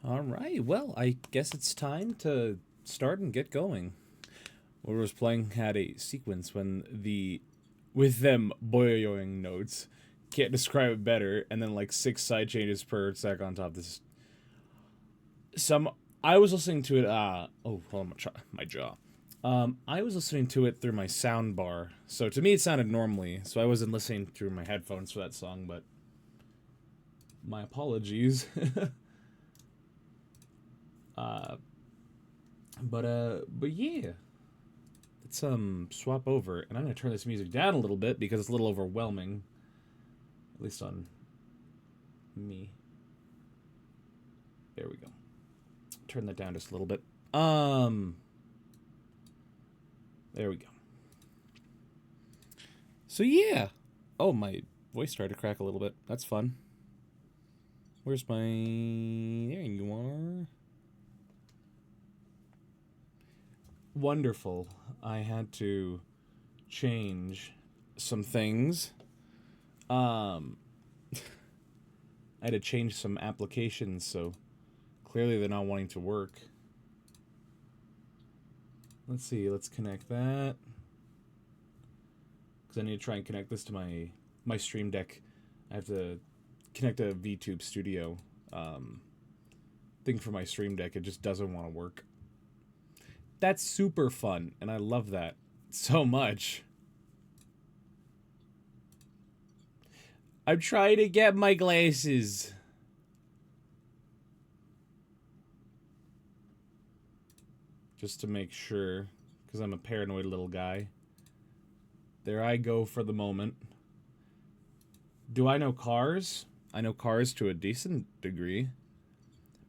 All right. Well, I guess it's time to start and get going. What was playing had a sequence when the with them boyoing notes. Can't describe it better, and then like six side changes per sec on top of this. Some I was listening to it. Oh, hold on, my jaw. I was listening to it through my sound bar, so to me it sounded normally. So I wasn't listening through my headphones for that song, but my apologies. uh, but yeah, let's swap over, and I'm gonna turn this music down a little bit because it's a little overwhelming, at least on me. There we go. Turn that down just a little bit. There we go. So yeah. Oh, my voice started to crack a little bit. That's fun. Where's my? There you are. Wonderful. I had to change some things. Um, I had to change some applications, so clearly they're not wanting to work. Let's see. Let's connect that because I need to try and connect this to my Stream Deck. I have to connect a VTube Studio thing for my Stream Deck. It just doesn't want to work. That's super fun, and I love that so much. I'm trying to get my glasses. Just to make sure, because I'm a paranoid little guy. There I go for the moment. Do I know cars? I know cars to a decent degree.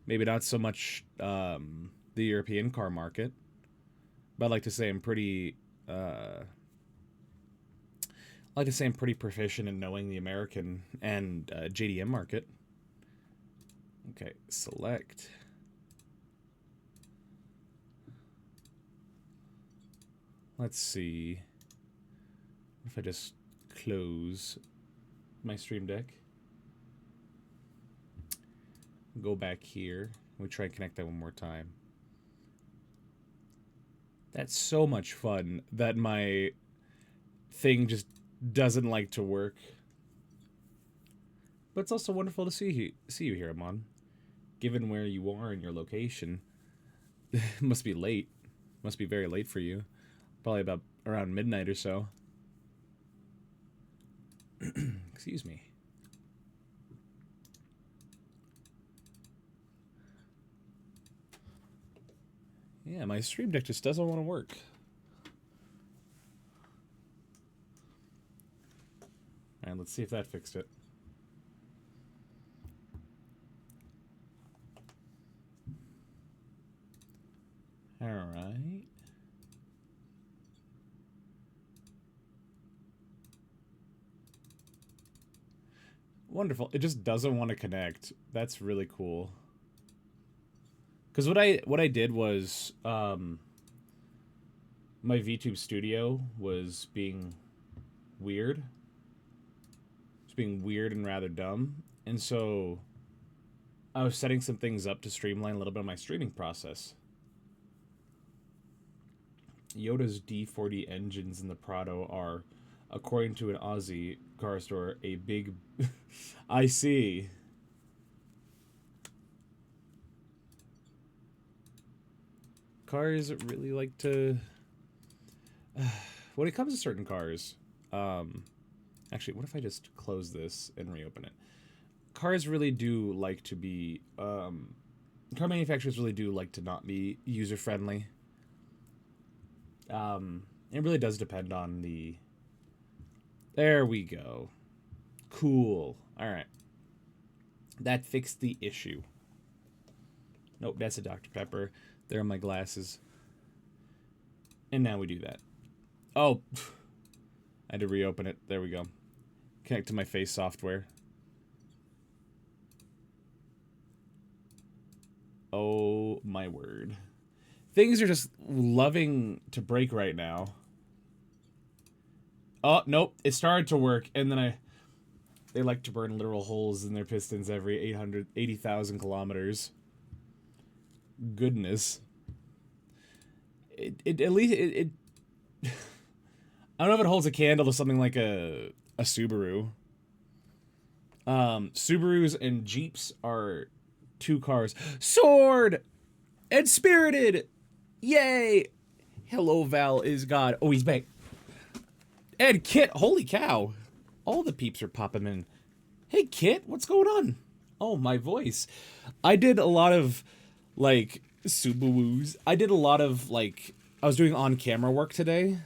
Maybe not so much the European car market, but I like to say I'm pretty. I like to say I'm pretty proficient in knowing the American and JDM market. Okay, select. Let's see. If I just close my Stream Deck, go back here, we try and connect that one more time. That's so much fun that my thing just doesn't like to work. But it's also wonderful to see you here, Amon. Given where you are in your location, must be late. Must be very late for you. Probably about around midnight or so. Excuse me. Yeah, my Stream Deck just doesn't want to work. Alright, let's see if that fixed it. Alright. Wonderful. It just doesn't want to connect. That's really cool. Because what I did was my VTube Studio was being weird. It's being weird and rather dumb, and so I was setting some things up to streamline a little bit of my streaming process. Yoda's D40 engines in the Prado are, according to an Aussie car store, a big. I see. Cars really like to. When it comes to certain cars, actually, what if I just close this and reopen it? Cars really do like to be. Car manufacturers really do like to not be user friendly. It really does depend on the. There we go. Cool. All right. That fixed the issue. Nope, that's a Dr. Pepper. There are my glasses. And now we do that. Oh, I had to reopen it. There we go. Connect to my face software. Oh my word. Things are just loving to break right now. Oh, nope. It started to work, and then they like to burn literal holes in their pistons every 80,000 kilometers. goodness. It at least it I don't know if it holds a candle to something like a Subaru. Subarus and Jeeps are two cars. Sword and Spirited! Yay! Hello, Val is God. Oh, he's back. And Kit, holy cow. All the peeps are popping in. Hey, Kit, what's going on? Oh, my voice. I did a lot of, like, Subarus. I did a lot of, like, I was doing on-camera work today,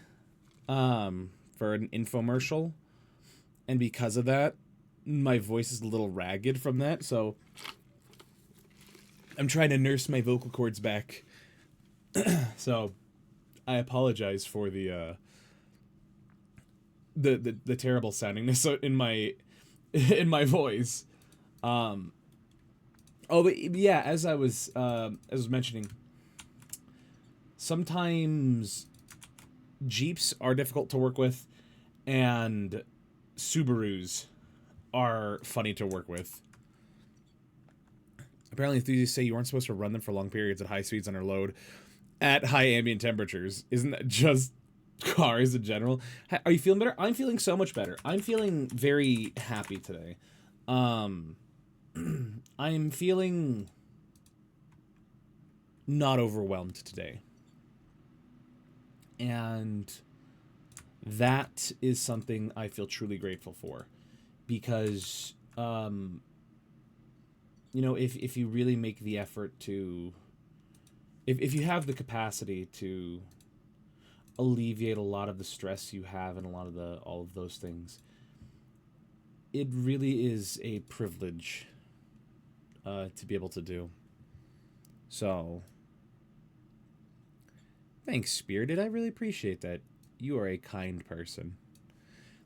for an infomercial. And because of that, my voice is a little ragged from that, so I'm trying to nurse my vocal cords back. So I apologize for the terrible soundingness in my voice. Oh, but yeah, as I was mentioning, sometimes Jeeps are difficult to work with, and Subarus are funny to work with. Apparently, enthusiasts say you aren't supposed to run them for long periods at high speeds under load at high ambient temperatures. Isn't that just cars in general? Are you feeling better? I'm feeling so much better. I'm feeling very happy today. I'm feeling not overwhelmed today. And that is something I feel truly grateful for. Because, you know, if you really make the effort to... If you have the capacity to alleviate a lot of the stress you have and all of those things, it really is a privilege to be able to do. So, thanks, Spirited. I really appreciate that. You are a kind person.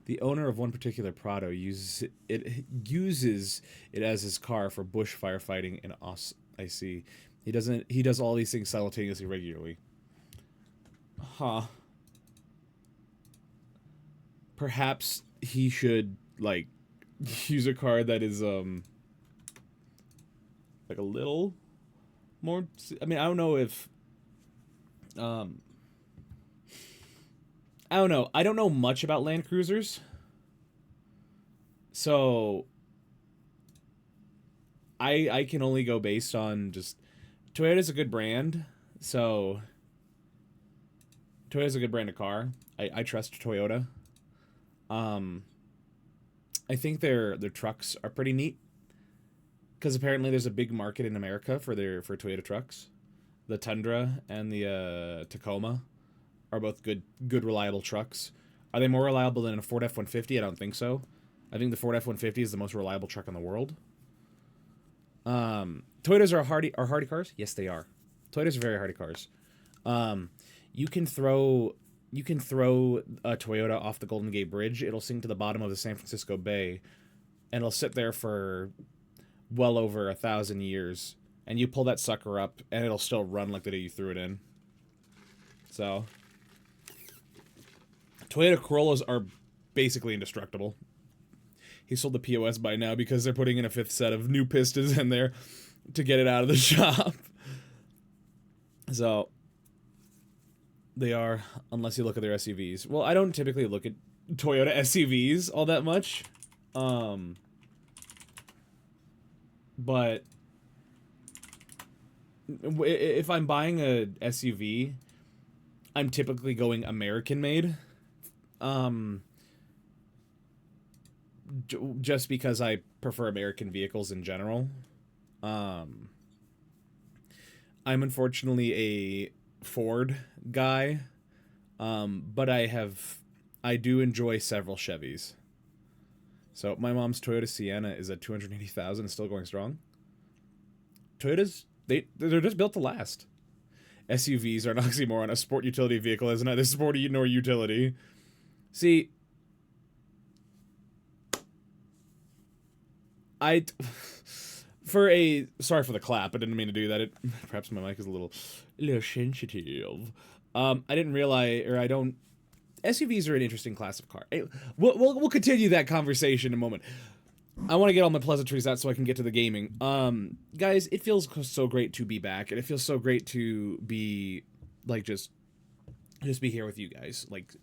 The owner of one particular Prado uses it as his car for bush firefighting in I see. He does all these things simultaneously regularly. Huh. Perhaps he should, like, use a car that is, like a little more... I mean, I don't know if... I don't know. I don't know much about Land Cruisers. So... I can only go based on just... Toyota's a good brand, so... Toyota's a good brand of car. I trust Toyota. I think their trucks are pretty neat. Because apparently there's a big market in America for Toyota trucks. The Tundra and the Tacoma are both good reliable trucks. Are they more reliable than a Ford F-150? I don't think so. I think the Ford F-150 is the most reliable truck in the world. Toyotas are hardy cars? Yes, they are. Toyotas are very hardy cars. You can throw a Toyota off the Golden Gate Bridge. It'll sink to the bottom of the San Francisco Bay, and it'll sit there for well over 1,000 years. And you pull that sucker up, and it'll still run like the day you threw it in. So, Toyota Corollas are basically indestructible. He sold the POS by now because they're putting in a 5th set of new pistons in there to get it out of the shop. So, they are, unless you look at their SUVs. Well, I don't typically look at Toyota SUVs all that much. But if I'm buying a SUV, I'm typically going American-made. Just because I prefer American vehicles in general. I'm unfortunately a Ford guy, but I do enjoy several Chevys. So my mom's Toyota Sienna is at 280,000, still going strong. Toyotas, they're just built to last. SUVs are an oxymoron. A sport utility vehicle is neither sporty nor utility. See, sorry for the clap. I didn't mean to do that. Perhaps my mic is a little sensitive. I didn't realize, or I don't. SUVs are an interesting class of car. We'll continue that conversation in a moment. I want to get all my pleasantries out so I can get to the gaming. Guys, it feels so great to be back, and it feels so great to be like just be here with you guys. Like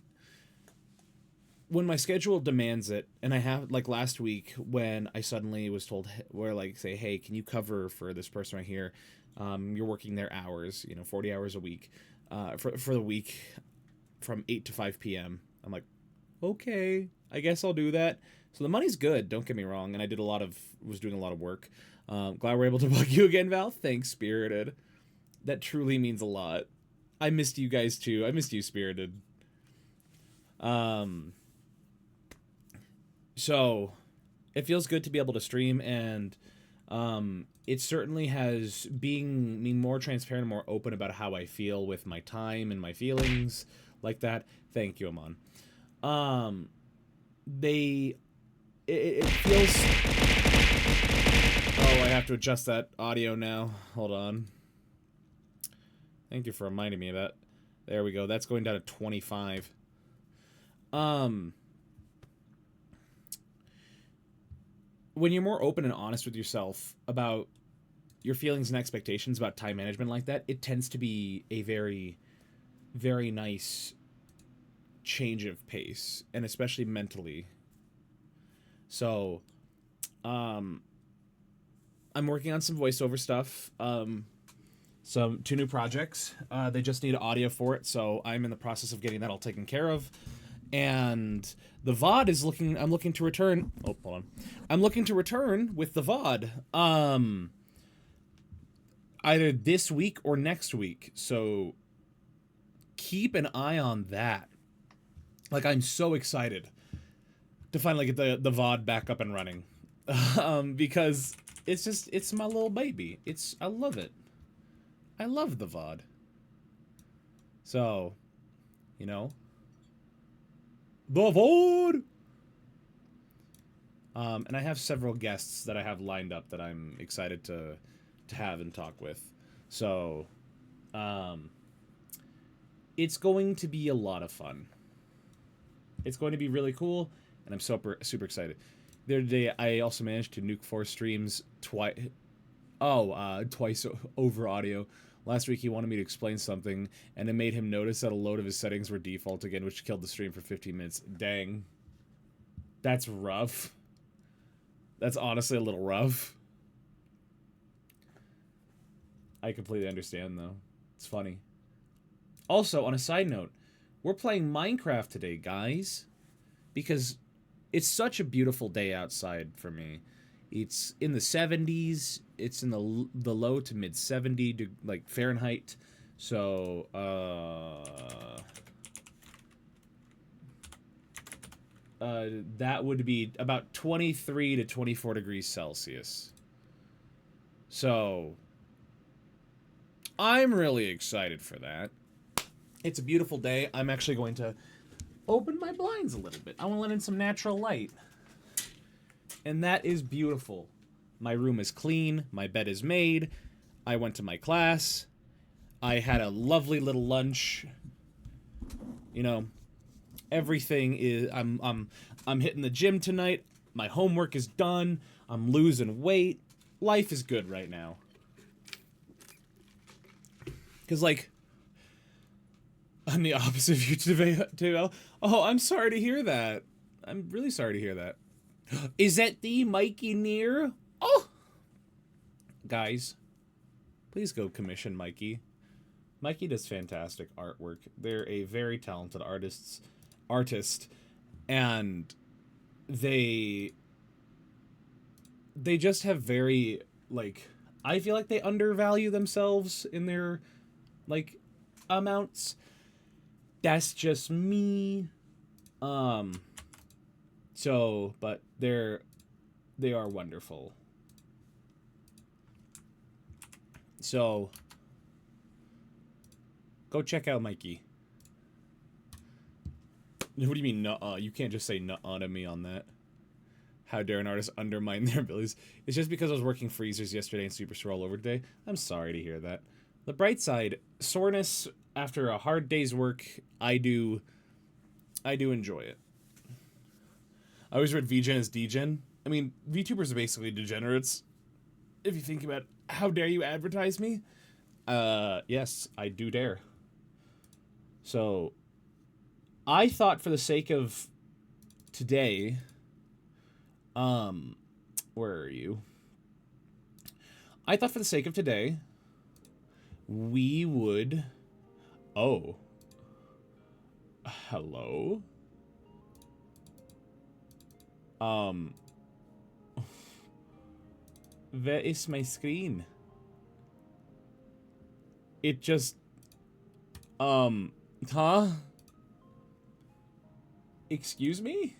when my schedule demands it, and I have like last week when I suddenly was told where like say, hey, can you cover for this person right here? You're working their hours, 40 hours a week, for the week from 8 to 5 p.m. I'm like, okay, I guess I'll do that. So the money's good, don't get me wrong, and I was doing a lot of work. Glad we're able to bug you again, Val. Thanks, Spirited. That truly means a lot. I missed you guys too. I missed you, Spirited. So it feels good to be able to stream, and it certainly has being more transparent and more open about how I feel with my time and my feelings like that. Thank you, Amon. It feels. Oh, I have to adjust that audio now. Hold on. Thank you for reminding me of that. There we go. That's going down to 25. When you're more open and honest with yourself about your feelings and expectations about time management like that, it tends to be a very, very nice change of pace, and especially mentally. So, I'm working on some voiceover stuff. Two new projects. They just need audio for it, so I'm in the process of getting that all taken care of. And the VOD is I'm looking to return. Oh, hold on. I'm looking to return with the VOD. Either this week or next week. So keep an eye on that. Like, I'm so excited to finally get the VOD back up and running. Because it's my little baby. I love it. I love the VOD. So, the VOD! And I have several guests that I have lined up that I'm excited to have and talk with. So, it's going to be a lot of fun. It's going to be really cool, and I'm super excited. The other day, I also managed to nuke 4 streams twice over audio. Last week, he wanted me to explain something, and it made him notice that a load of his settings were default again, which killed the stream for 15 minutes. Dang. That's rough. That's honestly a little rough. I completely understand, though. It's funny. Also, on a side note, we're playing Minecraft today, guys. Because it's such a beautiful day outside for me. It's in the 70s. It's in the low to mid 70 like Fahrenheit. So that would be about 23 to 24 degrees Celsius. So I'm really excited for that. It's a beautiful day. I'm actually going to open my blinds a little bit. I want to let in some natural light. And that is beautiful. My room is clean. My bed is made. I went to my class. I had a lovely little lunch. Everything is. I'm hitting the gym tonight. My homework is done. I'm losing weight. Life is good right now. Because I'm the opposite of you today. Oh, I'm sorry to hear that. I'm really sorry to hear that. Is that the Mikey Near? Oh! Guys, please go commission Mikey. Mikey does fantastic artwork. They're a very talented artist, and they just have very, I feel like they undervalue themselves in their, amounts. That's just me. But they are wonderful. So, go check out Mikey. What do you mean, nuh-uh? You can't just say nuh-uh to me on that. How dare an artist undermine their abilities? It's just because I was working freezers yesterday and super sore all over today. I'm sorry to hear that. The bright side, soreness after a hard day's work, I do enjoy it. I always read VGen as DGen. I mean, VTubers are basically degenerates. If you think about how dare you advertise me? Yes, I do dare. So, I thought for the sake of today, where are you? I thought for the sake of today, we would... Oh. Hello? Where is my screen? It just... Huh? Excuse me?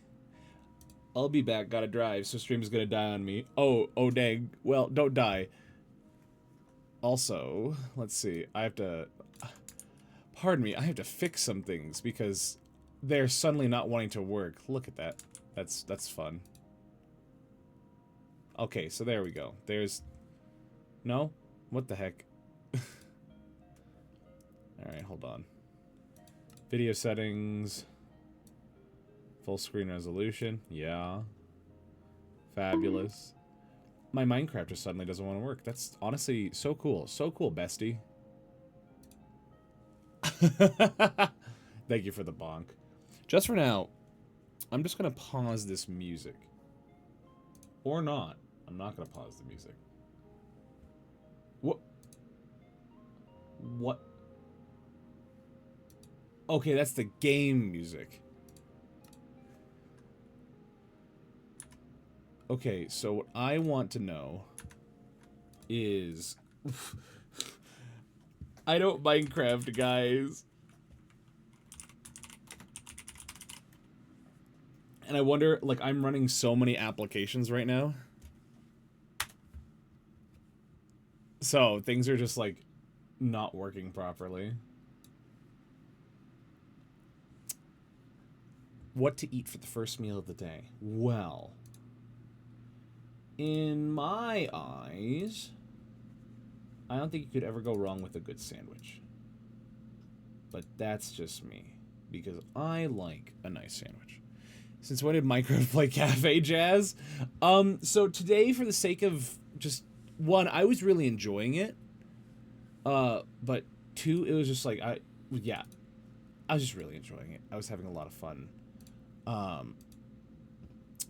I'll be back, gotta drive, so stream's gonna die on me. Oh dang. Well, don't die. Also, let's see, I have to... Pardon me, I have to fix some things because they're suddenly not wanting to work. Look at that. That's fun. Okay, so there we go. There's... No? What the heck? Alright, hold on. Video settings. Full screen resolution. Yeah. Fabulous. My Minecraft just suddenly doesn't want to work. That's honestly so cool. So cool, bestie. Thank you for the bonk. Just for now, I'm just going to pause this music. Or not. I'm not going to pause the music. What? What? Okay, that's the game music. Okay, so what I want to know is... I don't Minecraft, guys. And I wonder, like, I'm running so many applications right now. So, things are just, like, not working properly. What to eat for the first meal of the day? Well, in my eyes, I don't think you could ever go wrong with a good sandwich. But that's just me, because I like a nice sandwich. Since when did Minecraft play Cafe Jazz? So today, for the sake of just... One, I was really enjoying it. But two, it was just like, I was just really enjoying it. I was having a lot of fun.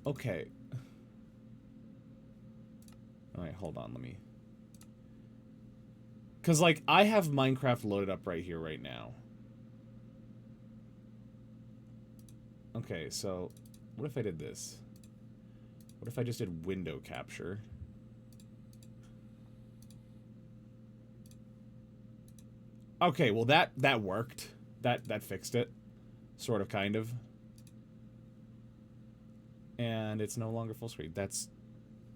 Okay. Alright, hold on, let me... Because, like, I have Minecraft loaded up right here, right now. Okay, so, what if I did this? What if I just did window capture? Okay, well that worked. That fixed it. Sort of, kind of. And it's no longer full screen. That's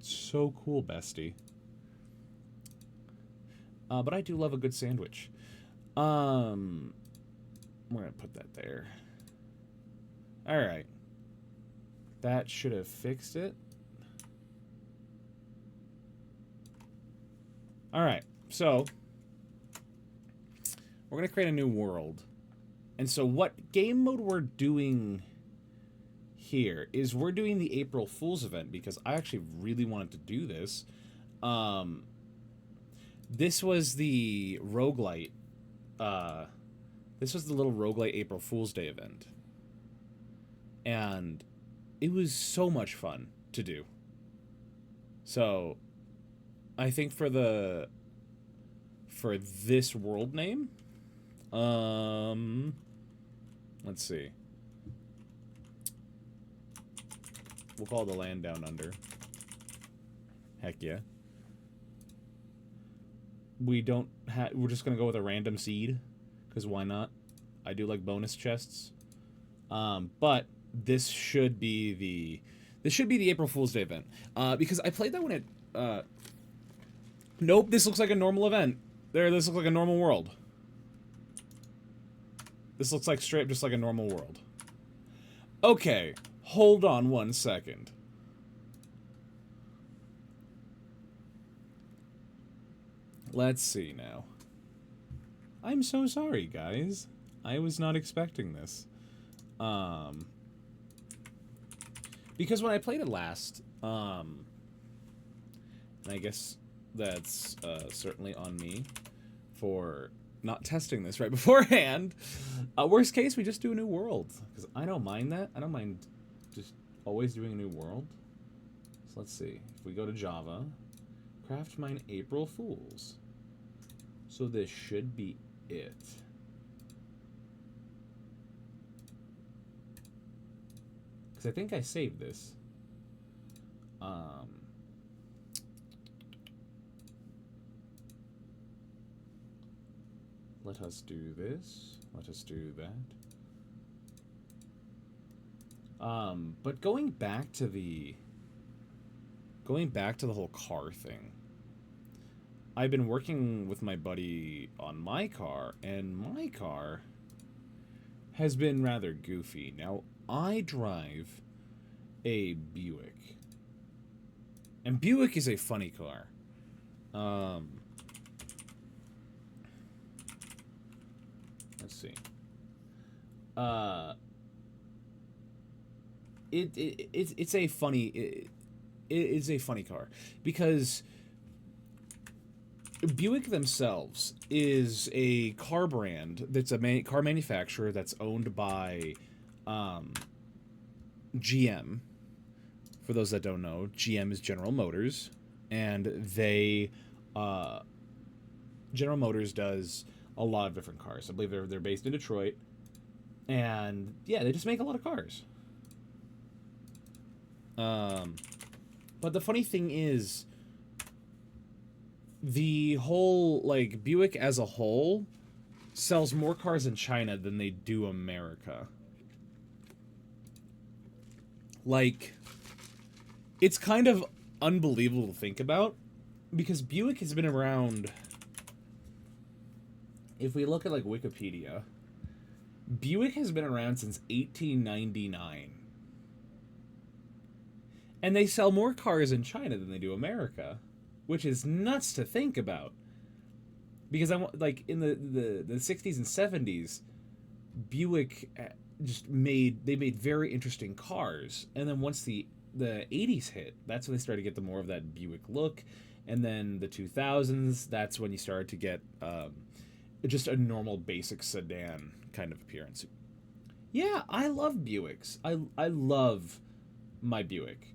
so cool, bestie. But I do love a good sandwich. We're gonna put that there. Alright. That should have fixed it. Alright, so we're gonna create a new world. And so what game mode we're doing here is we're doing the April Fool's event because I actually really wanted to do this. This was the roguelite. This was the little roguelite April Fool's Day event. And it was so much fun to do. So, I think for this world name, let's see. We'll call it the Land Down Under. Heck yeah. We're just gonna go with a random seed, because why not? I do like bonus chests. But this should be the April Fool's Day event. Because I played that when it nope, this looks like a normal event. This looks like a normal world. This looks like straight up just like a normal world. Okay, hold on one second. Let's see now. I'm so sorry, guys. I was not expecting this. Because when I played it last, and I guess that's certainly on me for not testing this right beforehand. Worst case, we just do a new world. Because I don't mind that. I don't mind just always doing a new world. So let's see. If we go to Java, craft mine April Fools. So this should be it. Because I think I saved this. Let us do this. Let us do that. But going back to the whole car thing. I've been working with my buddy on my car, and my car has been rather goofy. Now, I drive a Buick. And Buick is a funny car. Let's see. It's a funny it's a funny car because Buick themselves is a car brand that's a car manufacturer that's owned by GM. For those that don't know, GM is General Motors, and General Motors does a lot of different cars. I believe they're based in Detroit, and yeah, they just make a lot of cars. But the funny thing is, the whole, like, Buick as a whole sells more cars in China than they do America. Like, it's kind of unbelievable to think about, because Buick has been around. If we look at, like, Wikipedia, Buick has been around since 1899. And they sell more cars in China than they do America, which is nuts to think about. Because like in the 60s and 70s, Buick just made very interesting cars, and then once the 80s hit, that's when they started to get the more of that Buick look, and then the 2000s, that's when you started to get just a normal basic sedan kind of appearance. Yeah, I love Buicks. I love my Buick.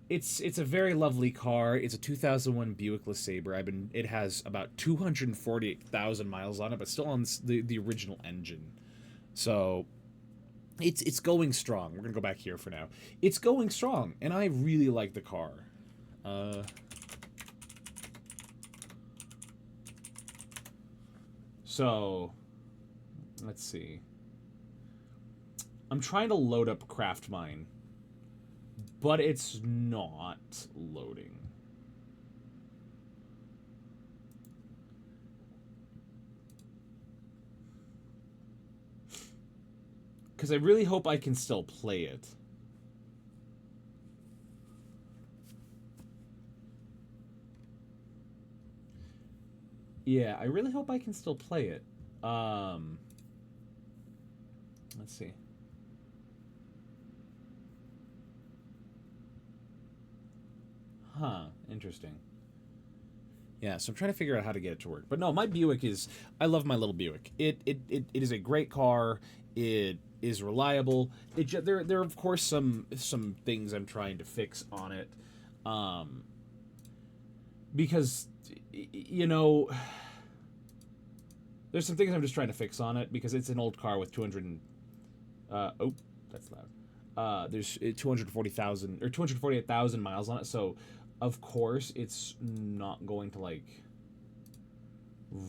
It's a very lovely car. It's a 2001 Buick LeSabre. It has about 248,000 miles on it, but still on the original engine. So it's going strong. We're gonna go back here for now. It's going strong, and I really like the car. So let's see. I'm trying to load up CraftMine, but it's not loading. Because I really hope I can still play it. Yeah, I really hope I can still play it. Let's see. Huh, interesting. Yeah, so I'm trying to figure out how to get it to work. But no, my Buick is... I love my little Buick. It is a great car. It is reliable. There are, of course, some things I'm trying to fix on it. Because, you know... There's some things I'm just trying to fix on it, because it's an old car with 200... oh, that's loud. There's 240,000 or 248,000 miles on it, so of course it's not going to like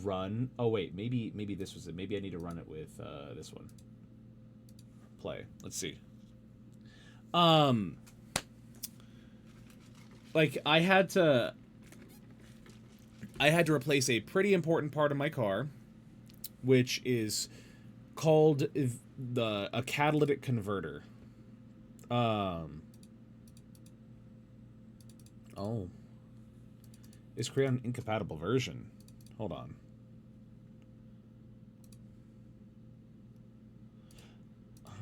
run. Oh wait, maybe this was it. Maybe I need to run it with this one. Play. Let's see. Like I had to replace a pretty important part of my car, which is called a catalytic converter. Oh. Is create an incompatible version. Hold on.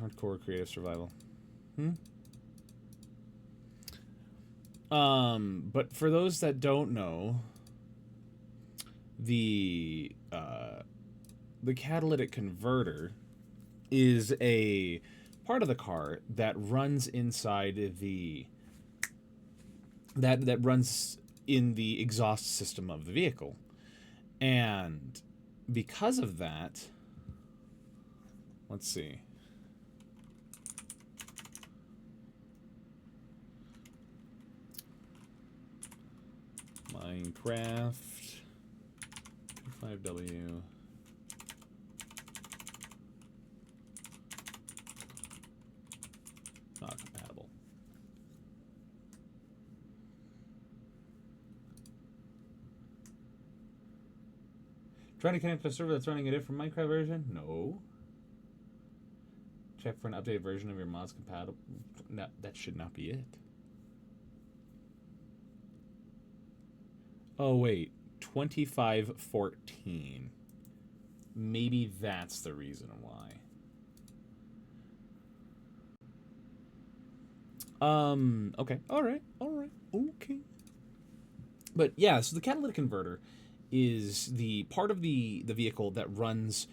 Hardcore creative survival. But for those that don't know, the catalytic converter is a part of the car that runs inside the that runs in the exhaust system of the vehicle. And because of that, let's see. Minecraft 5W. Not compatible. Trying to connect to a server that's running a different Minecraft version? No. Check for an updated version of your mods compatible. No, that should not be it. Oh, wait. 2514. Maybe that's the reason why. Okay. Alright. Okay. But yeah, so the catalytic converter is the part of the vehicle that runs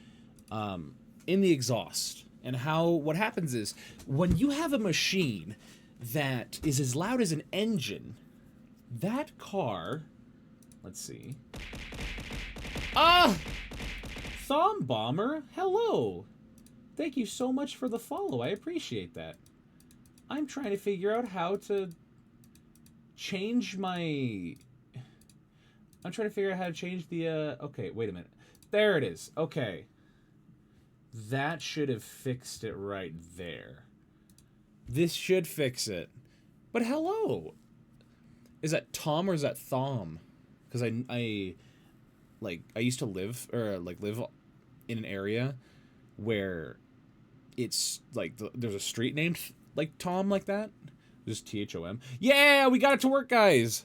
in the exhaust. And what happens is, when you have a machine that is as loud as an engine, that car... Let's see. Ah! Thom Bomber, hello! Thank you so much for the follow. I appreciate that. I'm trying to figure out how to change my... I'm trying to figure out how to change the, Okay, wait a minute. There it is. Okay. That should have fixed it right there. This should fix it. But hello! Is that Tom or is that Thom? Because I used to live in an area where it's like there's a street named like Tom like that, just THOM. Yeah, we got it to work, guys.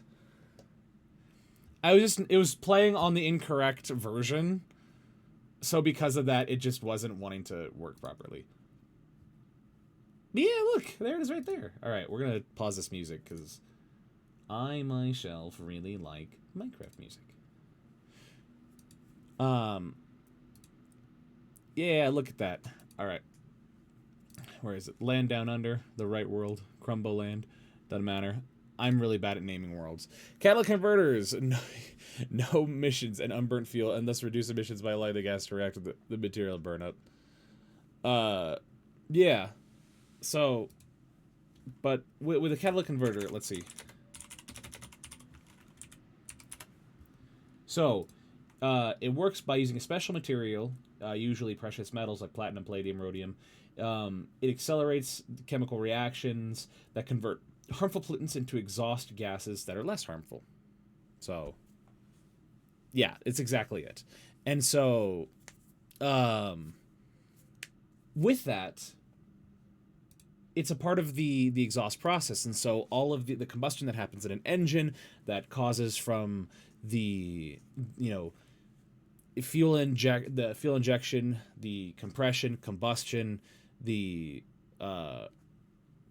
It was playing on the incorrect version, so because of that, it just wasn't wanting to work properly. But yeah, look, there it is right there. All right, we're gonna pause this music because I myself really like Minecraft music. Yeah, look at that. All right. Where is it? Land Down Under, The Right World, Crumbo Land. Doesn't matter. I'm really bad at naming worlds. Catalytic converters. No emissions and unburnt fuel, and thus reduce emissions by allowing the gas to react with the material burn up. Yeah. So, but with a catalytic converter, let's see. So, it works by using a special material, usually precious metals like platinum, palladium, rhodium. It accelerates chemical reactions that convert harmful pollutants into exhaust gases that are less harmful. So, yeah, it's exactly it. And so, with that, it's a part of the exhaust process. And so all of the combustion that happens in an engine that causes from the, fuel injection, the compression, combustion, the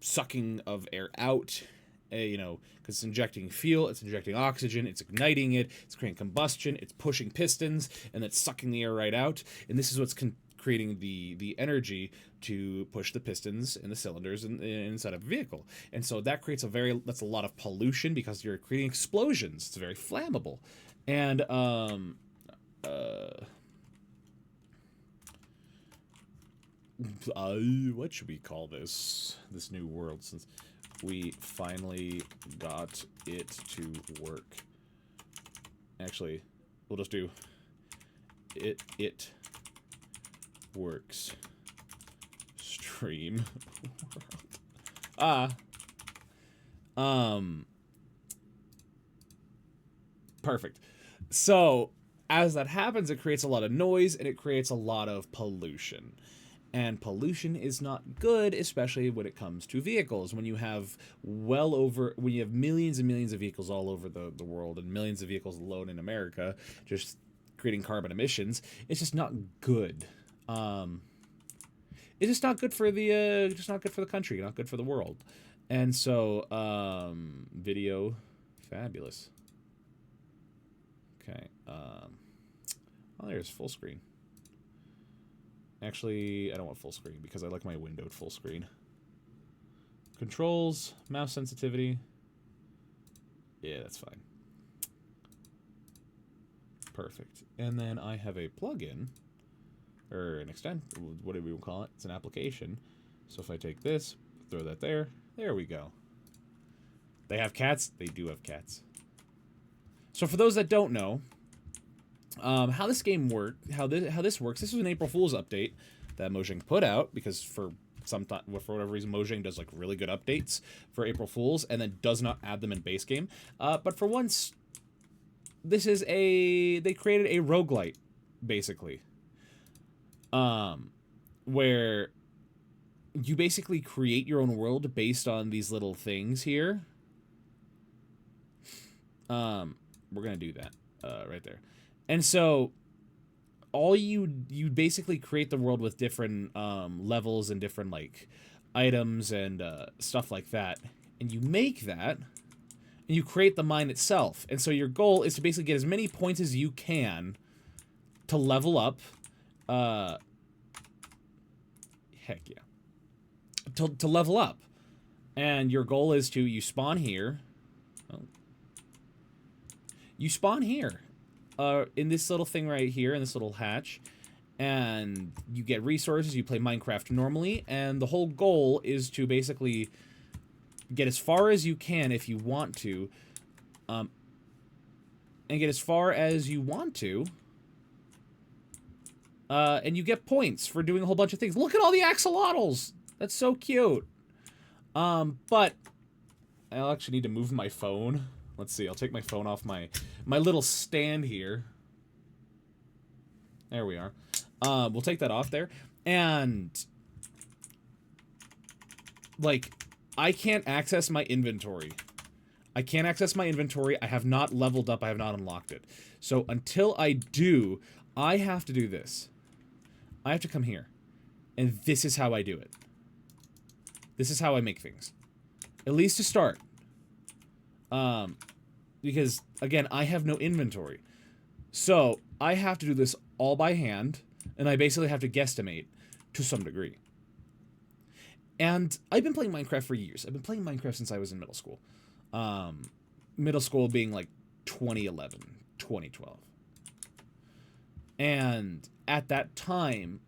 sucking of air out, because it's injecting fuel, it's injecting oxygen, it's igniting it, it's creating combustion, it's pushing pistons, and it's sucking the air right out. And this is what's creating the energy to push the pistons and the cylinders inside of a vehicle. And so that creates that's a lot of pollution because you're creating explosions. It's very flammable. And what should we call this new world, since we finally got it to work? Actually, we'll just do it works stream perfect. So as that happens, it creates a lot of noise and it creates a lot of pollution. And pollution is not good, especially when it comes to vehicles. When you have millions and millions of vehicles all over the world, and millions of vehicles alone in America, just creating carbon emissions, it's just not good. it's just not good for the country, not good for the world. And so video, fabulous. Okay. Oh, there's full screen. Actually, I don't want full screen because I like my windowed full screen. Controls, mouse sensitivity. Yeah, that's fine. Perfect. And then I have a plugin, or an whatever you call it. It's an application. So if I take this, throw that there, there we go. They have cats? They do have cats. So for those that don't know, how this game works, how this works, this was an April Fool's update that Mojang put out, because for whatever reason, Mojang does like really good updates for April Fools and then does not add them in base game. But for once, this is they created a roguelite, basically. Where you basically create your own world based on these little things here. We're gonna do that right there. And so you basically create the world with different levels and different like items and stuff like that, and you make that, and you create the mine itself. And so your goal is to basically get as many points as you can to level up. Heck yeah. To level up. And your goal is to, you spawn here. Oh. You spawn here. In this little thing right here, in this little hatch. And you get resources, you play Minecraft normally, and the whole goal is to basically get as far as you can if you want to. And get as far as you want to. And you get points for doing a whole bunch of things. Look at all the axolotls! That's so cute. But I'll actually need to move my phone. Let's see, I'll take my phone off my little stand here. There we are. We'll take that off there. And like, I can't access my inventory. I can't access my inventory. I have not leveled up. I have not unlocked it. So until I do, I have to do this. I have to come here. And this is how I do it. This is how I make things. At least to start. Because, again, I have no inventory. So, I have to do this all by hand, and I basically have to guesstimate to some degree. And I've been playing Minecraft for years. I've been playing Minecraft since I was in middle school. Middle school being like 2011, 2012. And at that time,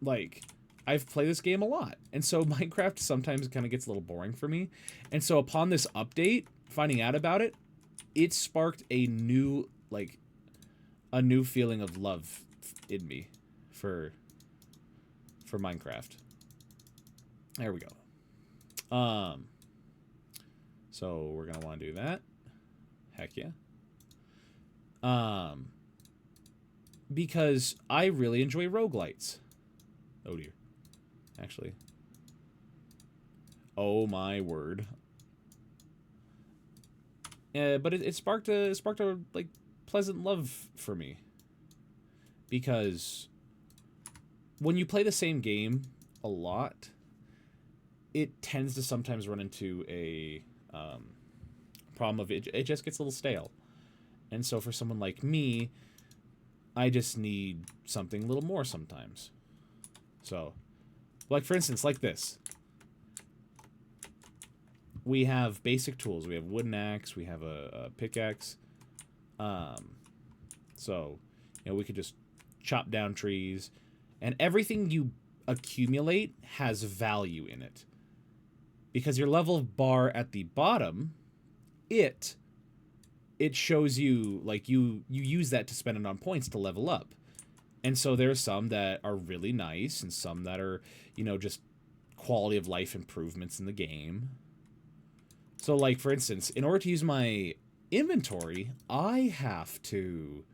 like, I've played this game a lot. And so Minecraft sometimes kind of gets a little boring for me. And so upon this update, finding out about it, it sparked a new, like, a new feeling of love in me for Minecraft. There we go. So we're gonna want to do that. Heck yeah. Because I really enjoy roguelites. Oh dear. Actually. Oh my word. But it sparked a like pleasant love for me. Because when you play the same game a lot, it tends to sometimes run into a problem of it just gets a little stale. And so for someone like me, I just need something a little more sometimes. So, like for instance, like this. We have basic tools. We have wooden axe. We have a pickaxe. So, you know, we could just chop down trees. And everything you accumulate has value in it. Because your level bar at the bottom, it shows you, like, you use that to spend it on points to level up. And so there's some that are really nice and some that are, you know, just quality of life improvements in the game. So, like, for instance, in order to use my inventory, I have to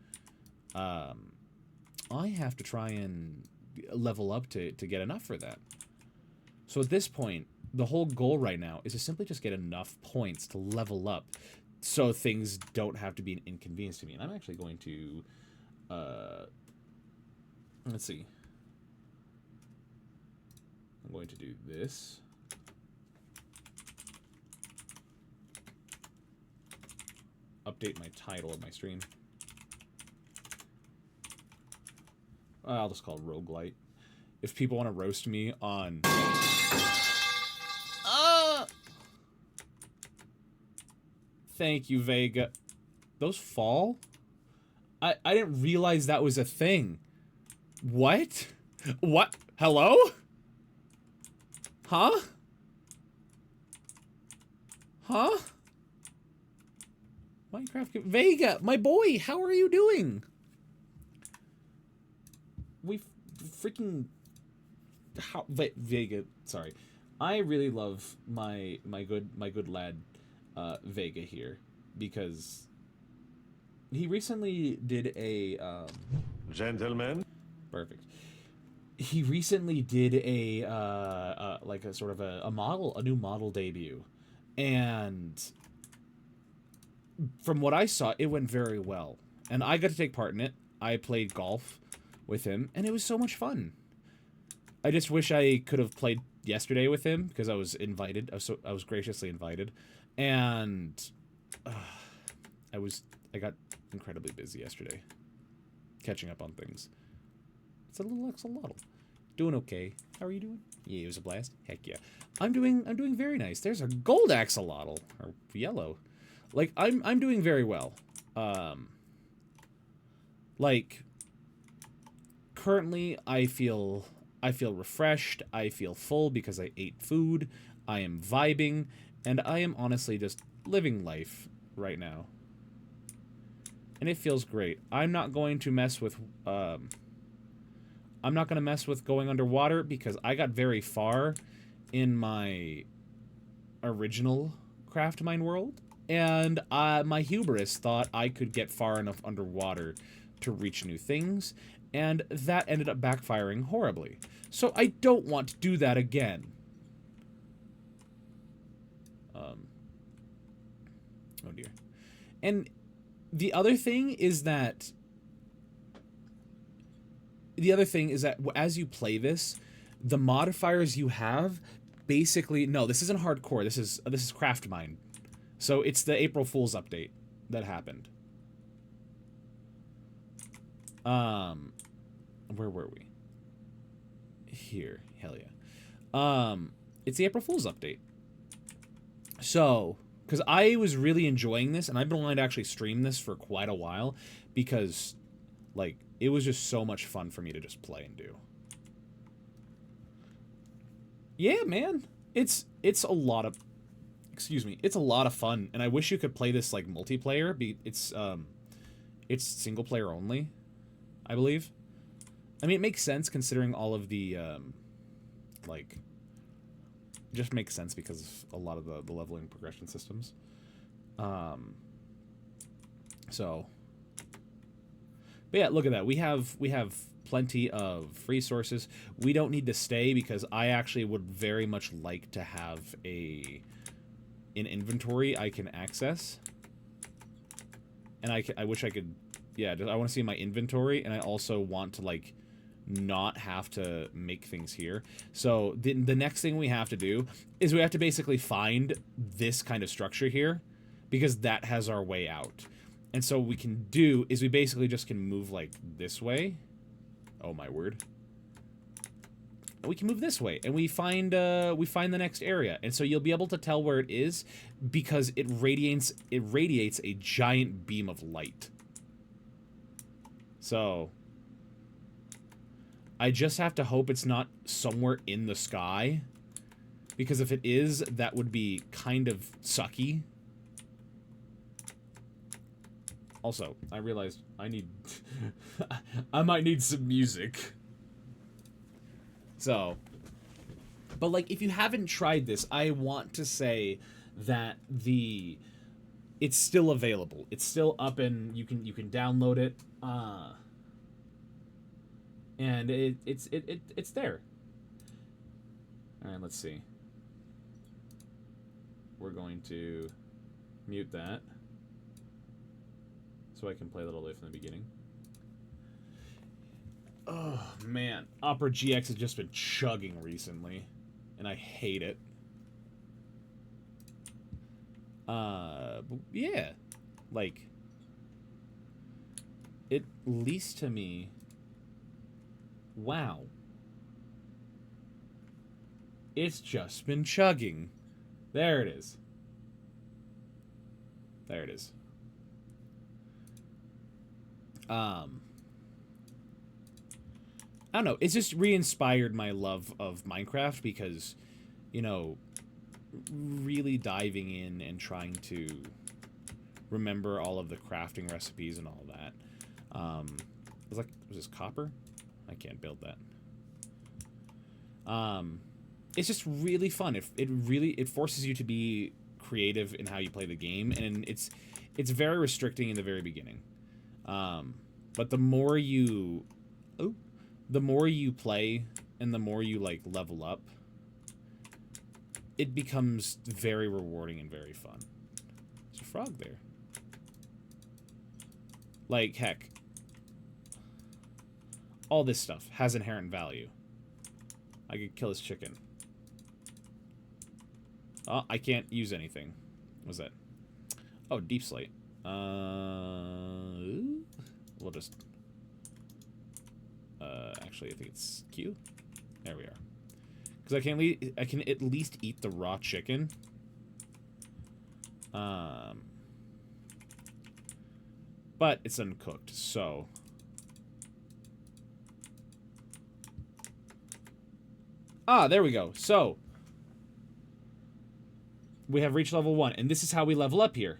try and level up to get enough for that. So at this point, the whole goal right now is to simply just get enough points to level up so things don't have to be an inconvenience to me. And I'm actually going to, let's see. I'm going to do this. Update my title of my stream. I'll just call it Roguelite. If people want to roast me on... Thank you, Vega. Those fall? I didn't realize that was a thing. What? What? Hello? Huh? Huh? Minecraft... Vega, my boy, how are you doing? We freaking... Vega, sorry. I really love my good lad, Vega here, because he recently did a, Gentlemen? Perfect. He recently did a, like a sort of a new model debut, and from what I saw, it went very well, and I got to take part in it. I played golf with him, and it was so much fun. I just wish I could have played yesterday with him, because I was invited. I was graciously invited, and I got incredibly busy yesterday, catching up on things. It's a little axolotl. Doing okay. How are you doing? Yeah, it was a blast. Heck yeah. I'm doing very nice. There's a gold axolotl, or yellow. Like, I'm doing very well. Like, currently I feel refreshed, I feel full because I ate food, I am vibing, and I am honestly just living life right now. And it feels great. I'm not going to mess with, I'm not going to mess with going underwater because I got very far in my original Craftmine world, and my hubris thought I could get far enough underwater to reach new things, and that ended up backfiring horribly. So I don't want to do that again. Oh dear. And the other thing is that as you play this, the modifiers you have basically, no, this isn't hardcore. This is Craftmine. So it's the April Fool's update that happened. Where were we? Here, hell yeah. It's the April Fool's update. So, because I was really enjoying this, and I've been wanting to actually stream this for quite a while, because, like, it was just so much fun for me to just play and do. Yeah, man. It's a lot of, excuse me, it's a lot of fun, and I wish you could play this, like, multiplayer. It's single player only, I believe. I mean, it makes sense considering all of the, like, just makes sense because of a lot of the leveling progression systems. So, but yeah, look at that. We have plenty of resources. We don't need to stay because I actually would very much like to have an inventory I can access. And I wish I could, yeah, I want to see my inventory, and I also want to, like, not have to make things here. So the next thing we have to do is we have to basically find this kind of structure here, because that has our way out. And so what we can do is we basically just can move, like, this way. Oh my word. We can move this way, and we find the next area. And so you'll be able to tell where it is because it radiates a giant beam of light. So I just have to hope it's not somewhere in the sky, because if it is, that would be kind of sucky. Also, I realized I need... I might need some music. So, but, like, if you haven't tried this, I want to say that it's still available. It's still up, and you can download it. And it's there. All right, let's see. We're going to mute that so I can play that all the way from the beginning. Oh man, Opera GX has just been chugging recently. and I hate it. Yeah, like, at least to me, wow. It's just been chugging. There it is. There it is. I don't know. It's just re-inspired my love of Minecraft because, you know, really diving in and trying to remember all of the crafting recipes and all that. Was this copper? I can't build that. It's just really fun. It forces you to be creative in how you play the game, and it's very restricting in the very beginning. But the more you play and the more you like level up, it becomes very rewarding and very fun. There's a frog there. Like, heck, all this stuff has inherent value. I could kill this chicken. Oh, I can't use anything. What's that? Oh, deep slate. We'll just... actually, I think it's Q. There we are. Because I can at least eat the raw chicken. But it's uncooked, so... Ah, there we go. So, we have reached level 1, and this is how we level up here.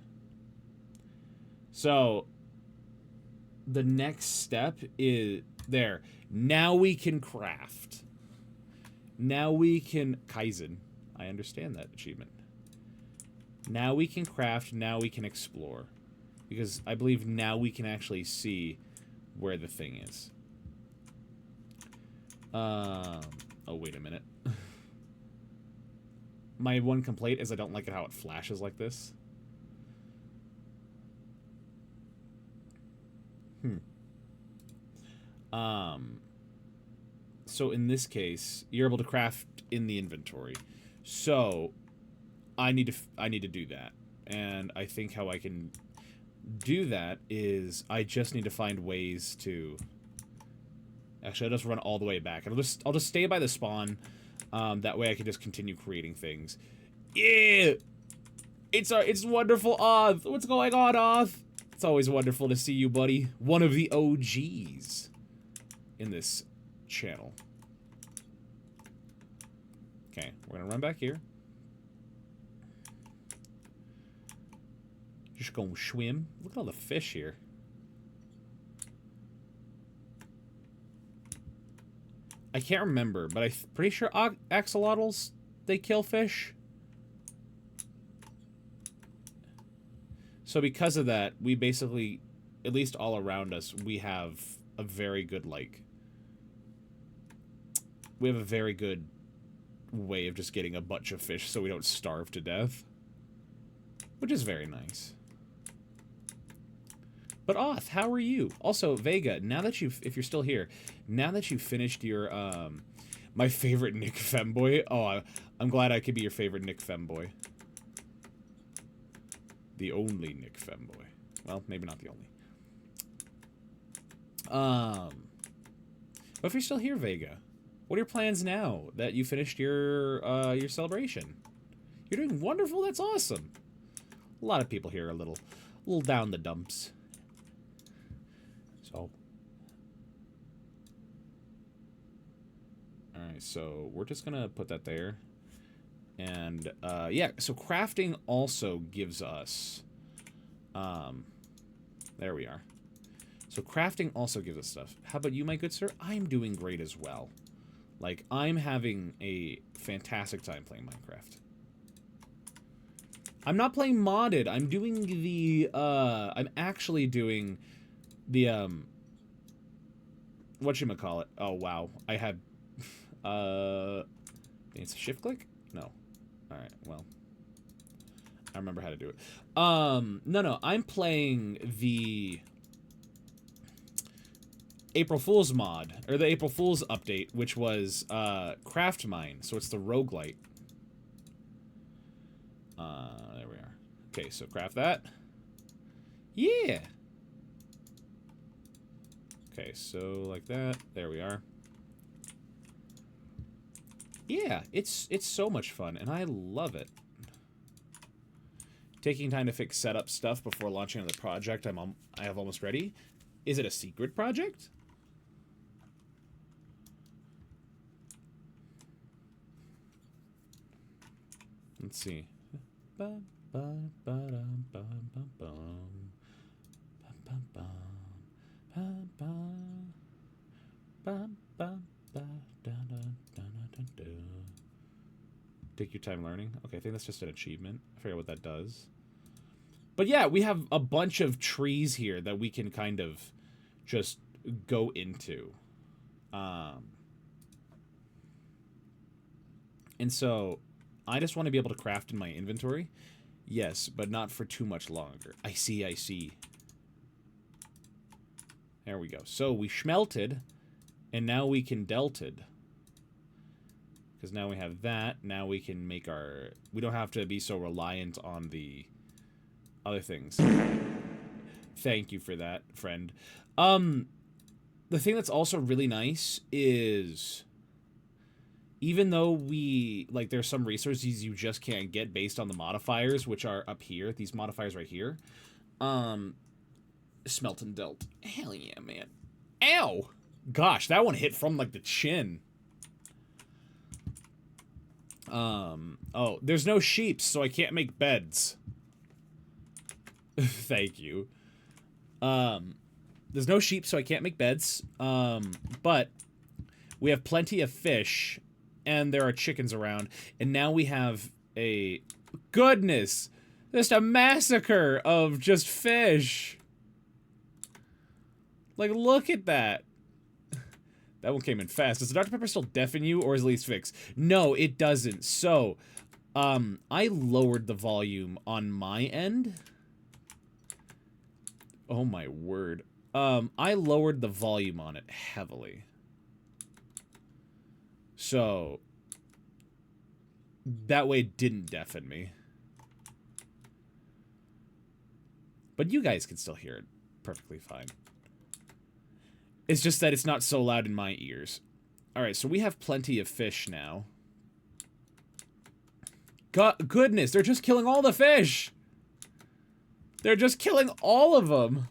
So, the next step is... There. Now we can craft. Now we can... Kaizen. I understand that achievement. Now we can craft, now we can explore. Because I believe now we can actually see where the thing is. Oh, wait a minute. My one complaint is I don't like it how it flashes like this. So in this case, you're able to craft in the inventory. So I need to do that. And I think how I can do that is I just need to find ways to... Actually, I'll just run all the way back. I'll just stay by the spawn. That way I can just continue creating things. Yeah! It's wonderful, Oth! What's going on, Oth? It's always wonderful to see you, buddy. One of the OGs in this channel. Okay, we're gonna run back here. Just gonna swim. Look at all the fish here. I can't remember, but I'm pretty sure axolotls, they kill fish. So because of that, we basically, at least all around us, we have a very good, like... We have a very good way of just getting a bunch of fish so we don't starve to death. Which is very nice. But Oth, how are you? Also, Vega, now that if you're still here, now that you've finished your, my favorite Nick Femboy, oh, I'm glad I could be your favorite Nick Femboy. The only Nick Femboy. Well, maybe not the only. But if you're still here, Vega, what are your plans now that you finished your celebration? You're doing wonderful, that's awesome. A lot of people here are a little down the dumps. So, alright, so we're just gonna put that there. And, yeah, so crafting also gives us, there we are. So crafting also gives us stuff. How about you, my good sir? I'm doing great as well. Like, I'm having a fantastic time playing Minecraft. I'm not playing modded. I'm doing the, I'm actually doing the, whatchamacallit. Oh, wow. I had, it's a shift click? No. Alright, well. I remember how to do it. No, I'm playing the... April Fool's mod, or the April Fool's update, which was Craft Mine. So it's the roguelite. There we are. Okay, so craft that. Yeah. Okay, so like that. There we are. Yeah, it's so much fun, and I love it. Taking time to fix setup stuff before launching another project I have almost ready. Is it a secret project? Let's see. Take your time learning. Okay, I think that's just an achievement. I forget what that does. But yeah, we have a bunch of trees here that we can kind of just go into. And so I just want to be able to craft in my inventory. Yes, but not for too much longer. I see, I see. There we go. So we schmelted, and now we can delted. Because now we have that. Now we can make our... We don't have to be so reliant on the other things. Thank you for that, friend. The thing that's also really nice is... Even though we... Like, there's some resources you just can't get based on the modifiers, which are up here. These modifiers right here. Smelt and dealt. Hell yeah, man. Ow! Gosh, that one hit from, like, the chin. Oh, there's no sheep, so I can't make beds. Thank you. There's no sheep, so I can't make beds. But we have plenty of fish, and there are chickens around, and now we have a... Goodness! Just a massacre of just fish! Like, look at that! That one came in fast. Does the Dr. Pepper still deafen you, or is it at least fixed? No, it doesn't. So, I lowered the volume on my end. Oh my word. I lowered the volume on it heavily. So, that way it didn't deafen me. But you guys can still hear it perfectly fine. It's just that it's not so loud in my ears. Alright, so we have plenty of fish now. Goodness, they're just killing all the fish! They're just killing all of them!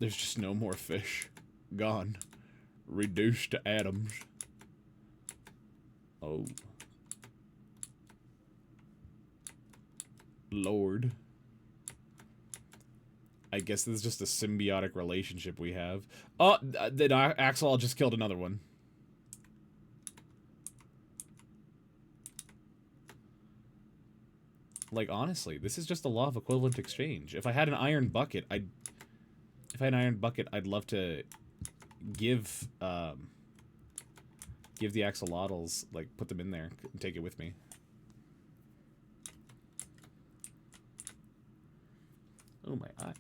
There's just no more fish. Gone. Reduced to atoms. Oh. Lord. I guess this is just a symbiotic relationship we have. Oh, then Axel just killed another one. Like, honestly, this is just the law of equivalent exchange. If I had an iron bucket, I'd love to give the axolotls, like, put them in there and take it with me. Oh, my eye.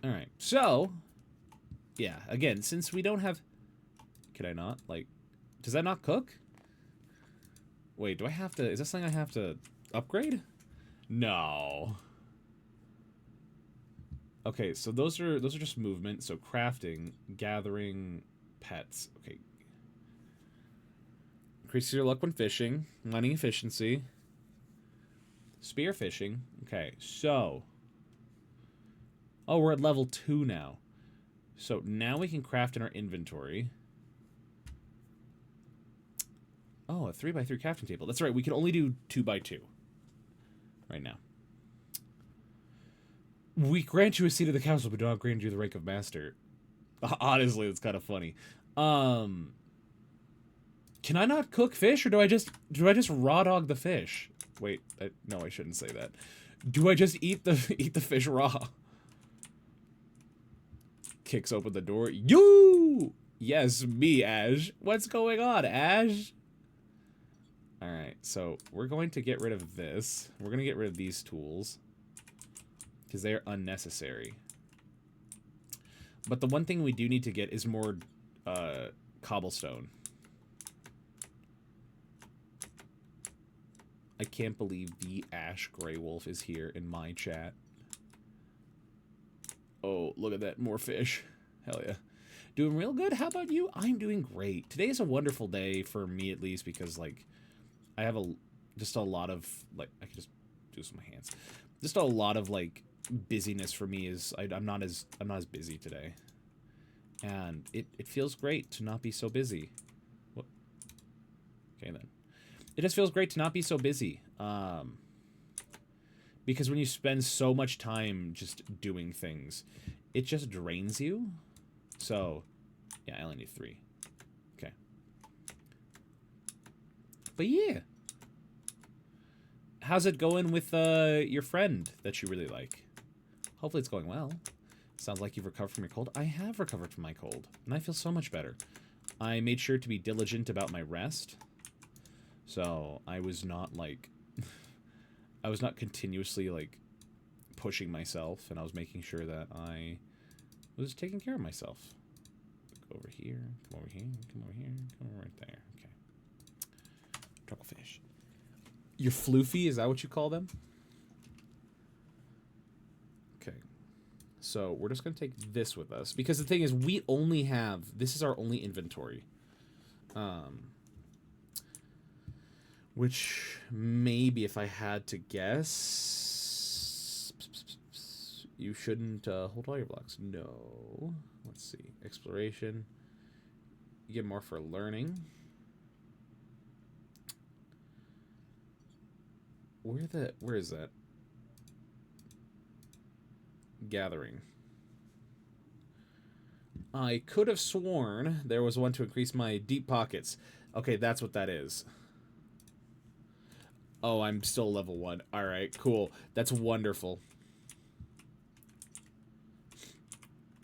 Alright, so, yeah, again, since we don't have... Can I not? Like, does that not cook? Wait, do I have to... Is that something I have to upgrade? No. Okay, so those are just movement, so crafting, gathering, pets. Okay. Increases your luck when fishing, mining efficiency, spear fishing. Okay, so... Oh, we're at level 2 now. So now we can craft in our inventory. Oh, a 3x3 crafting table. That's right, we can only do 2x2 right now. We grant you a seat at the council, but do not grant you the rank of master. Honestly, it's kind of funny. Can I not cook fish, or do I just raw dog the fish? Wait, no, I shouldn't say that. Do I just eat the fish raw? Kicks open the door. You! Yes, me, Ash. What's going on, Ash? Alright, so we're going to get rid of this. We're going to get rid of these tools. Because they're unnecessary. But the one thing we do need to get is more cobblestone. I can't believe the Ash Grey Wolf is here in my chat. Oh, look at that. More fish. Hell yeah. Doing real good. How about you? I'm doing great. Today is a wonderful day for me, at least, because, like, I have just a lot of, like, I can just do this with my hands. Just a lot of, like, busyness for me is, I'm not as busy today. And it feels great to not be so busy. What? Okay, then. It just feels great to not be so busy. Because when you spend so much time just doing things, it just drains you. So, yeah, I only need 3. Okay. But yeah. How's it going with your friend that you really like? Hopefully it's going well. Sounds like you've recovered from your cold. I have recovered from my cold, and I feel so much better. I made sure to be diligent about my rest. So, I was not, like... I was not continuously, like, pushing myself, and I was making sure that I was taking care of myself. Go over here, come over here, come over here, come over right there. Okay. Trucklefish. Your floofy, is that what you call them? Okay. So, we're just going to take this with us. Because the thing is, we only have... This is our only inventory. Which, maybe if I had to guess... You shouldn't hold all your blocks. No. Let's see. Exploration. You get more for learning. Where is that? Gathering. I could have sworn there was one to increase my deep pockets. Okay, that's what that is. Oh, I'm still level 1. Alright, cool. That's wonderful.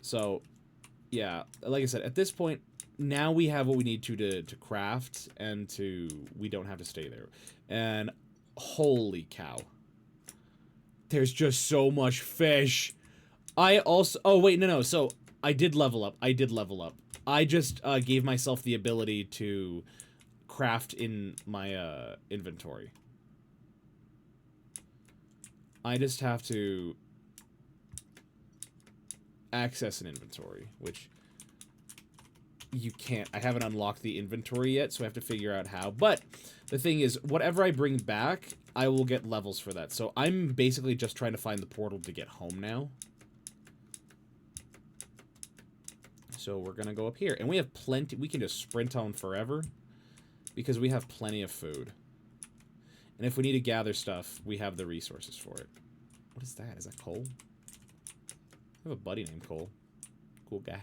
So, yeah, like I said, at this point, now we have what we need to craft, and we don't have to stay there. And, holy cow. There's just so much fish. I also, oh wait, no, so, I did level up. I just gave myself the ability to craft in my inventory. I just have to access an inventory, which you can't. I haven't unlocked the inventory yet, so I have to figure out how. But the thing is, whatever I bring back, I will get levels for that. So I'm basically just trying to find the portal to get home now. So we're going to go up here. And we have plenty. We can just sprint on forever because we have plenty of food. And if we need to gather stuff, we have the resources for it. What is that? Is that Cole? I have a buddy named Cole. Cool guy.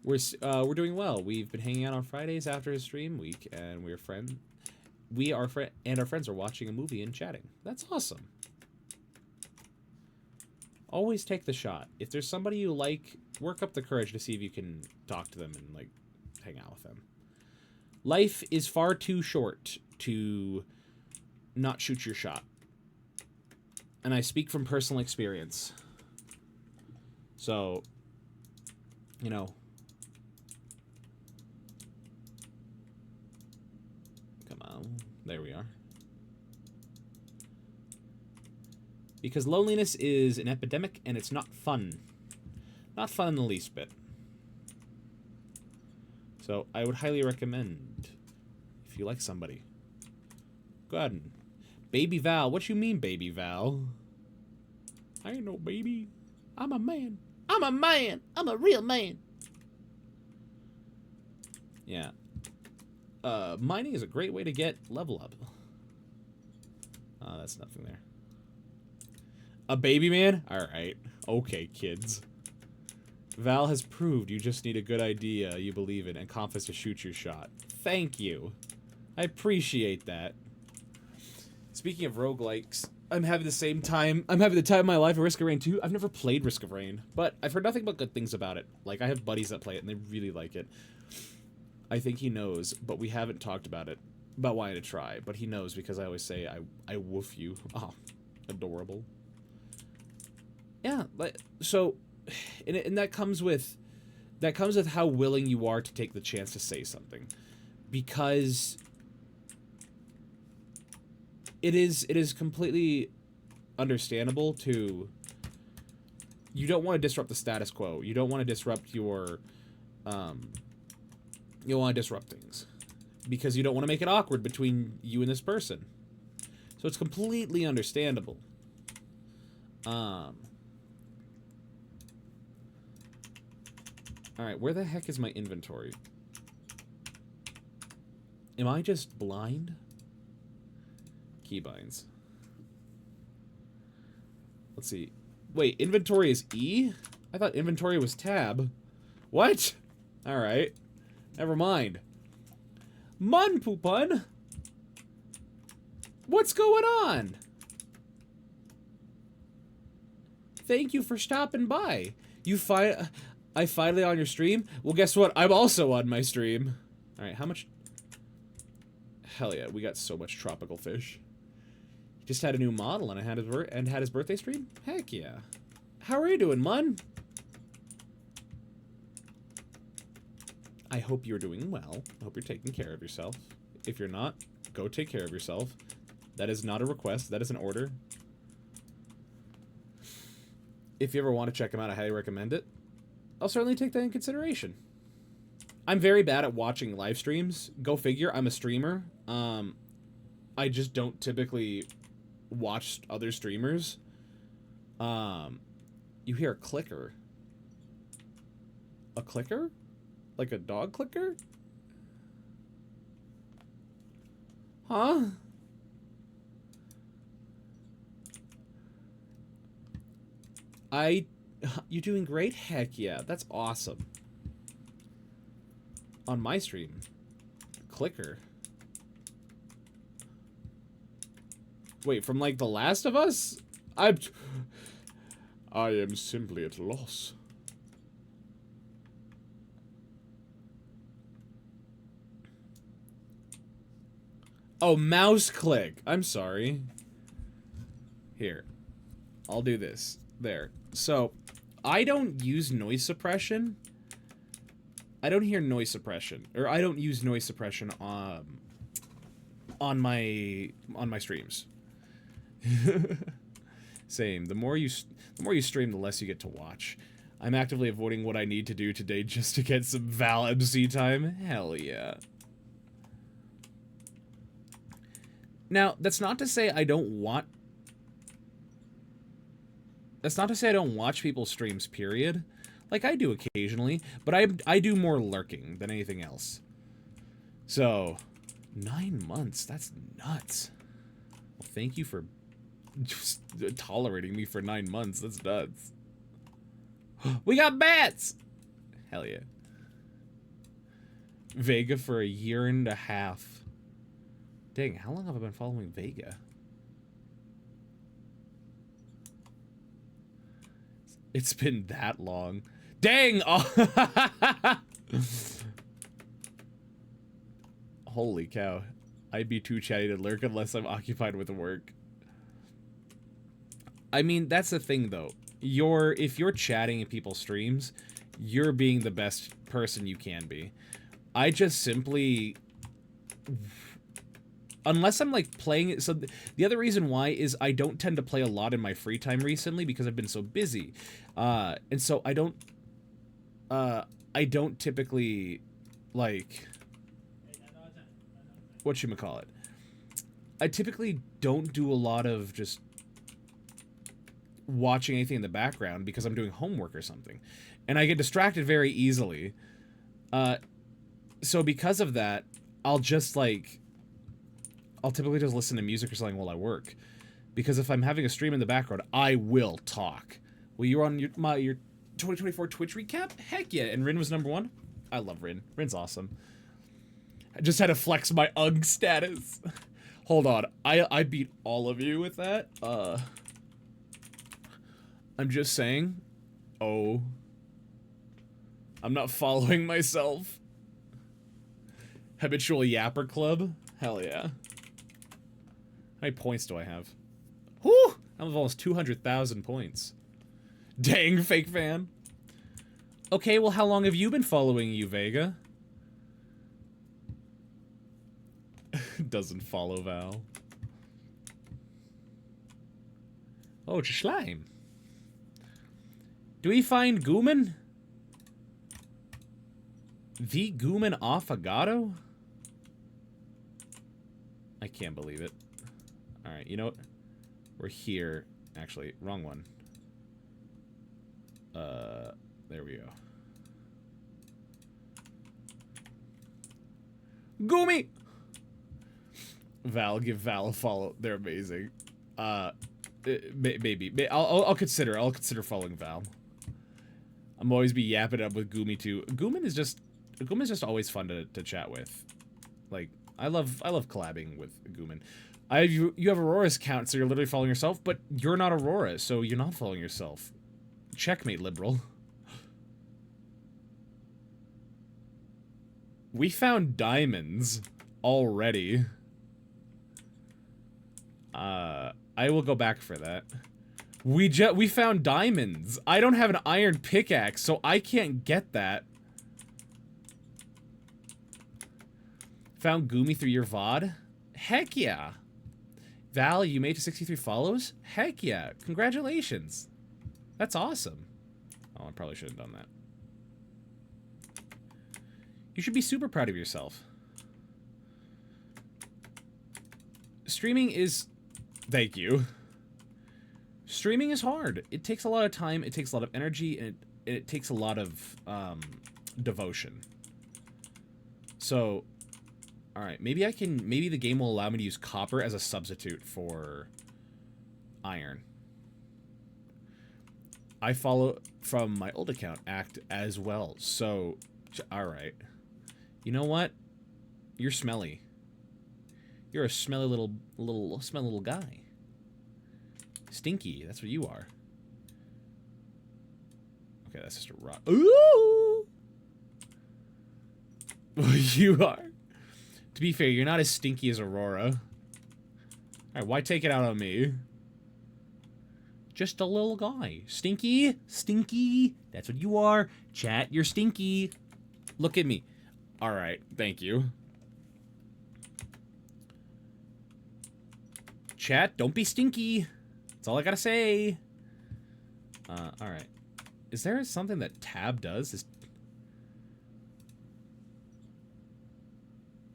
We're doing well. We've been hanging out on Fridays after his stream week, and our friends are watching a movie and chatting. That's awesome. Always take the shot. If there's somebody you like, work up the courage to see if you can talk to them and, like, hang out with them. Life is far too short to not shoot your shot. And I speak from personal experience. So, you know. Come on. There we are. Because loneliness is an epidemic and it's not fun. Not fun in the least bit. So, I would highly recommend, if you like somebody, go ahead and... Baby Val. What you mean, Baby Val? I ain't no baby. I'm a man. I'm a man. I'm a real man. Yeah. Mining is a great way to get level up. Oh, that's nothing there. A baby man? Alright. Okay, kids. Val has proved you just need a good idea you believe in and confidence to shoot your shot. Thank you. I appreciate that. Speaking of roguelikes, I'm having the time of my life at Risk of Rain 2. I've never played Risk of Rain, but I've heard nothing but good things about it. Like, I have buddies that play it, and they really like it. I think he knows, but we haven't talked about it, about wanting to try. But he knows because I always say I woof you. Oh, adorable. Yeah, so, and that comes with how willing you are to take the chance to say something, because it is completely understandable to. You don't want to disrupt the status quo. You don't want to disrupt your, you don't want to disrupt things, because you don't want to make it awkward between you and this person. So it's completely understandable. Alright, where the heck is my inventory? Am I just blind? Keybinds. Let's see. Wait, inventory is E? I thought inventory was tab. What? Alright. Never mind. Mun Poopun! What's going on? Thank you for stopping by. I finally on your stream? Well, guess what? I'm also on my stream. Alright, how much? Hell yeah, we got so much tropical fish. He just had a new model and I had his birthday stream? Heck yeah. How are you doing, Mun? I hope you're doing well. I hope you're taking care of yourself. If you're not, go take care of yourself. That is not a request, that is an order. If you ever want to check him out, I highly recommend it. I'll certainly take that in consideration. I'm very bad at watching live streams. Go figure, I'm a streamer. I just don't typically watch other streamers. You hear a clicker. A clicker? Like a dog clicker? Huh? You're doing great? Heck yeah, that's awesome. On my stream. Clicker. Wait, from like The Last of Us? I am simply at a loss. Oh, mouse click. I'm sorry. Here. I'll do this. There. So, I don't use noise suppression. I don't hear noise suppression. Or I don't use noise suppression on my streams. Same. The more you stream, the less you get to watch. I'm actively avoiding what I need to do today just to get some Val MC time. Hell yeah. Now, that's not to say I don't want... That's not to say I don't watch people's streams, period. Like, I do occasionally, but I do more lurking than anything else. So, 9 months, that's nuts. Well, thank you for just tolerating me for 9 months, that's nuts. We got bats! Hell yeah. Vega for a year and a half. Dang, how long have I been following Vega? It's been that long. Dang! Oh. Holy cow. I'd be too chatty to lurk unless I'm occupied with work. I mean, that's the thing, though. If you're chatting in people's streams, you're being the best person you can be. I just simply... Unless I'm, like, playing it... So, the other reason why is I don't tend to play a lot in my free time recently because I've been so busy. And so I don't typically, like... Whatchamacallit? I typically don't do a lot of just watching anything in the background because I'm doing homework or something. And I get distracted very easily. So because of that, I'll typically just listen to music or something while I work. Because if I'm having a stream in the background, I will talk. Well, you're on your 2024 Twitch recap? Heck yeah, and Rin was #1? I love Rin. Rin's awesome. I just had to flex my UGG status. Hold on, I beat all of you with that. I'm just saying. Oh. I'm not following myself. Habitual Yapper Club? Hell yeah. How many points do I have? Whew! I'm of almost 200,000 points. Dang, fake fan. Okay, well, how long have you been following you, Vega? Doesn't follow Val. Oh, it's a slime. Do we find Gooman? The Gooman Affogato? I can't believe it. Alright, you know what? We're here. Actually, wrong one. There we go. Goomy! Val, give Val a follow. They're amazing. Maybe. I'll consider. I'll consider following Val. I'm always be yapping up with Goomy too. Gooman is just always fun to chat with. Like, I love collabing with Gooman. You have Aurora's account, so you're literally following yourself, but you're not Aurora, so you're not following yourself. Checkmate, liberal. We found diamonds already. I will go back for that. We found diamonds. I don't have an iron pickaxe, so I can't get that. Found Goomy through your VOD? Heck yeah. Val, you made it to 63 follows? Heck yeah. Congratulations. That's awesome. Oh, I probably should have done that. You should be super proud of yourself. Streaming is... Thank you. Streaming is hard. It takes a lot of time, it takes a lot of energy, and it takes a lot of devotion. So, alright, maybe the game will allow me to use copper as a substitute for iron. I follow from my old account, Act as well. So, alright. You know what? You're smelly. You're a smelly little guy. Stinky, that's what you are. Okay, that's just a rock. Ooh! You are. To be fair, you're not as stinky as Aurora. Alright, why take it out on me? Just a little guy. Stinky? Stinky? That's what you are. Chat, you're stinky. Look at me. Alright, thank you. Chat, don't be stinky. That's all I gotta say. Alright. Is there something that Tab does?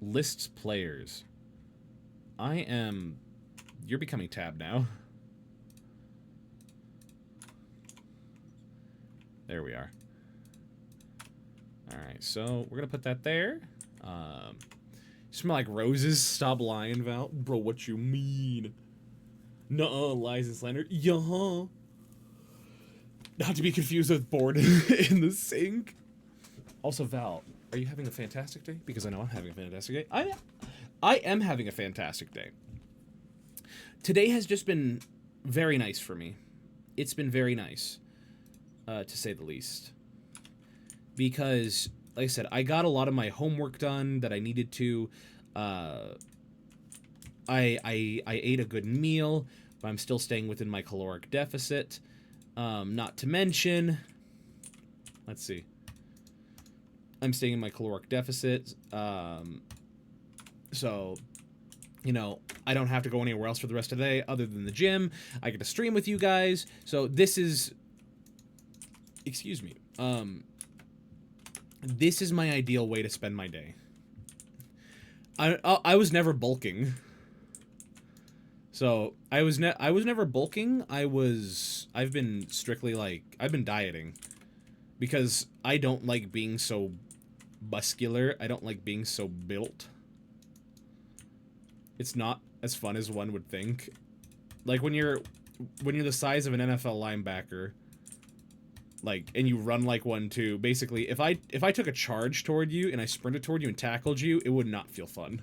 Lists players. You're becoming Tab now. There we are. Alright, so we're gonna put that there. Smell like roses. Stop lying, Val. Bro, what you mean? Nuh-uh, lies and slander. Yeah. Not to be confused with board in the sink. Also, Val, are you having a fantastic day? Because I know I'm having a fantastic day. I am having a fantastic day. Today has just been very nice for me. It's been very nice, to say the least. Because, like I said, I got a lot of my homework done that I needed to. I ate a good meal, but I'm still staying within my caloric deficit. Not to mention, let's see. I'm staying in my caloric deficit. So, you know, I don't have to go anywhere else for the rest of the day other than the gym. I get to stream with you guys. So this is, excuse me. This is my ideal way to spend my day. I was never bulking. So, I was never bulking. I've been strictly like, I've been dieting. Because I don't like being so muscular. I don't like being so built. It's not as fun as one would think. Like when you're the size of an NFL linebacker, like, and you run like one too, basically, if I took a charge toward you and I sprinted toward you and tackled you, it would not feel fun.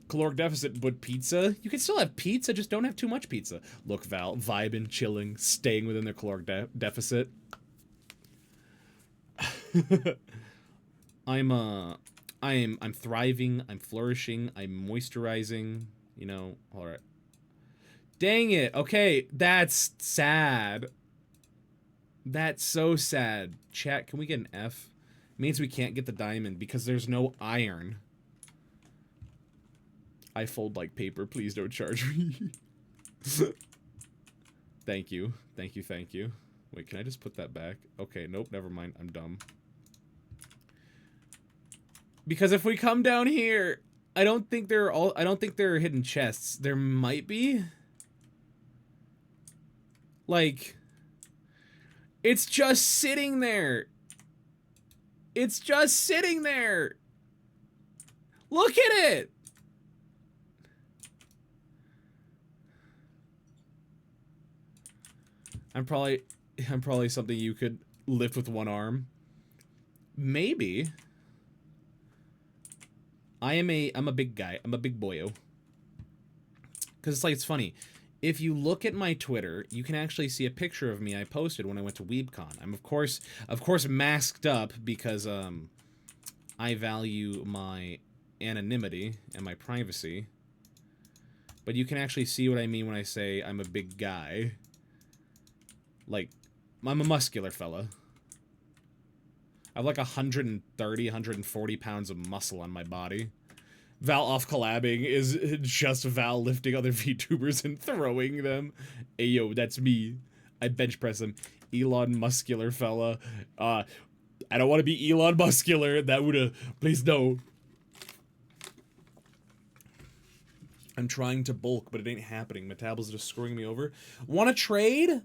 Caloric deficit, but pizza? You can still have pizza, just don't have too much pizza. Look, Val, vibing, chilling, staying within their caloric deficit. I'm I'm thriving, I'm flourishing, I'm moisturizing, you know, all right. Dang it. Okay, that's sad. That's so sad. Chat, can we get an F? It means we can't get the diamond because there's no iron. I fold like paper. Please don't charge me. Thank you. Thank you, thank you. Wait, can I just put that back? Okay, nope, never mind. I'm dumb. Because if we come down here, I don't think there are hidden chests. There might be. Like, it's just sitting there. It's just sitting there. Look at it. I'm probably something you could lift with one arm. Maybe. I'm a big guy. I'm a big boyo. Cause it's like, it's funny. If you look at my Twitter, you can actually see a picture of me I posted when I went to WeebCon. I'm of course masked up because I value my anonymity and my privacy. But you can actually see what I mean when I say I'm a big guy. Like, I'm a muscular fella. I have like 130, 140 pounds of muscle on my body. Val off collabing is just Val lifting other VTubers and throwing them. Ayo, that's me. I bench press him. Elon muscular fella. I don't want to be Elon muscular. That would've... Please no. I'm trying to bulk, but it ain't happening. Metabol's just screwing me over. Want to trade?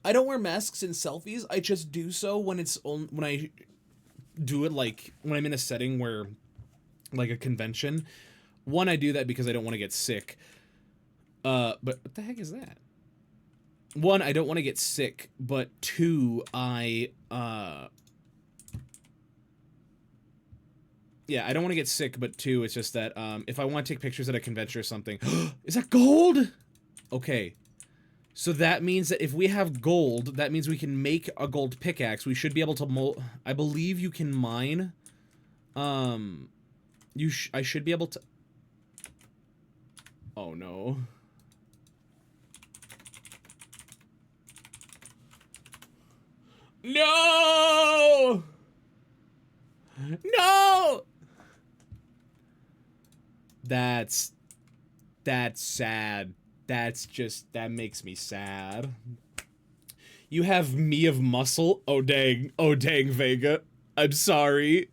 I don't wear masks in selfies. I just do so when when I do it, like when I'm in a setting where, like a convention. One, I do that because I don't want to get sick. But what the heck is that? One, I don't want to get sick, but two, yeah, I don't want to get sick, but two, it's just that if I want to take pictures at a convention or something, is that gold? Okay. So that means that if we have gold, that means we can make a gold pickaxe. We should be able to I believe you can mine. I should be able to... Oh, no. No! No! That's sad. That makes me sad. You have me of muscle? Oh dang, Vega. I'm sorry.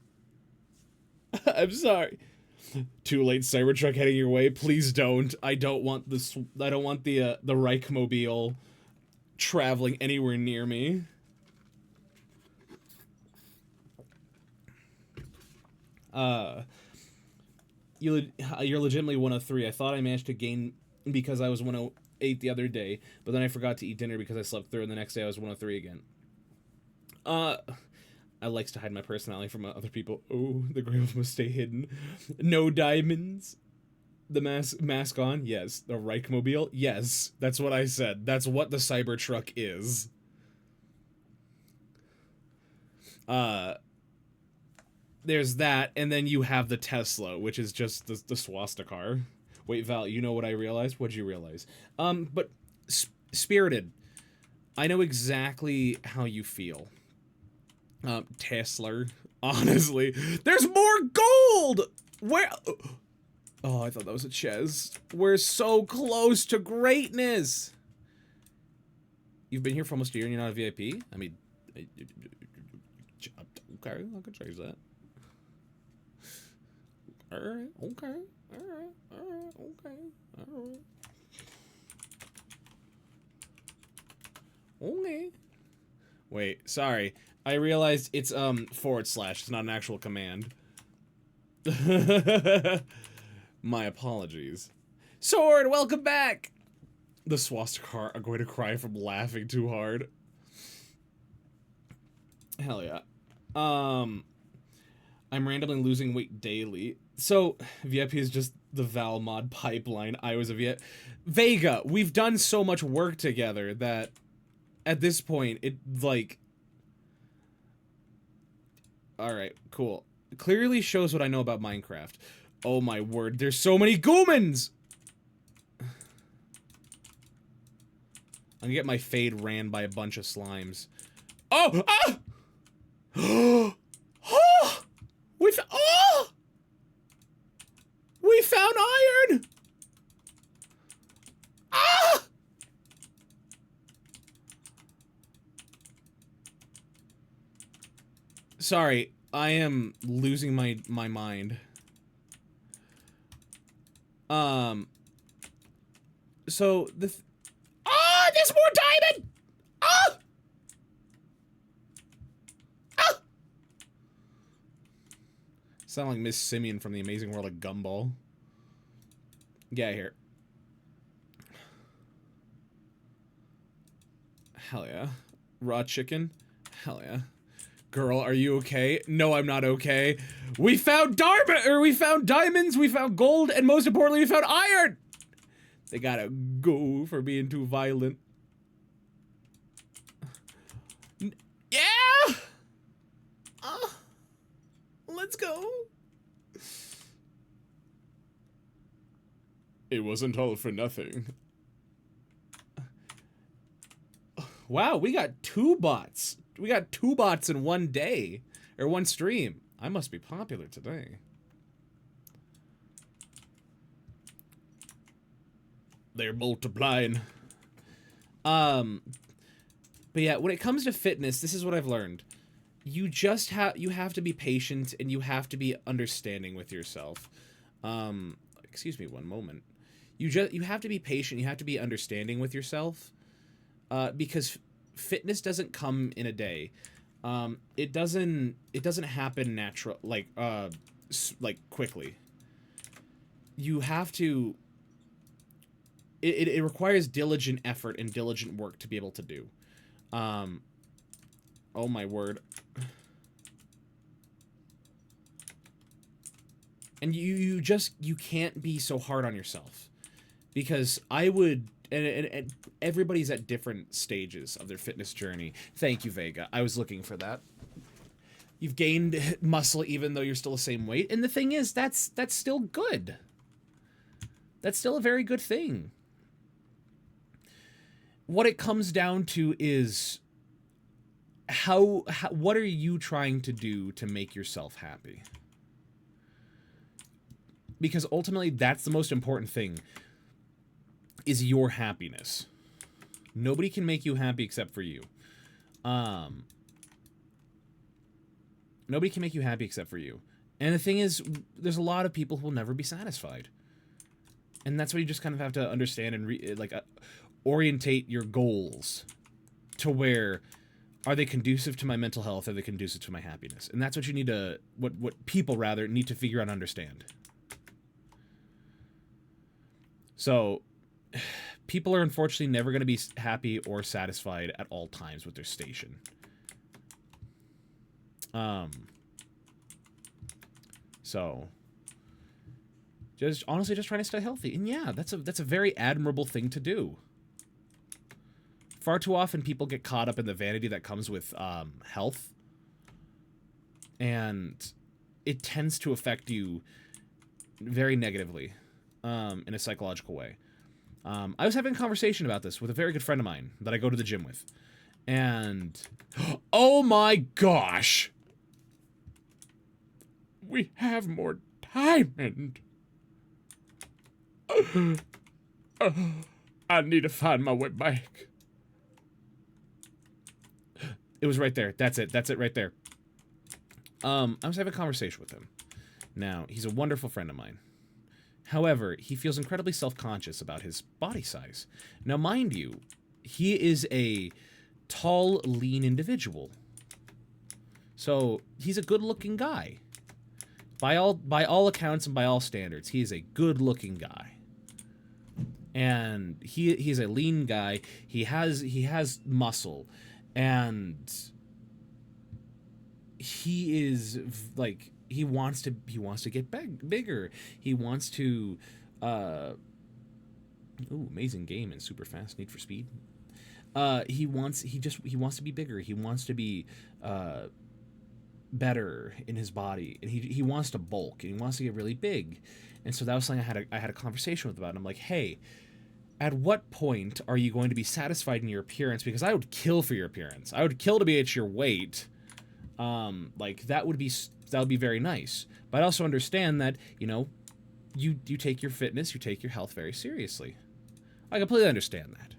I'm sorry. Too late, Cybertruck heading your way. Please don't. I don't want the Reichmobile traveling anywhere near me. You're legitimately 103. I thought I managed to gain because I was 108 the other day, but then I forgot to eat dinner because I slept through, and the next day I was 103 again. I likes to hide my personality from other people. Oh, the grails must stay hidden. No diamonds. The mask on? Yes. The Reichmobile? Yes. That's what I said. That's what the Cybertruck is. There's that, and then you have the Tesla, which is just the swastika. Wait, Val, you know what I realized? What'd you realize? But Spirited, I know exactly how you feel. Tesla, honestly. There's more gold! Where? Oh, I thought that was a chest. We're so close to greatness! You've been here for almost a year and you're not a VIP? I mean, okay, I could change that. Alright, okay, alright, okay, alright. Okay. Wait, sorry. I realized it's, / it's not an actual command. My apologies. Sword, welcome back! The swastika are going to cry from laughing too hard. Hell yeah. I'm randomly losing weight daily. So, VIP is just the Val mod pipeline. I was a VIP. Vega, we've done so much work together that at this point, it, like... Alright, cool. clearly shows what I know about Minecraft. Oh my word, there's so many Goomans! I'm gonna get my fade ran by a bunch of slimes. Oh! Ah! Oh! Oh! We found iron! Ah! Sorry, I am losing my mind. So ah, there's more diamond! Ah! Ah! Sound like Miss Simian from The Amazing World of Gumball. Get out of here. Hell yeah. Raw chicken? Hell yeah. Girl, are you okay? No, I'm not okay. We found diamonds, we found gold, and most importantly, we found iron! They gotta go for being too violent. Yeah! Let's go. It wasn't all for nothing. Wow, we got 2 bots. We got 2 bots in one day. Or one stream. I must be popular today. They're multiplying. But yeah, when it comes to fitness, this is what I've learned. You just have to be patient and you have to be understanding with yourself. Excuse me one moment. You have to be patient, you have to be understanding with yourself. Because fitness doesn't come in a day. It doesn't happen natural like quickly. You have to it requires diligent effort and diligent work to be able to do. Oh my word. And you can't be so hard on yourself. Because I would and everybody's at different stages of their fitness journey. Thank you, Vega. I was looking for that. You've gained muscle even though you're still the same weight. And the thing is, that's still good. That's still a very good thing. What it comes down to is what are you trying to do to make yourself happy? Because ultimately, that's the most important thing, is your happiness. Nobody can make you happy except for you. Nobody can make you happy except for you. And the thing is, there's a lot of people who will never be satisfied. And that's what you just kind of have to understand and orientate your goals to where, are they conducive to my mental health? Are they conducive to my happiness? And that's what you need to, what people rather need to figure out and understand. So, people are unfortunately never going to be happy or satisfied at all times with their station. So, honestly just trying to stay healthy. And yeah, that's a very admirable thing to do. Far too often people get caught up in the vanity that comes with health. And it tends to affect you very negatively in a psychological way. I was having a conversation about this with a very good friend of mine that I go to the gym with. And, oh my gosh! We have more diamond. I need to find my way back. It was right there. That's it. That's it right there. I was having a conversation with him. Now, he's a wonderful friend of mine. However, he feels incredibly self-conscious about his body size. Now, mind you, he is a tall, lean individual. So, he's a good-looking guy. By all accounts and by all standards, he is a good-looking guy. And he's a lean guy. He has muscle. And he is like, he wants to get bigger. He wants to amazing game and super fast, Need for Speed. He wants to be bigger. He wants to be better in his body, and he wants to bulk, and he wants to get really big. And so that was something I had a conversation with about. And I'm like, hey, at what point are you going to be satisfied in your appearance? Because I would kill for your appearance. I would kill to be at your weight. Like that would be very nice. But I also understand that, you know, you take your fitness, you take your health very seriously. I completely understand that.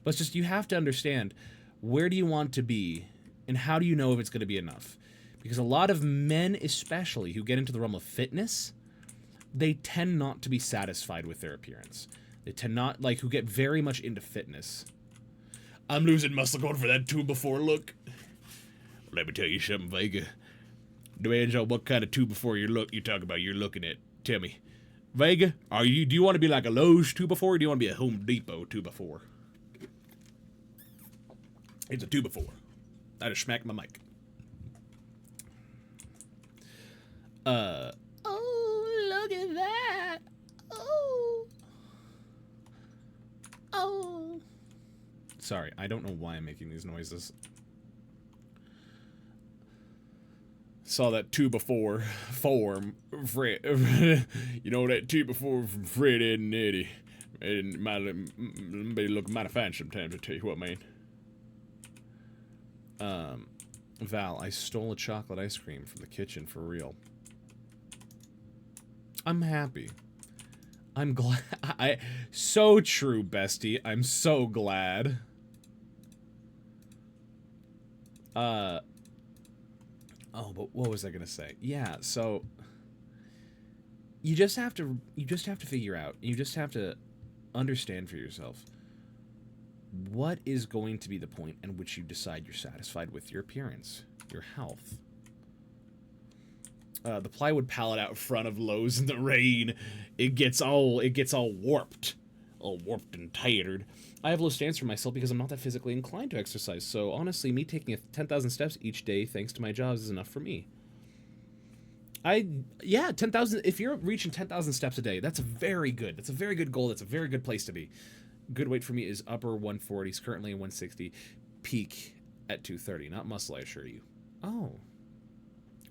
But it's just, you have to understand, where do you want to be, and how do you know if it's going to be enough? Because a lot of men, especially, who get into the realm of fitness, they tend not to be satisfied with their appearance. They tend not, like, who get very much into fitness. I'm losing muscle going for that 2 before look. Let me tell you something, Vega. Depends on what kind of 2 before you talk about you're looking at. Tell me, Vega, do you want to be like a Lowe's 2 before, or do you want to be a Home Depot 2 before? It's a 2 before. I just smacked my mic. Oh, look at that. Oh. Sorry, I don't know why I'm making these noises. Saw that 2 before form, Fred. You know that 2 before from Fred, Ed, and Eddie. And they look mighty fine sometimes, I tell you what, man. Val, I stole a chocolate ice cream from the kitchen for real. I'm happy. I'm glad. So true, bestie. I'm so glad. Oh, but what was I gonna say? Yeah, so you just have to figure out, you just have to understand for yourself, what is going to be the point in which you decide you're satisfied with your appearance, your health. The plywood pallet out front of Lowe's in the rain, it gets all warped. All warped and tattered. I have low standards for myself because I'm not that physically inclined to exercise, so honestly, me taking 10,000 steps each day thanks to my jobs is enough for me. Yeah, 10,000, if you're reaching 10,000 steps a day, that's very good. That's a very good goal. That's a very good place to be. Good weight for me is upper 140s, currently 160, peak at 230. Not muscle, I assure you. Oh.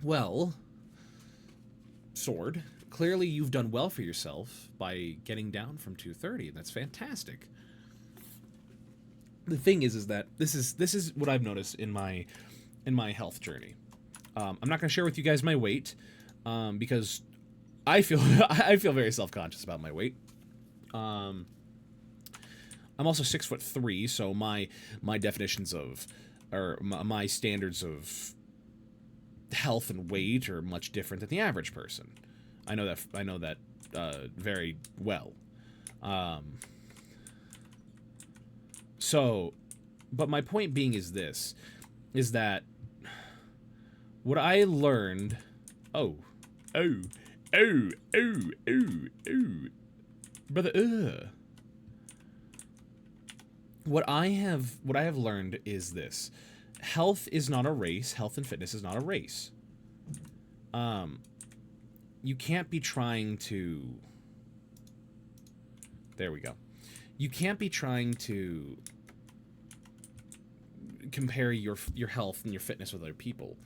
Well, Sword, clearly you've done well for yourself by getting down from 230. That's fantastic. The thing is that this is what I've noticed in my health journey. I'm not going to share with you guys my weight because I feel very self-conscious about my weight. I'm also 6'3", so my definitions of, or my standards of health and weight are much different than the average person. I know that very well. So, but my point being is this, is that what I learned, brother, What I have learned is this. Health is not a race. Health and fitness is not a race. You can't be trying to... There we go. You can't be trying to compare your health and your fitness with other people.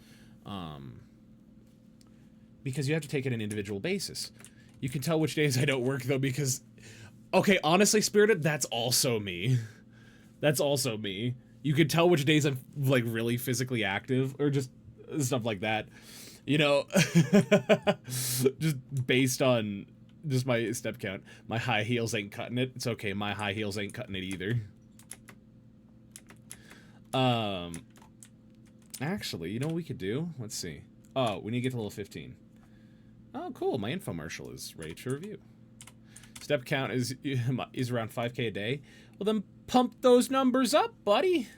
Because you have to take it on an individual basis. You can tell which days I don't work, though, because... Okay, honestly, Spirited, that's also me. That's also me. You can tell which days I'm, like, really physically active, or just stuff like that. You know? Just based on just my step count. My high heels ain't cutting it. It's okay, my high heels ain't cutting it either. Actually, you know what we could do? Let's see. Oh, we need to get to level 15. Oh, cool. My infomercial is ready to review. Step count is around 5K a day. Well, then pump those numbers up, buddy.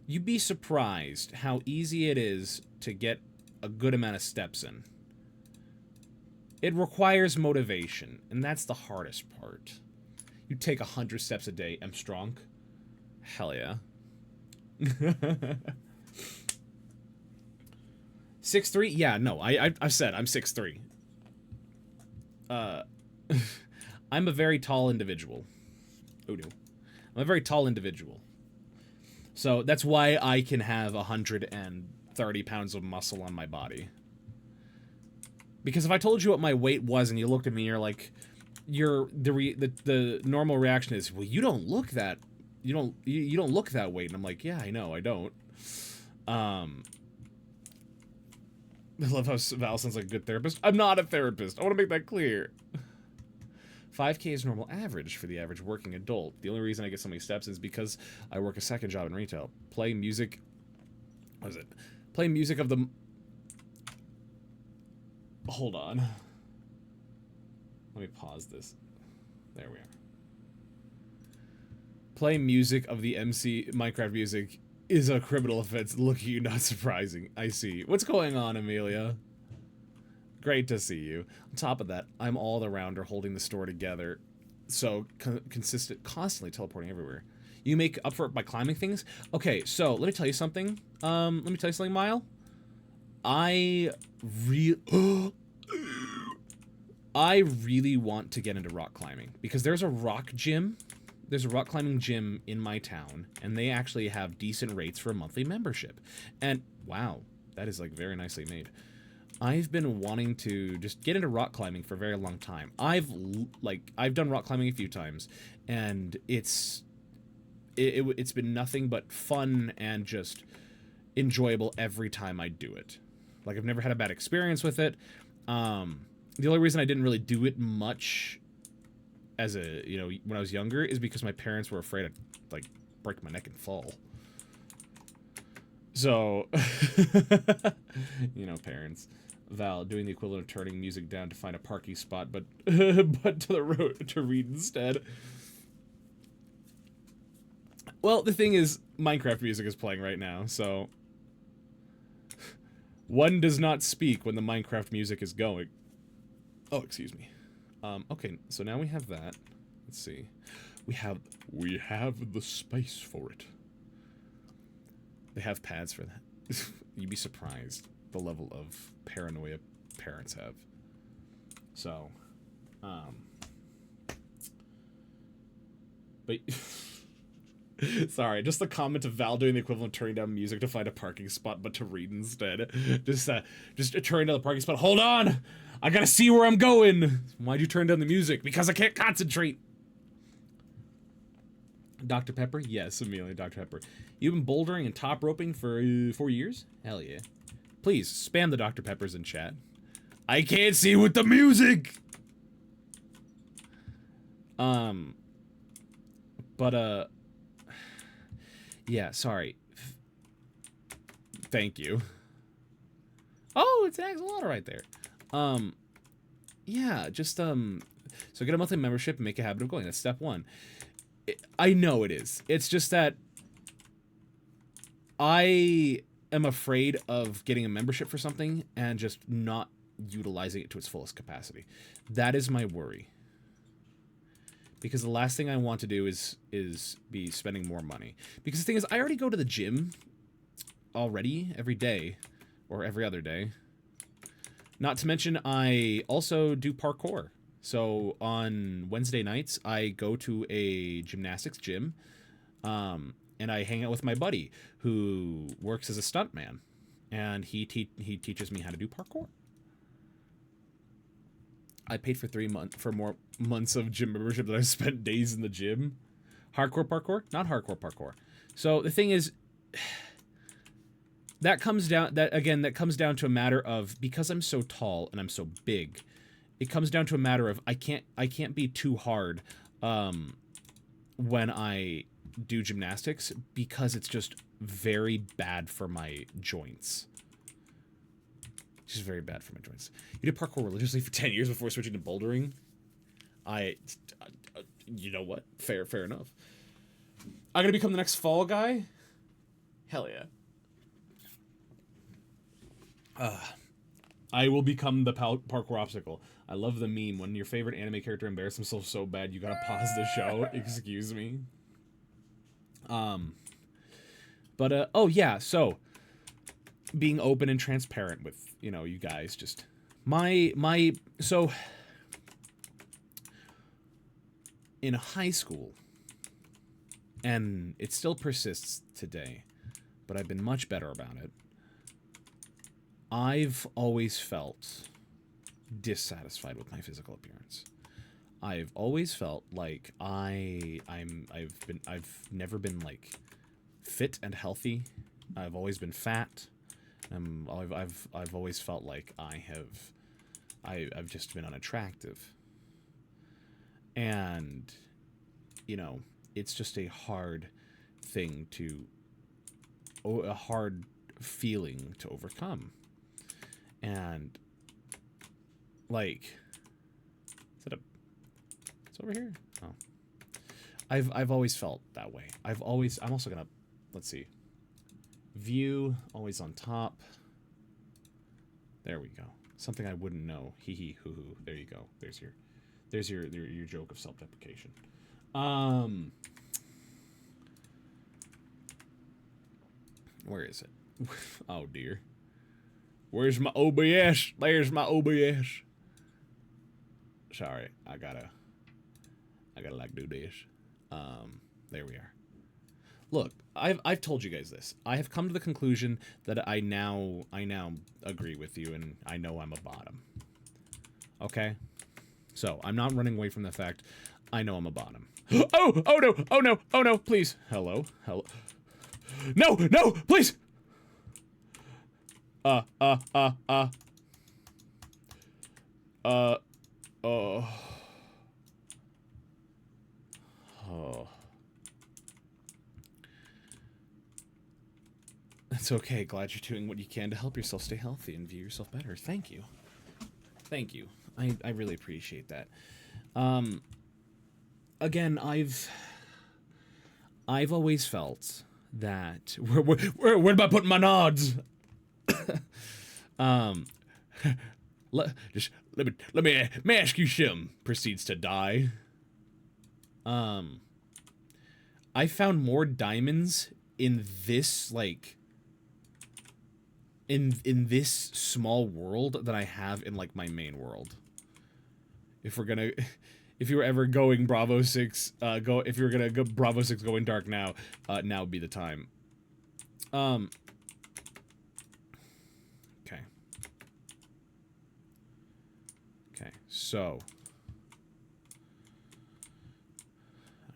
You'd be surprised how easy it is to get a good amount of steps in. It requires motivation, and that's the hardest part. You take 100 steps a day, I'm strong. Hell yeah. 6'3"? Yeah, no, I've said I'm 6'3". I'm a very tall individual. Oh no. I'm a very tall individual. So that's why I can have 130 pounds of muscle on my body. Because if I told you what my weight was and you looked at me and you're like, the normal reaction is, well, you don't look that, you don't look that weight. And I'm like, yeah, I know, I don't. I love how Val sounds like a good therapist. I'm not a therapist. I want to make that clear. 5K is normal average for the average working adult. The only reason I get so many steps is because I work a second job in retail. Play music. What is it? Play music of the... Hold on. Let me pause this. There we are. Play music of the MC Minecraft music is a criminal offense. Look at you, not surprising. I see. What's going on, Amelia? Great to see you. On top of that, I'm all around her holding the store together. So, constantly teleporting everywhere. You make up for it by climbing things? Okay, so, let me tell you something. Mile. I really want to get into rock climbing. Because there's a rock gym. There's a rock climbing gym in my town. And they actually have decent rates for a monthly membership. And, wow, that is, like, very nicely made. I've been wanting to just get into rock climbing for a very long time. I've done rock climbing a few times, and it's been nothing but fun and just enjoyable every time I do it. Like, I've never had a bad experience with it. The only reason I didn't really do it much as when I was younger is because my parents were afraid I'd, like, break my neck and fall. So, parents. Val, doing the equivalent of turning music down to find a parking spot, but but to the road to read instead. Well, the thing is, Minecraft music is playing right now, so one does not speak when the Minecraft music is going. Oh, excuse me. Okay, so now we have that. Let's see. We have the space for it. They have pads for that. You'd be surprised the level of paranoia parents have. So, but sorry, just the comment of Val doing the equivalent of turning down music to find a parking spot, but to read instead. Just turning down the parking spot. Hold on, I gotta see where I'm going. Why'd you turn down the music? Because I can't concentrate. Dr. Pepper? Yes, Amelia, Dr. Pepper. You've been bouldering and top roping for 4 years? Hell yeah. Please, spam the Dr. Peppers in chat. I can't see with the music! Yeah, sorry. Thank you. Oh, it's an axolotl right there. Yeah, just, so get a monthly membership and make a habit of going. That's step 1. I know it is. It's just that I am afraid of getting a membership for something and just not utilizing it to its fullest capacity. That is my worry. Because the last thing I want to do is be spending more money. Because the thing is, I already go to the gym already every day or every other day. Not to mention, I also do parkour. So on Wednesday nights, I go to a gymnastics gym, and I hang out with my buddy who works as a stuntman, and he teaches me how to do parkour. I paid for 3 months for more months of gym membership than I spent days in the gym. Hardcore parkour, not hardcore parkour. So the thing is, that comes down to a matter of, because I'm so tall and I'm so big, it comes down to a matter of I can't be too hard when I do gymnastics, because it's just very bad for my joints. It's just very bad for my joints. You did parkour religiously for 10 years before switching to bouldering? You know what? Fair enough. I'm gonna become the next Fall Guy? Hell yeah. I will become the parkour obstacle. I love the meme when your favorite anime character embarrassed himself so bad you gotta pause the show. Excuse me. Oh yeah, so being open and transparent with, you guys, just so in high school And it still persists today, but I've been much better about it. I've always felt dissatisfied with my physical appearance. I've always felt like I've never been like fit and healthy. I've always been fat. I've always felt like I've just been unattractive. And you know, it's just a hard thing a hard feeling to overcome. And like, it's over here? Oh. I've always felt that way. I'm also gonna, let's see. View, always on top. There we go. Something I wouldn't know. Hee hee hoo hoo. There you go. There's your joke of self-deprecation. Where is it? Oh dear. Where's my OBS? There's my OBS. Sorry, I gotta like do this. There we are. Look, I've told you guys this. I have come to the conclusion that I now agree with you, and I know I'm a bottom. Okay? So, I'm not running away from the fact I know I'm a bottom. Oh no, oh no, oh no, please. Hello. No, please! That's okay. Glad you're doing what you can to help yourself stay healthy and view yourself better. Thank you. Thank you. I really appreciate that. Again, I've always felt that where am I putting my nods? Let me ask you, Shim. Proceeds to die. I found more diamonds in this in this small world than I have in like my main world. If you were ever going Bravo 6, if you were gonna go Bravo 6 going dark now, now would be the time. Okay. Okay, so.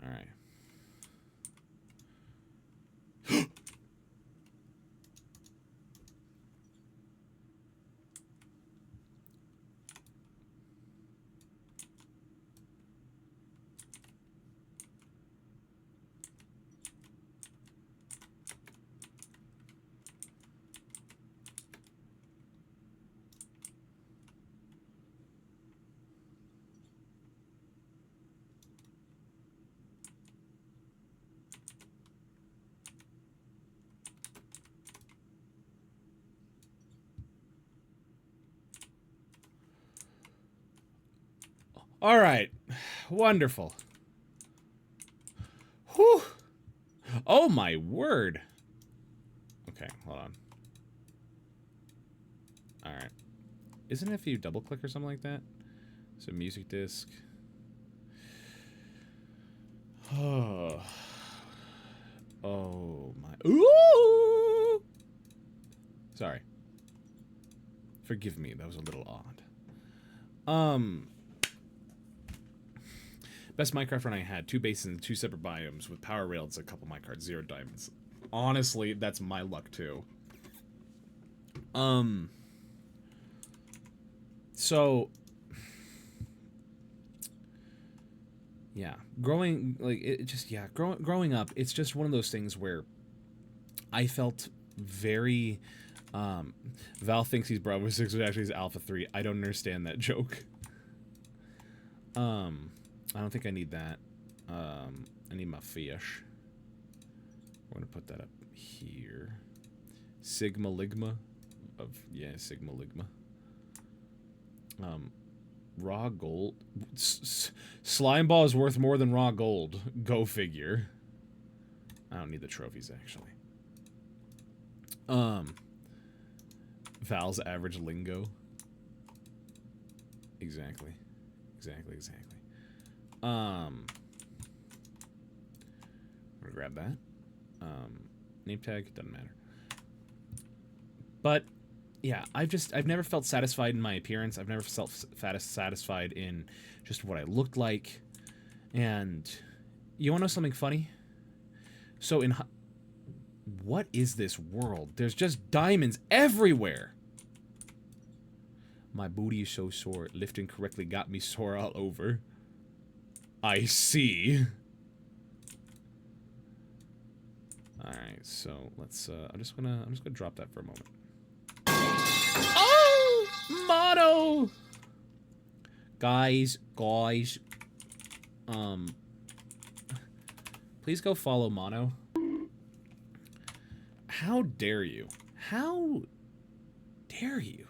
Alright. All right. Wonderful. Whew. Oh my word. Okay, hold on. All right. Isn't it if you double click or something like that? So music disc. Oh. Oh my. Ooh. Sorry. Forgive me. That was a little odd. Best Minecraft run I had. 2 basins, 2 separate biomes with power rails, a couple minecarts, 0 diamonds. Honestly, that's my luck too. So yeah, growing growing up, it's just one of those things where I felt very Val thinks he's Bravo 6, but actually he's Alpha 3. I don't understand that joke. I don't think I need that. I need my fish. We're gonna put that up here. Sigma Ligma. Sigma Ligma. Raw gold. Slime ball is worth more than raw gold. Go figure. I don't need the trophies actually. Val's average lingo. Exactly. I'm gonna grab that. Name tag, doesn't matter. But yeah, I've never felt satisfied in my appearance. I've never felt satisfied in just what I looked like. And you want to know something funny? So what is this world? There's just diamonds everywhere. My booty is so sore. Lifting correctly got me sore all over. I see. Alright, so let's I'm just gonna drop that for a moment. Oh! Mono! Guys, please go follow Mono. How dare you? How dare you?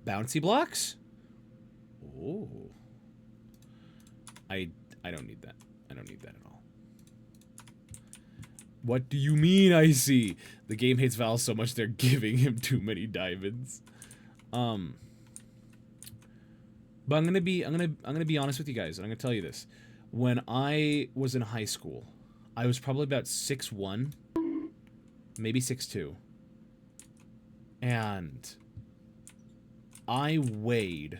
Bouncy blocks? Oh. I don't need that. I don't need that at all. What do you mean I see? The game hates Val so much they're giving him too many diamonds. But I'm gonna be honest with you guys, and I'm gonna tell you this. When I was in high school, I was probably about 6'1", maybe 6'2". And my weight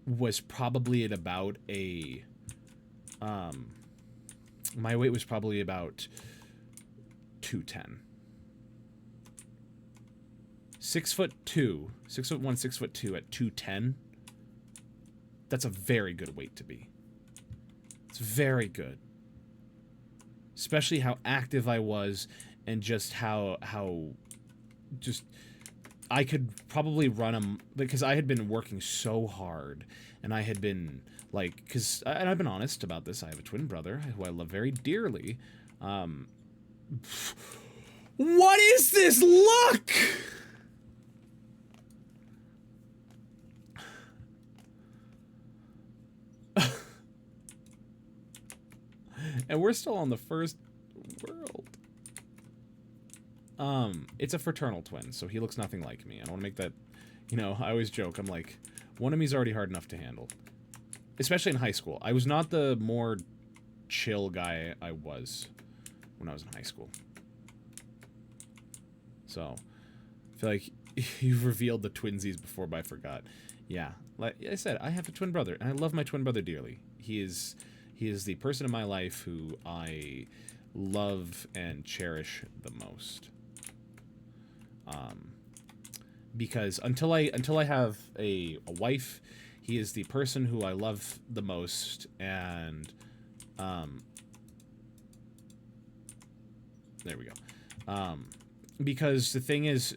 was probably at about a, my weight was probably about 210. 6'2", 6'1", 6'2" at 210. That's a very good weight to be. It's very good. Especially how active I was and just how just I could probably run them because I had been working so hard and I had been like, and I've been honest about this. I have a twin brother who I love very dearly. What is this luck? And we're still on the first world. It's a fraternal twin, so he looks nothing like me. I don't want to make that, you know, I always joke. I'm like, one of me's already hard enough to handle. Especially in high school. I was not the more chill guy I was when I was in high school. So, I feel like you've revealed the twinsies before, but I forgot. Yeah, like I said, I have a twin brother, and I love my twin brother dearly. He is the person in my life who I love and cherish the most. Because until I have a wife, he is the person who I love the most, and there we go. Because the thing is,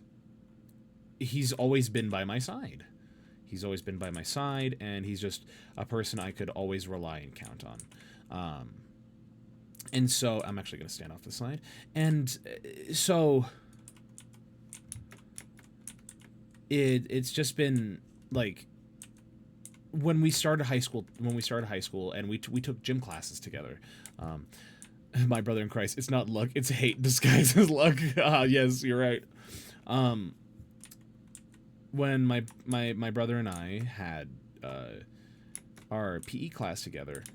he's always been by my side. He's always been by my side, and he's just a person I could always rely and count on. And so, I'm actually going to stand off the slide. And so, it's just been, like, when we started high school, and we took gym classes together, my brother in Christ, it's not luck, it's hate disguised as luck. Yes, you're right. When my brother and I had our PE class together,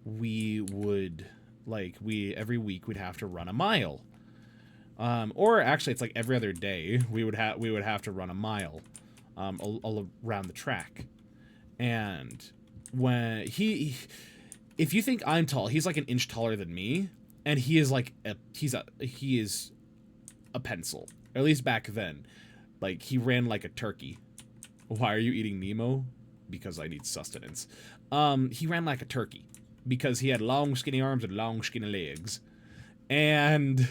we would, like, every week we'd have to run a mile. Or actually, it's like every other day we would have to run a mile all around the track. And when he if you think I'm tall, he's like an inch taller than me, and he is like he is a pencil. Or at least back then. Like, he ran like a turkey. Why are you eating Nemo? Because I need sustenance. He ran like a turkey. Because he had long, skinny arms and long, skinny legs. And,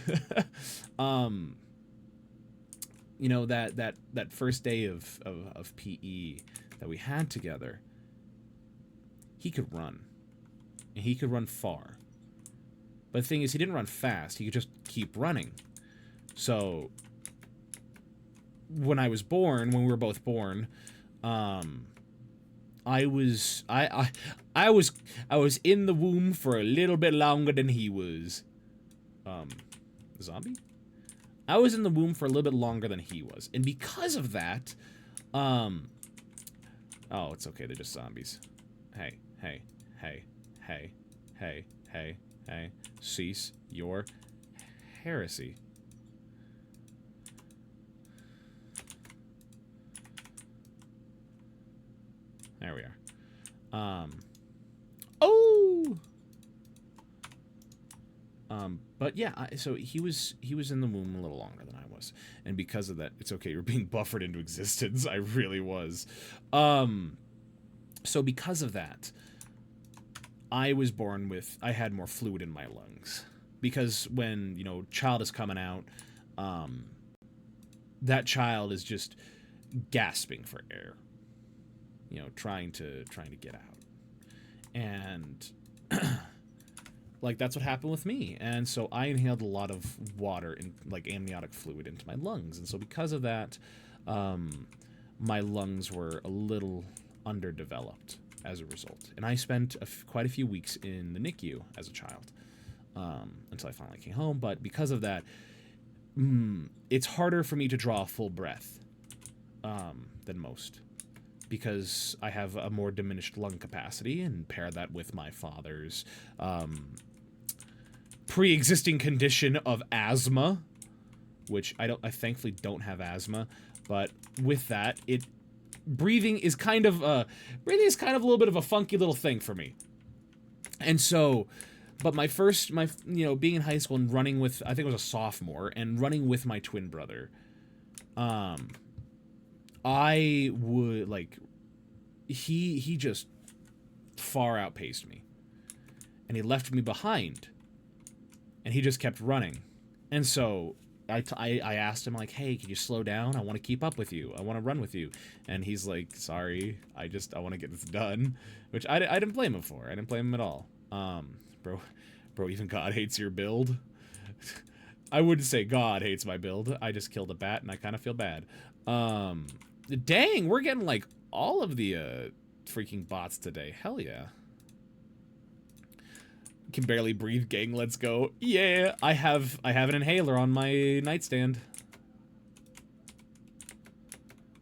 you know, that first day of PE that we had together, he could run. And he could run far. But the thing is, he didn't run fast. He could just keep running. So, when we were both born, I was in the womb for a little bit longer than he was. Zombie? I was in the womb for a little bit longer than he was. And because of that, oh, it's okay, they're just zombies. Hey, hey, hey, hey, hey, hey, Hey, cease your heresy. There we are. Oh! But yeah, so he was in the womb a little longer than I was. And because of that, it's okay, you're being buffered into existence. I really was. So because of that, I was born with, I had more fluid in my lungs. Because when, you know, child is coming out, that child is just gasping for air. You know, trying to get out. And like that's what happened with me. And so I inhaled a lot of water and like amniotic fluid into my lungs. And so because of that, my lungs were a little underdeveloped as a result. And I spent quite a few weeks in the NICU as a child until I finally came home. But because of that, it's harder for me to draw a full breath than most, because I have a more diminished lung capacity, and pair that with my father's pre-existing condition of asthma, which I thankfully don't have asthma, but with that, breathing is kind of a little bit of a funky little thing for me. And so, but you know, being in high school and running with, I think it was a sophomore, and running with my twin brother, I would, like, he just far outpaced me. And he left me behind. And he just kept running. And so I asked him, like, hey, can you slow down? I want to keep up with you. I want to run with you. And he's like, sorry, I want to get this done. Which I didn't blame him for. I didn't blame him at all. Bro, even God hates your build. I wouldn't say God hates my build. I just killed a bat and I kind of feel bad. Dang, we're getting like all of the freaking bots today. Hell yeah. Can barely breathe, gang. Let's go. Yeah, I have an inhaler on my nightstand.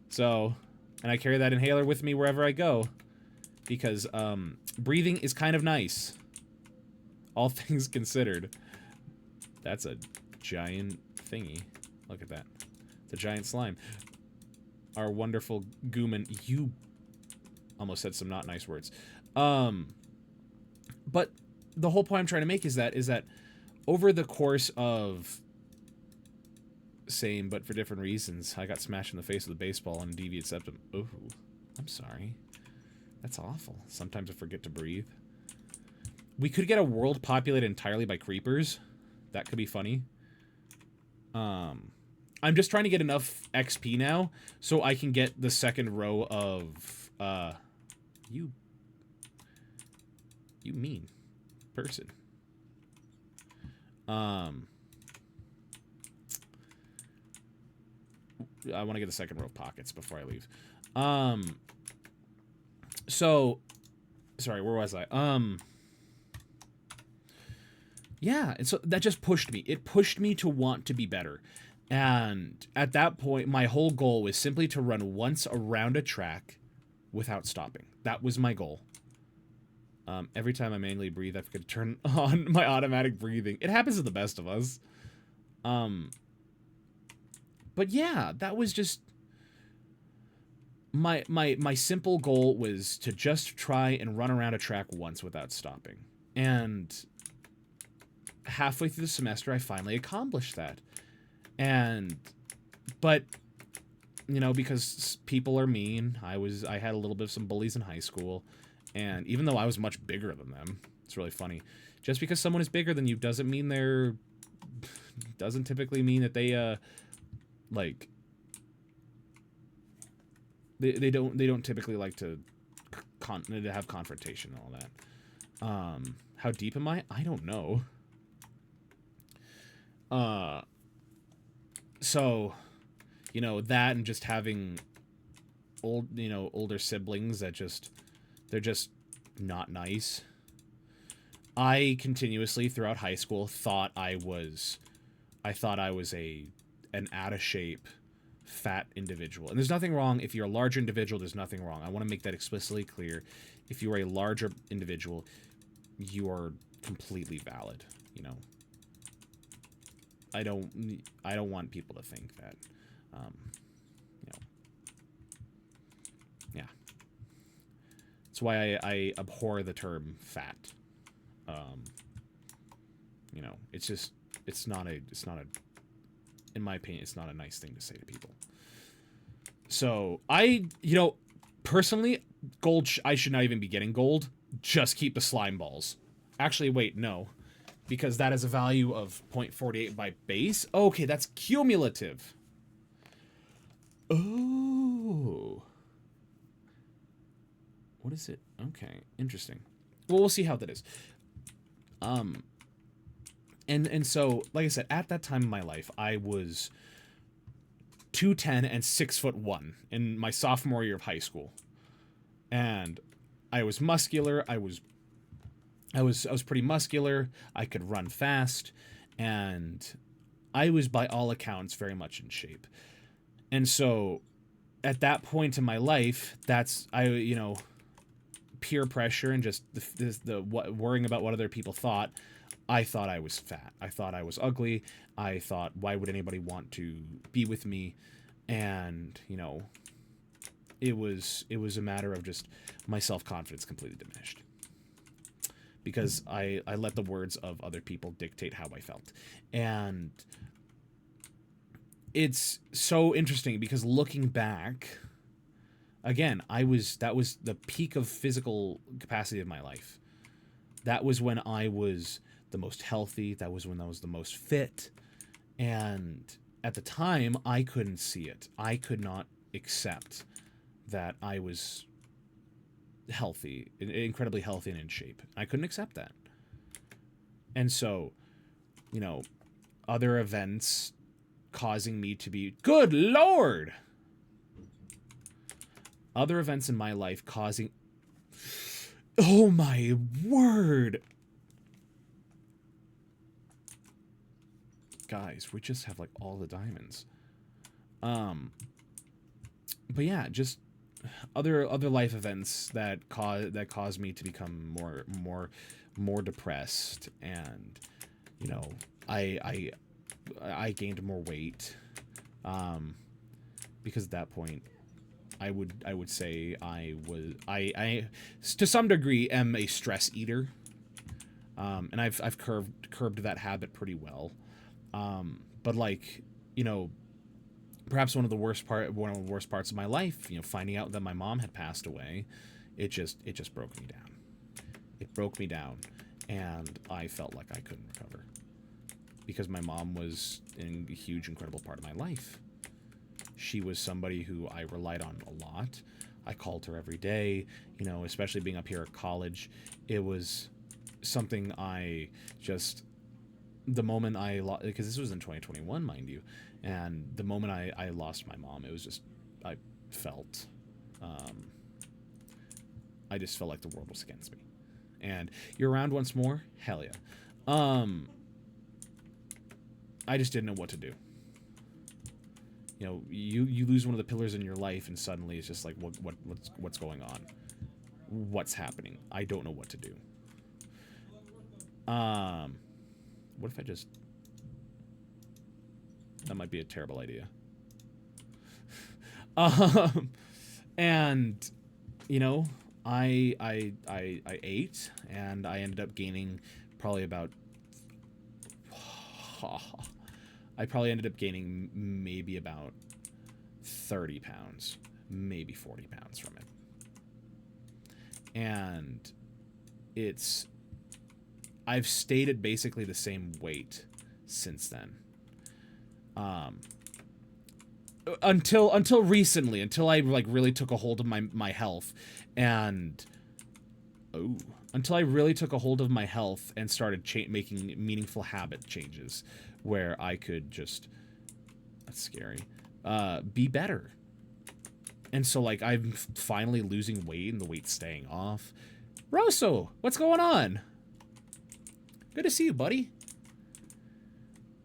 So, and I carry that inhaler with me wherever I go, because breathing is kind of nice. All things considered. That's a giant thingy. Look at that. It's a giant slime. Our wonderful Gooman. You almost said some not nice words. But the whole point I'm trying to make is that over the course of, same but for different reasons, I got smashed in the face with a baseball and deviate septum. Ooh, I'm sorry. That's awful. Sometimes I forget to breathe. We could get a world populated entirely by creepers. That could be funny. I'm just trying to get enough XP now so I can get the second row of, you mean person. I want to get the second row of pockets before I leave. So, sorry, where was I? Yeah, and so that just pushed me. It pushed me to want to be better. And at that point, my whole goal was simply to run once around a track without stopping. That was my goal. Every time I manually breathe, I forget to turn on my automatic breathing. It happens to the best of us. But yeah, that was just my simple goal was to just try and run around a track once without stopping. And halfway through the semester, I finally accomplished that. But you know, because people are mean, I had a little bit of some bullies in high school. And even though I was much bigger than them, it's really funny. Just because someone is bigger than you doesn't typically mean that they like they don't typically like to have confrontation and all that. How deep am I? I don't know. So, you know, that and just having older siblings that they're just not nice. I continuously throughout high school thought I was an out of shape fat individual. And there's nothing wrong if you're a larger individual, there's nothing wrong. I want to make that explicitly clear. If you are a larger individual, you are completely valid, you know. I don't want people to think that, you know, yeah. That's why I abhor the term fat. You know, it's not a, in my opinion, it's not a nice thing to say to people. So you know, personally, gold, I should not even be getting gold. Just keep the slime balls. Actually, wait, no. Because that is a value of 0.48 by base. Okay, that's cumulative. Oh. What is it? Okay, interesting. Well, we'll see how that is. And so, like I said, at that time in my life, I was 2'10" and 6'1" in my sophomore year of high school. And I was muscular. I was pretty muscular. I could run fast, and I was, by all accounts, very much in shape. And so, at that point in my life, you know, peer pressure and just the worrying about what other people thought. I thought I was fat. I thought I was ugly. I thought, why would anybody want to be with me? And, you know, it was a matter of just my self-confidence completely diminished. Because I let the words of other people dictate how I felt. And it's so interesting because looking back, again, that was the peak of physical capacity of my life. That was when I was the most healthy. That was when I was the most fit. And at the time, I couldn't see it. I could not accept that I was healthy, incredibly healthy and in shape. I couldn't accept that. And so, you know, other events causing me to be, good Lord! Other events in my life causing, oh my word! Guys, we just have like all the diamonds. But yeah, just other life events that caused me to become more depressed, and you know, I gained more weight, because at that point I would say I to some degree am a stress eater, and I've curbed that habit pretty well, but like, you know, perhaps one of the worst parts of my life, you know, finding out that my mom had passed away, it just broke me down. It broke me down, and I felt like I couldn't recover, because my mom was a huge, incredible part of my life. She was somebody who I relied on a lot. I called her every day, you know, especially being up here at college. It was something I just, the moment I lost, because this was in 2021, mind you, and the moment I lost my mom, it was just, I just felt like the world was against me. And you're around once more? Hell yeah. I just didn't know what to do. You know, you lose one of the pillars in your life, and suddenly it's just like, what's going on? What's happening? I don't know what to do. What if I just... That might be a terrible idea. And, you know, I ate, and I ended up gaining probably about... I probably ended up gaining maybe about 30 pounds, maybe 40 pounds from it. And I've stayed at basically the same weight since then. Until recently, until I like really took a hold of my health, and until I really took a hold of my health and started making meaningful habit changes, where I could just, that's scary, be better. And so like I'm finally losing weight, and the weight's staying off. Rosso, what's going on? Good to see you, buddy.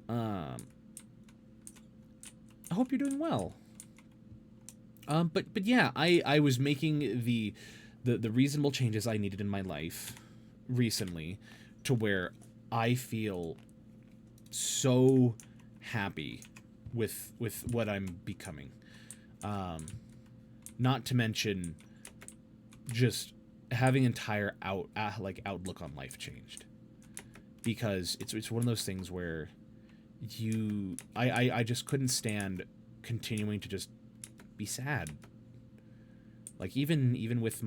I hope you're doing well. But yeah, I was making the reasonable changes I needed in my life recently to where I feel so happy with what I'm becoming. Not to mention just having entire outlook on life changed, because it's one of those things where I just couldn't stand continuing to just be sad. Like even with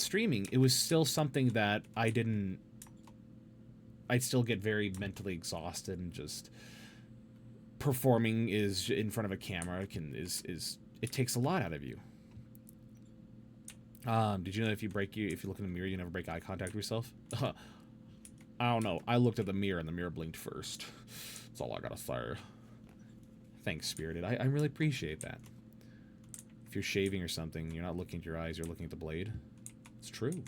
streaming, it was still something that I'd still get very mentally exhausted, and just performing is in front of a camera it takes a lot out of you. Did you know if you look in the mirror, you never break eye contact with yourself? I don't know. I looked at the mirror and the mirror blinked first. That's all I gotta say. Thanks, Spirited. I really appreciate that. If you're shaving or something, you're not looking at your eyes, you're looking at the blade. It's true.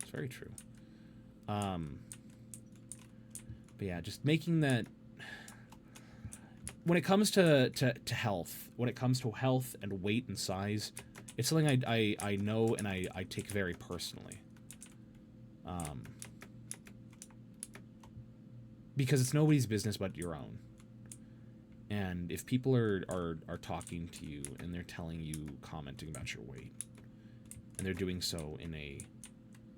It's very true. But yeah, just making that... When it comes to health, when it comes to health and weight and size, it's something I know and I take very personally. Because it's nobody's business but your own. And if people are talking to you and they're telling you, commenting about your weight, and they're doing so in a,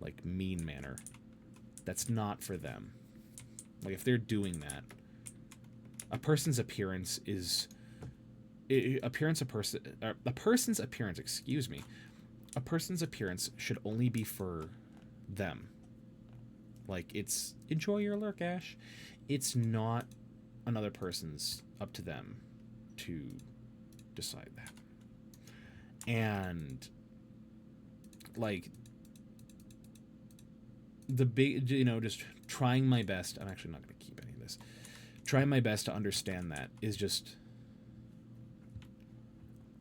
like, mean manner, that's not for them. Like, if they're doing that, a person's appearance is... A person's appearance should only be for them. Like, it's... Enjoy your lurk, Ash. It's not another person's, up to them to decide that. And, like, the big, just trying my best... I'm actually not going to keep any of this. Trying my best to understand that is just...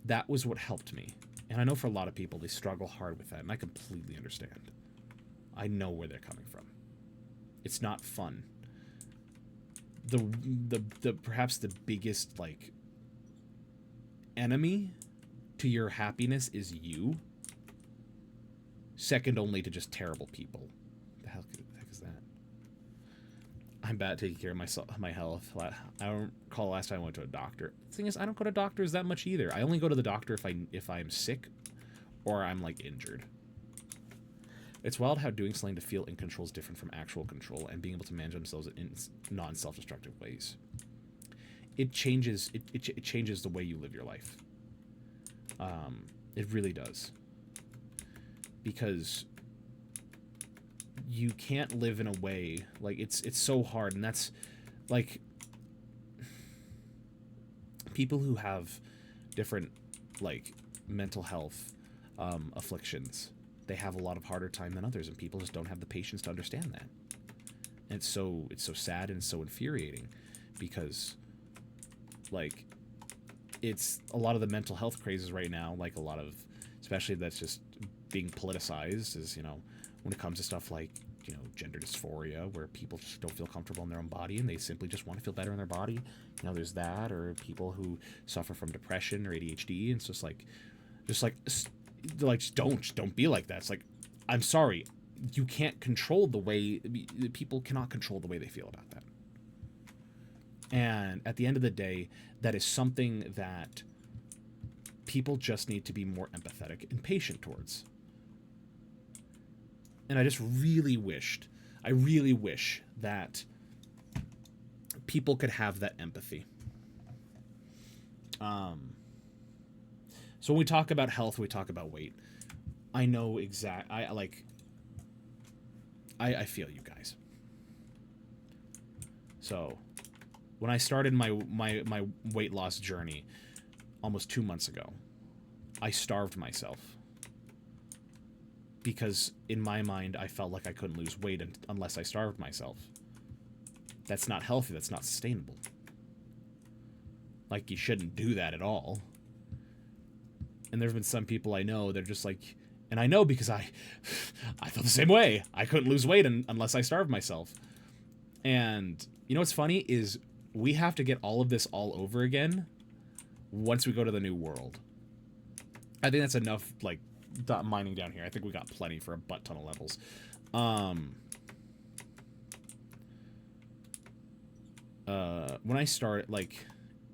That was what helped me. And I know for a lot of people, they struggle hard with that, and I completely understand. I know where they're coming from. It's not fun. The perhaps the biggest, like, enemy to your happiness is you. Second only to just terrible people. The heck is that? I'm bad at taking care of my health. I don't recall the last time I went to a doctor. The thing is, I don't go to doctors that much either. I only go to the doctor if I'm sick or I'm, like, injured. It's wild how doing something to feel in control is different from actual control, and being able to manage themselves in non-self-destructive ways. It changes the way you live your life. It really does. Because you can't live in a way, like, it's so hard, and that's, like, people who have different, like, mental health afflictions, they have a lot of harder time than others, and people just don't have the patience to understand that. And it's so sad and so infuriating, because, like, it's a lot of the mental health crazes right now, like, a lot of, especially that's just being politicized, is, when it comes to stuff like, gender dysphoria, where people just don't feel comfortable in their own body and they simply just want to feel better in their body. There's that, or people who suffer from depression or ADHD, and it's just don't be like that. It's like, I'm sorry, you can't control the way, people cannot control the way they feel about that. And at the end of the day, that is something that people just need to be more empathetic and patient towards. And I just really wish that people could have that empathy. So when we talk about health, we talk about weight. I know I feel you guys. So when I started my weight loss journey almost 2 months ago, I starved myself. Because in my mind, I felt like I couldn't lose weight unless I starved myself. That's not healthy. That's not sustainable. Like, you shouldn't do that at all. And there's been some people I know, they're just like... And I know because I felt the same way. I couldn't lose weight unless I starved myself. And you know what's funny is we have to get all of this all over again once we go to the new world. I think that's enough, like, mining down here. I think we got plenty for a butt ton of levels. when I start, like,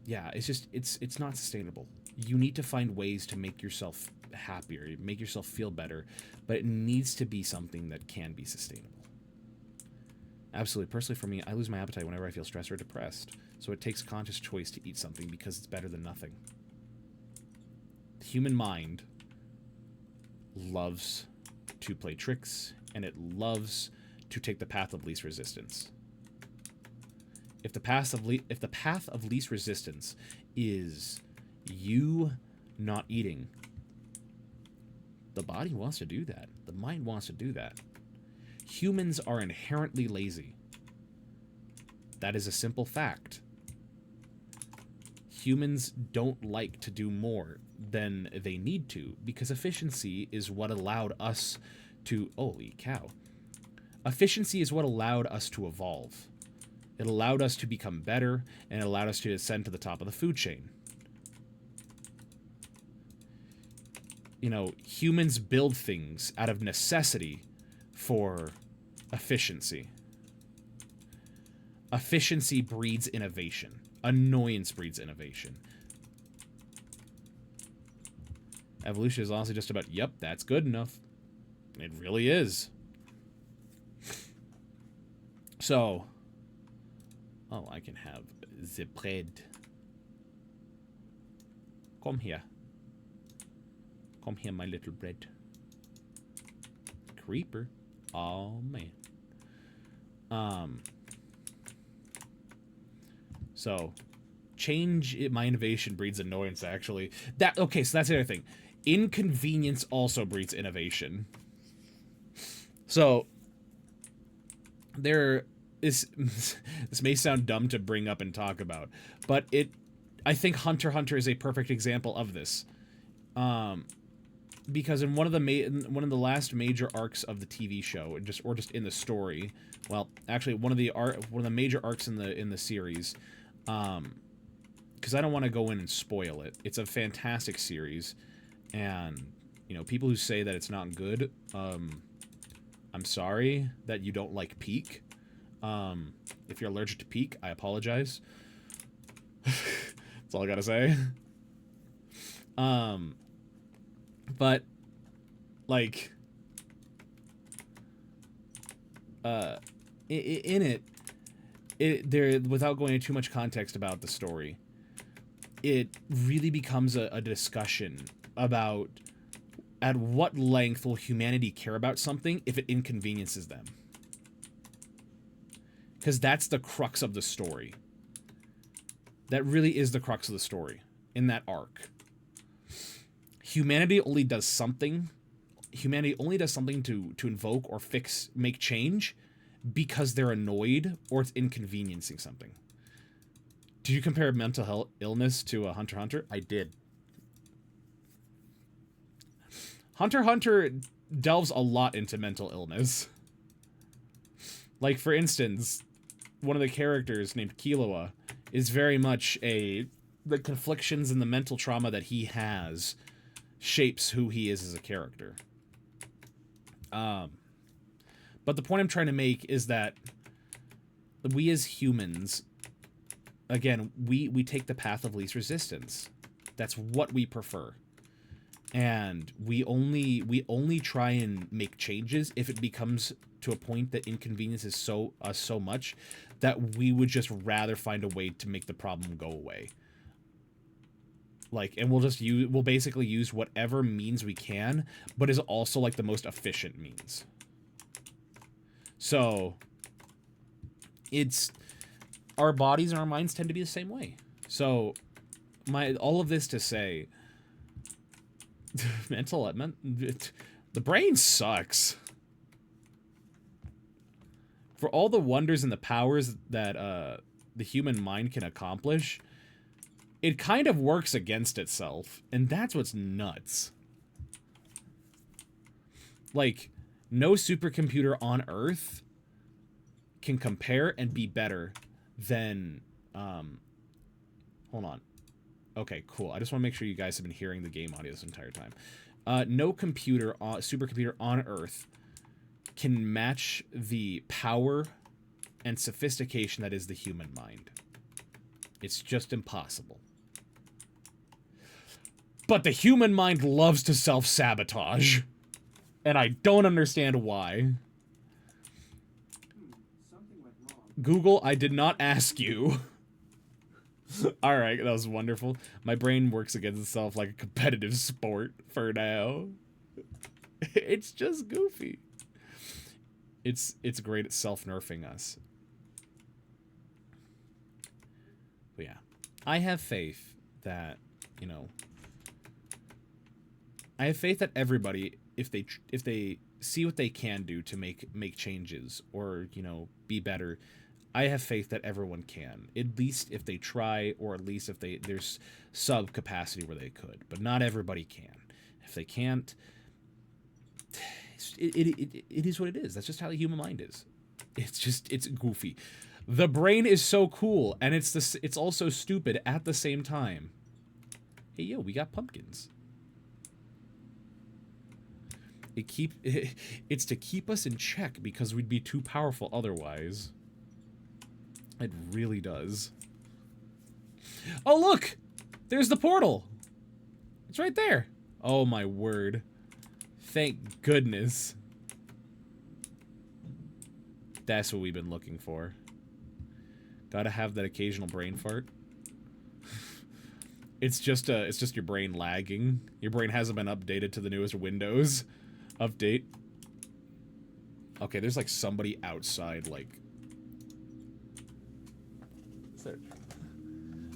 yeah, it's just, it's not sustainable. You need to find ways to make yourself happier, make yourself feel better, but it needs to be something that can be sustainable. Absolutely. Personally, for me, I lose my appetite whenever I feel stressed or depressed, so it takes a conscious choice to eat something because it's better than nothing. The human mind loves to play tricks, and it loves to take the path of least resistance. If the path of least resistance is you not eating, the body wants to do that. The mind wants to do that. Humans are inherently lazy. That is a simple fact. Humans don't like to do more than they need to because efficiency is what allowed us to... Holy cow. Efficiency is what allowed us to evolve. It allowed us to become better, and it allowed us to ascend to the top of the food chain. You know, humans build things out of necessity for efficiency. Efficiency breeds innovation. Annoyance breeds innovation. Evolution is honestly just about, yep, that's good enough. It really is. So, oh, I can have the bread. Come here. Come here, my little bread. Creeper. Oh, man. So, my innovation breeds annoyance, actually. Okay, so that's the other thing. Inconvenience also breeds innovation. So, there is... This may sound dumb to bring up and talk about, but I think Hunter x Hunter is a perfect example of this. Because in one of the last major arcs of the TV show, or just in the story, well, actually one of the major arcs in the series, because I don't want to go in and spoil it. It's a fantastic series, and you know, people who say that it's not good, I'm sorry that you don't like Peak. If you're allergic to Peak, I apologize. That's all I gotta say. But, like, in it, without going into too much context about the story, it really becomes a discussion about at what length will humanity care about something if it inconveniences them. Because that's the crux of the story. That really is the crux of the story in that arc. Humanity only does something to invoke or make change because they're annoyed or it's inconveniencing something. Did you compare mental illness to a Hunter x Hunter? I did. Hunter x Hunter delves a lot into mental illness. Like, for instance, one of the characters named Killua is very much the conflictions and the mental trauma that he has shapes who he is as a character. But the point I'm trying to make is that we as humans, again, we take the path of least resistance. That's what we prefer. And we only try and make changes if it becomes to a point that inconveniences so much that we would just rather find a way to make the problem go away. Like, and we'll basically use whatever means we can, but is also like the most efficient means. So our bodies and our minds tend to be the same way. So all of this to say, the brain sucks. For all the wonders and the powers that the human mind can accomplish, it kind of works against itself, and that's what's nuts. Like, no supercomputer on Earth can compare and be better than, hold on. Okay, cool. I just want to make sure you guys have been hearing the game audio this entire time. No supercomputer on Earth can match the power and sophistication that is the human mind. It's just impossible. But the human mind loves to self-sabotage. And I don't understand why. Something went wrong. Google, I did not ask you. Alright, that was wonderful. My brain works against itself like a competitive sport for now. It's just goofy. It's great at self-nerfing us. But yeah. I have faith that, you know... I have faith that everybody, if they see what they can do to make changes or, you know, be better, I have faith that everyone can. At least if they try, or at least if there's sub capacity where they could. But not everybody can. If they can't, it is what it is. That's just how the human mind is. It's goofy. The brain is so cool, and it's also stupid at the same time. Hey yo, we got pumpkins. It's to keep us in check because we'd be too powerful otherwise. It really does. Oh, look! There's the portal! It's right there! Oh, my word. Thank goodness. That's what we've been looking for. Gotta have that occasional brain fart. It's just your brain lagging. Your brain hasn't been updated to the newest Windows update. Okay, there's like somebody outside, like...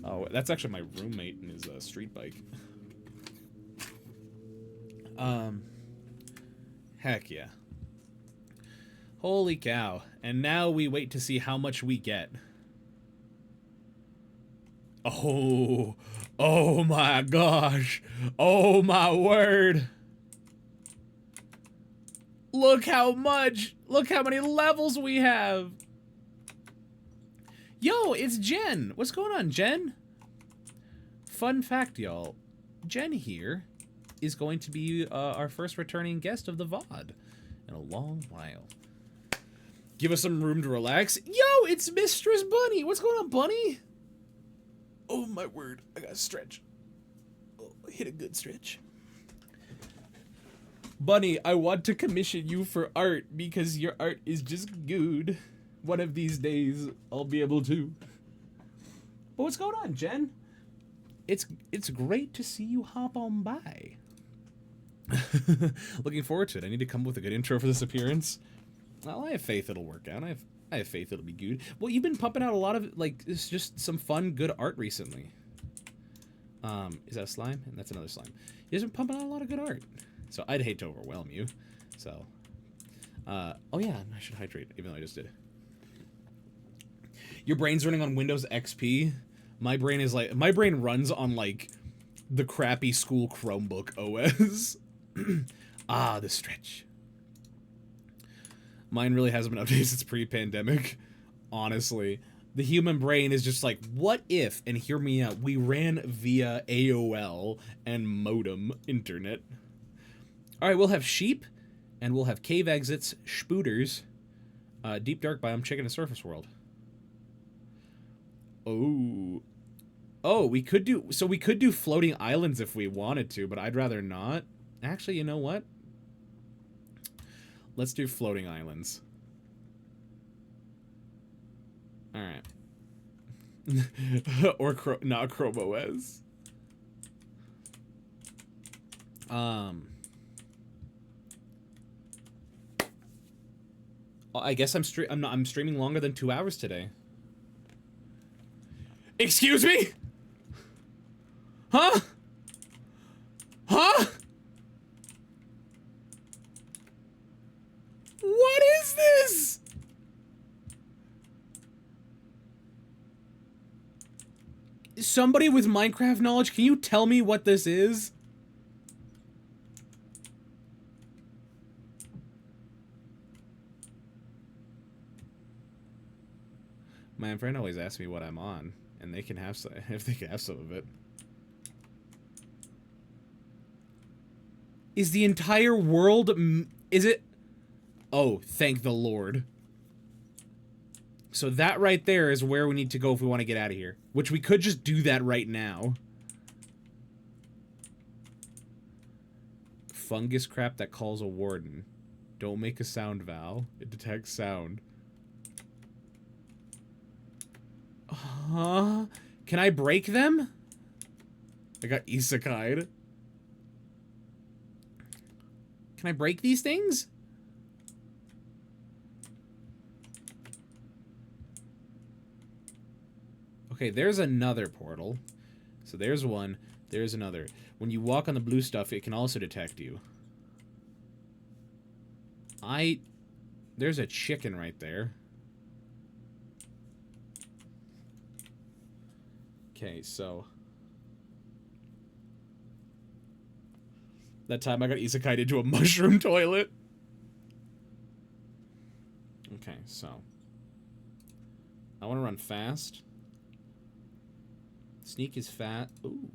Oh, that's actually my roommate in his street bike. Heck yeah. Holy cow. And now we wait to see how much we get. Oh my gosh. Oh my word. Look how much. Look how many levels we have. Yo, it's Jen. What's going on, Jen? Fun fact, y'all. Jen here is going to be our first returning guest of the VOD in a long while. Give us some room to relax. Yo, it's Mistress Bunny. What's going on, Bunny? Oh, my word. I gotta stretch. Oh, hit a good stretch. Bunny, I want to commission you for art because your art is just good. One of these days, I'll be able to. But what's going on, Jen? It's great to see you hop on by. Looking forward to it. I need to come up with a good intro for this appearance. Well, I have faith it'll work out. I have faith it'll be good. Well, you've been pumping out a lot of, like, it's just some fun, good art recently. Is that a slime? And that's another slime. You've been pumping out a lot of good art. So I'd hate to overwhelm you. So, oh yeah, I should hydrate, even though I just did. Your brain's running on Windows XP. My brain runs on, like, the crappy school Chromebook OS. Ah, the stretch. Mine really hasn't been updated since pre-pandemic. Honestly. The human brain is just like, what if, and hear me out, we ran via AOL and modem internet. Alright, we'll have sheep, and we'll have cave exits, spooters, deep dark biome, chicken, and surface world. Oh, we could do floating islands if we wanted to, but I'd rather not. Actually, you know what? Let's do floating islands. Alright. Or not Chrome OS. I guess I'm streaming longer than 2 hours today. Excuse me? Huh? Huh? What is this? Somebody with Minecraft knowledge, can you tell me what this is? My friend always asks me what I'm on, and they can have some, if they can have some of it. Is the entire world, is it? Oh, thank the Lord. So that right there is where we need to go if we want to get out of here. Which we could just do that right now. Fungus crap that calls a warden. Don't make a sound, Val. It detects sound. Huh? Can I break them? I got isekai'd. Can I break these things? Okay, there's another portal. So there's one. There's another. When you walk on the blue stuff, it can also detect you. There's a chicken right there. Okay, so... That time I got isekai'd into a mushroom toilet. Okay, so... I want to run fast. Sneak is fat. Ooh.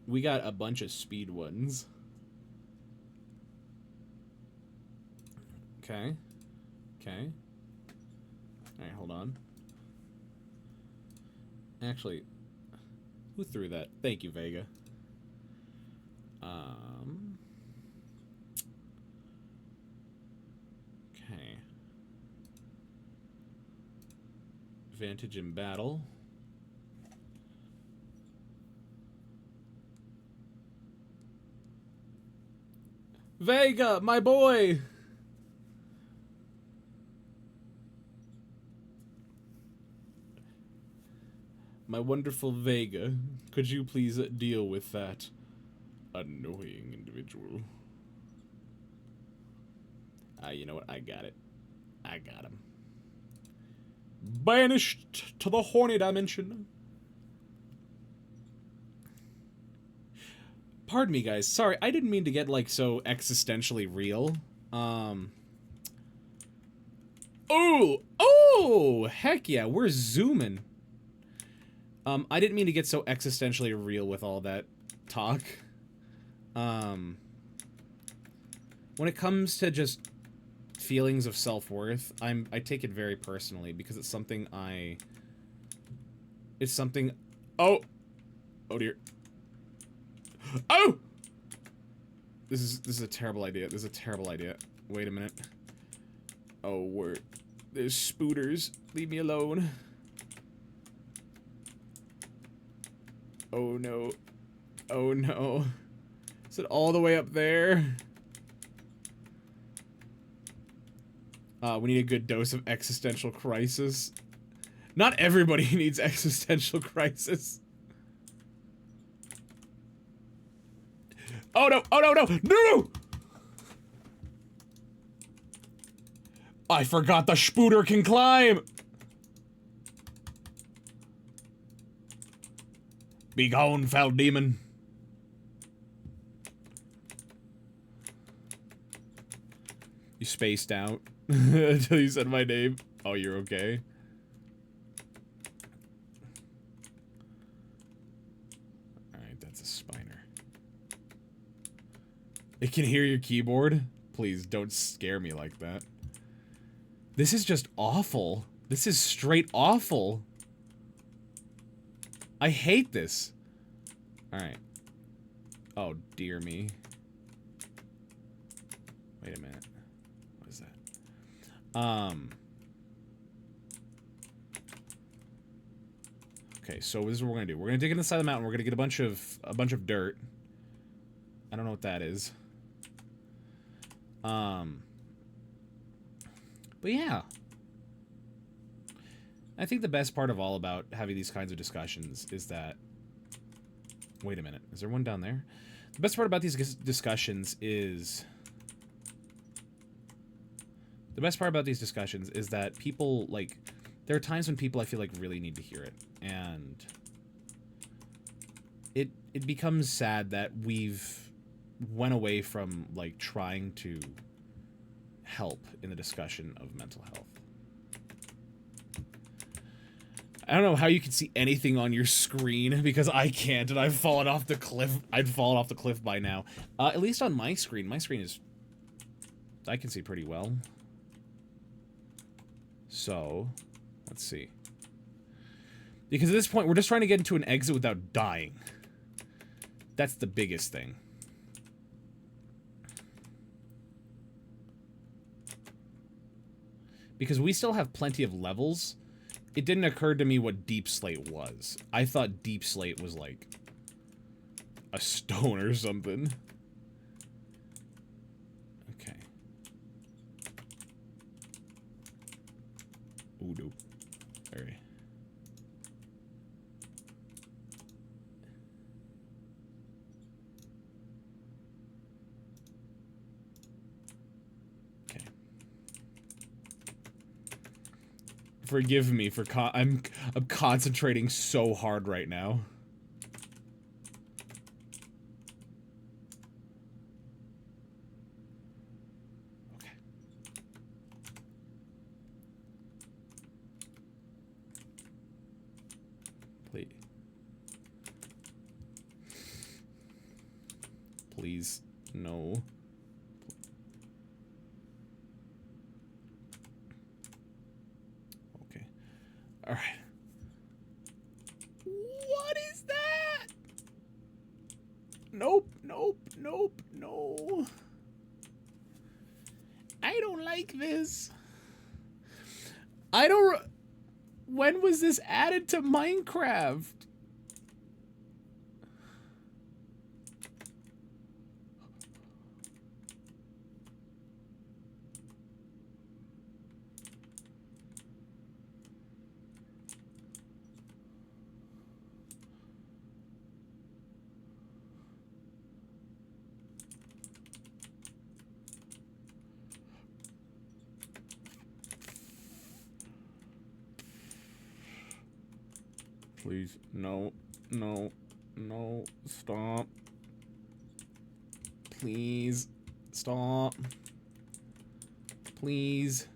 We got a bunch of speed ones. Okay. Okay. Alright, hold on. Actually, who threw that? Thank you, Vega. Okay. Advantage in battle. Vega, my boy! My wonderful Vega, could you please deal with that annoying individual? You know what? I got it. I got him. Banished to the horny dimension. Pardon me, guys. Sorry, I didn't mean to get, like, so existentially real. Oh! Oh! Heck yeah, we're zooming. I didn't mean to get so existentially real with all that talk. When it comes to just feelings of self-worth, I take it very personally because it's something oh! Oh dear. Oh! This is a terrible idea. This is a terrible idea. Wait a minute. Oh, there's spooters. Leave me alone. Oh no. Oh no. Is it all the way up there? We need a good dose of existential crisis. Not everybody needs existential crisis. Oh no! Oh no! No! No! I forgot the spooter can climb! Be gone, foul demon. You spaced out until you said my name. Oh, you're okay. Alright, that's a Spiner. It can hear your keyboard? Please, don't scare me like that. This is just awful. This is straight awful. I hate this. Alright. Oh, dear me. Wait a minute. What is that? Okay, so this is what we're gonna do. We're gonna dig inside the mountain. We're gonna get a bunch of dirt. I don't know what that is. But yeah. I think the best part of all about having these kinds of discussions is that... Wait a minute. Is there one down there? The best part about these discussions is... The best part about these discussions is that people, like... There are times when people, I feel like, really need to hear it. And... It becomes sad that we've went away from, like, trying to help in the discussion of mental health. I don't know how you can see anything on your screen, because I can't, and I've fallen off the cliff. I'd fallen off the cliff by now. At least on my screen is I can see pretty well. So, let's see. Because at this point, we're just trying to get into an exit without dying. That's the biggest thing. Because we still have plenty of levels, it didn't occur to me what Deep Slate was. I thought Deep Slate was like a stone or something. Okay. Ooh, no. Alright. Okay. Forgive me for I'm concentrating so hard right now. Okay. Please. Please, no. Okay. All right. What is that? Nope, nope, nope, no. I don't like this. I don't... When was this added to Minecraft? Please, no, no, no, stop. Please, stop. Please.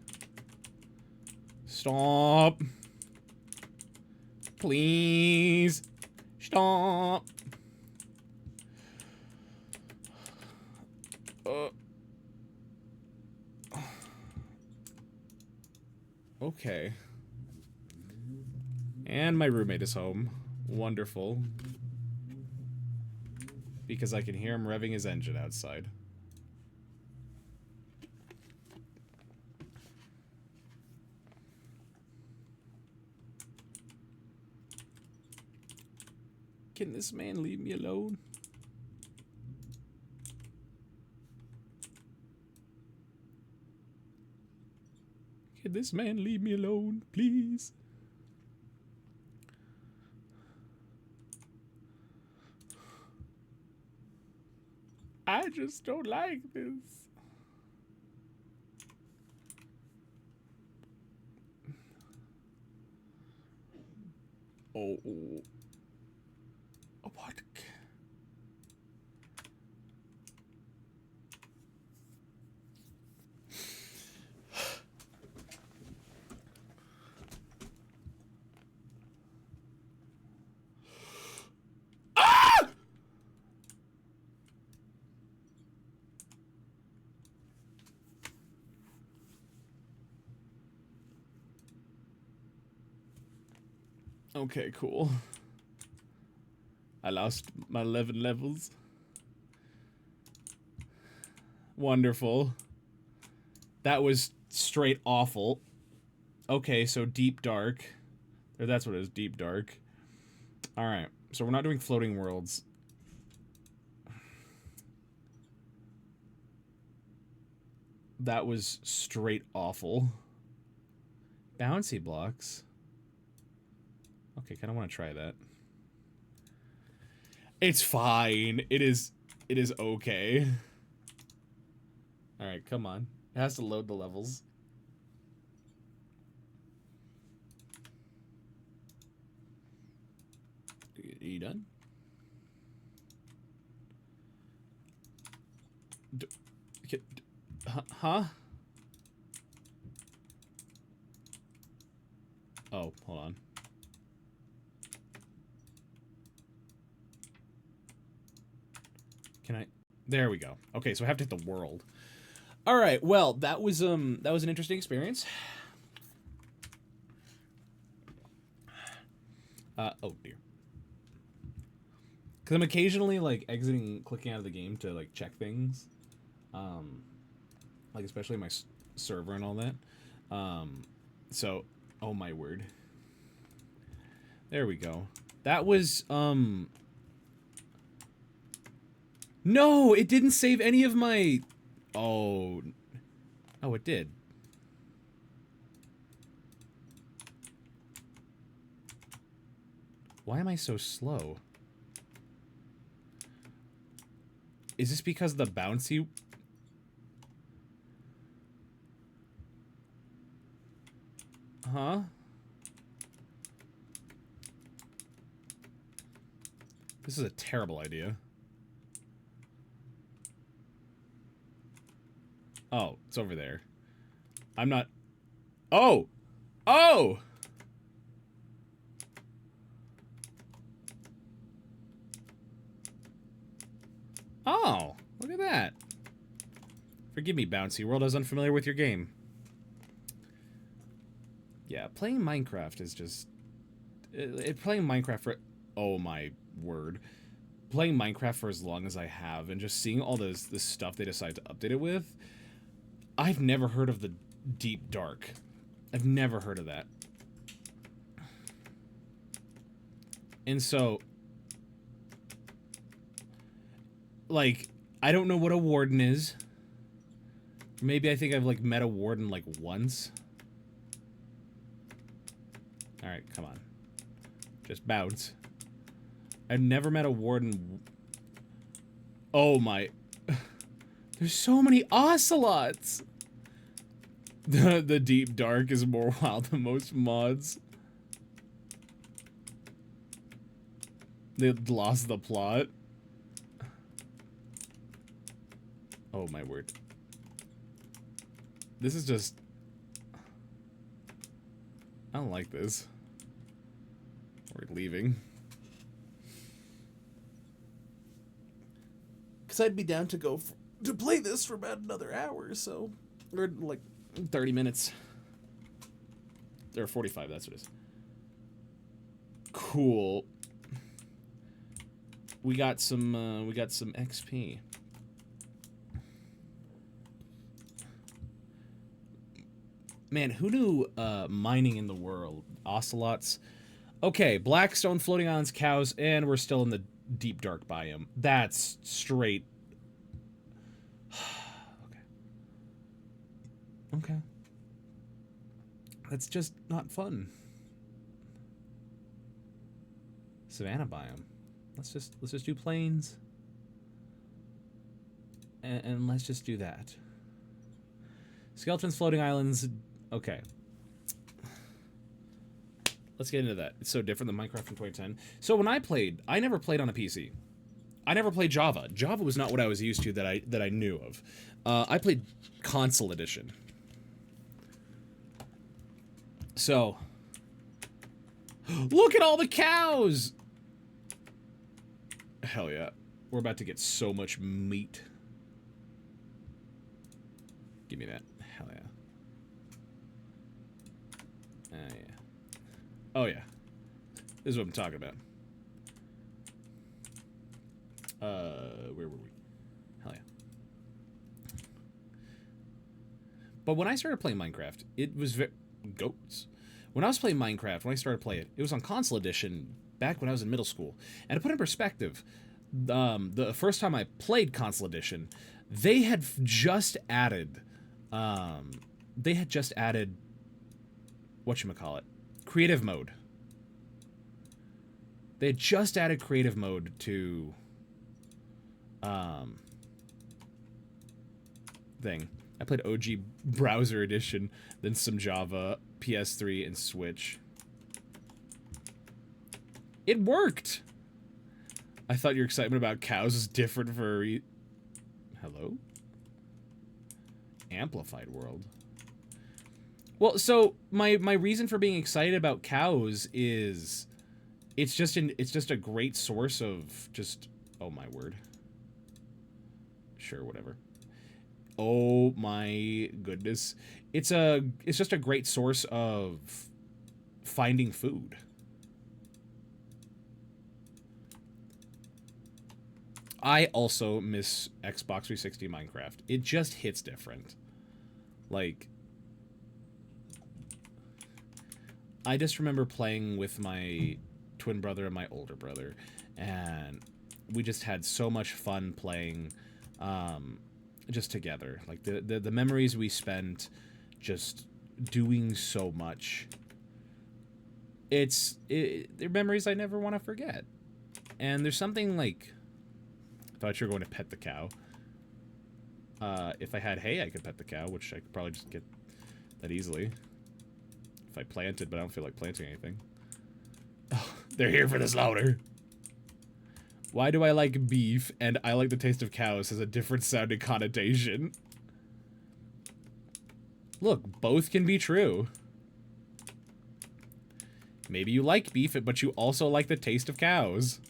Stop. Please. Stop. Okay. And my roommate is home. Wonderful. Because I can hear him revving his engine outside. Can this man leave me alone? Can this man leave me alone, please? I just don't like this. Oh. What? Okay, cool. I lost my 11 levels. Wonderful. That was straight awful. Okay, so deep dark. Or that's what it is, deep dark. Alright, so we're not doing floating worlds. That was straight awful. Bouncy blocks. Okay, kind of want to try that. It's fine. It is okay. All right, come on. It has to load the levels. Are you done? Huh? Oh, hold on. Can I? There we go. Okay, so I have to hit the world. All right. Well, that was an interesting experience. Oh dear. Because I'm occasionally like exiting, clicking out of the game to like check things, like especially my server and all that. So, oh my word. There we go. That was No, it didn't save any of my. Oh, oh, it did. Why am I so slow? Is this because the bouncy... Huh? This is a terrible idea. Oh, it's over there. I'm not... Oh! Oh! Oh, look at that. Forgive me, Bouncy World, I was unfamiliar with your game. Yeah, playing Minecraft is just... playing Minecraft for... Oh my word. Playing Minecraft for as long as I have, and just seeing all this stuff they decide to update it with... I've never heard of the Deep Dark. I've never heard of that. And so... Like, I don't know what a warden is. Maybe I think I've, like, met a warden, like, once. Alright, come on. Just bounce. I've never met a warden... Oh my... There's so many ocelots! The Deep Dark is more wild than most mods. They lost the plot. Oh my word. This is just... I don't like this. We're leaving. Because I'd be down to go to play this for about another hour, so... Or like 30 minutes. Or 45, that's what it is. Cool. We got some XP. Man, who knew mining in the world? Ocelots. Okay, Blackstone, floating islands, cows, and we're still in the Deep Dark biome. That's straight. Okay. Okay. That's just not fun. Savannah biome. Let's just do plains. And let's just do that. Skeletons, floating islands. Okay. Let's get into that. It's so different than Minecraft in 2010. So when I played, I never played on a PC. I never played Java. Java was not what I was used to that I knew of. I played console edition. So, look at all the cows! Hell yeah. We're about to get so much meat. Give me that. Hell yeah. Yeah. Oh yeah. This is what I'm talking about. Where were we? Hell yeah. But when I started playing Minecraft, it was goats. When I was playing Minecraft, when I started playing it, it was on console edition back when I was in middle school. And to put in perspective, the first time I played console edition, they had just added, whatchamacallit, creative mode. They had just added creative mode to, thing. I played OG browser edition, then some Java, PS3, and Switch. It worked! I thought your excitement about cows was different for... Hello? Amplified world. Well, so my reason for being excited about cows is it's just a great source of just, oh my word. Sure, whatever. Oh my goodness. It's just a great source of finding food. I also miss Xbox 360 Minecraft. It just hits different. Like, I just remember playing with my twin brother and my older brother, and we just had so much fun playing just together. Like, the memories we spent just doing so much. They're memories I never want to forget. And there's something like... I thought you were going to pet the cow. If I had hay, I could pet the cow, which I could probably just get that easily. If I planted, but I don't feel like planting anything. Oh, they're here for the slaughter. Why do I like beef and I like the taste of cows has a different sounding connotation? Look, both can be true. Maybe you like beef, but you also like the taste of cows.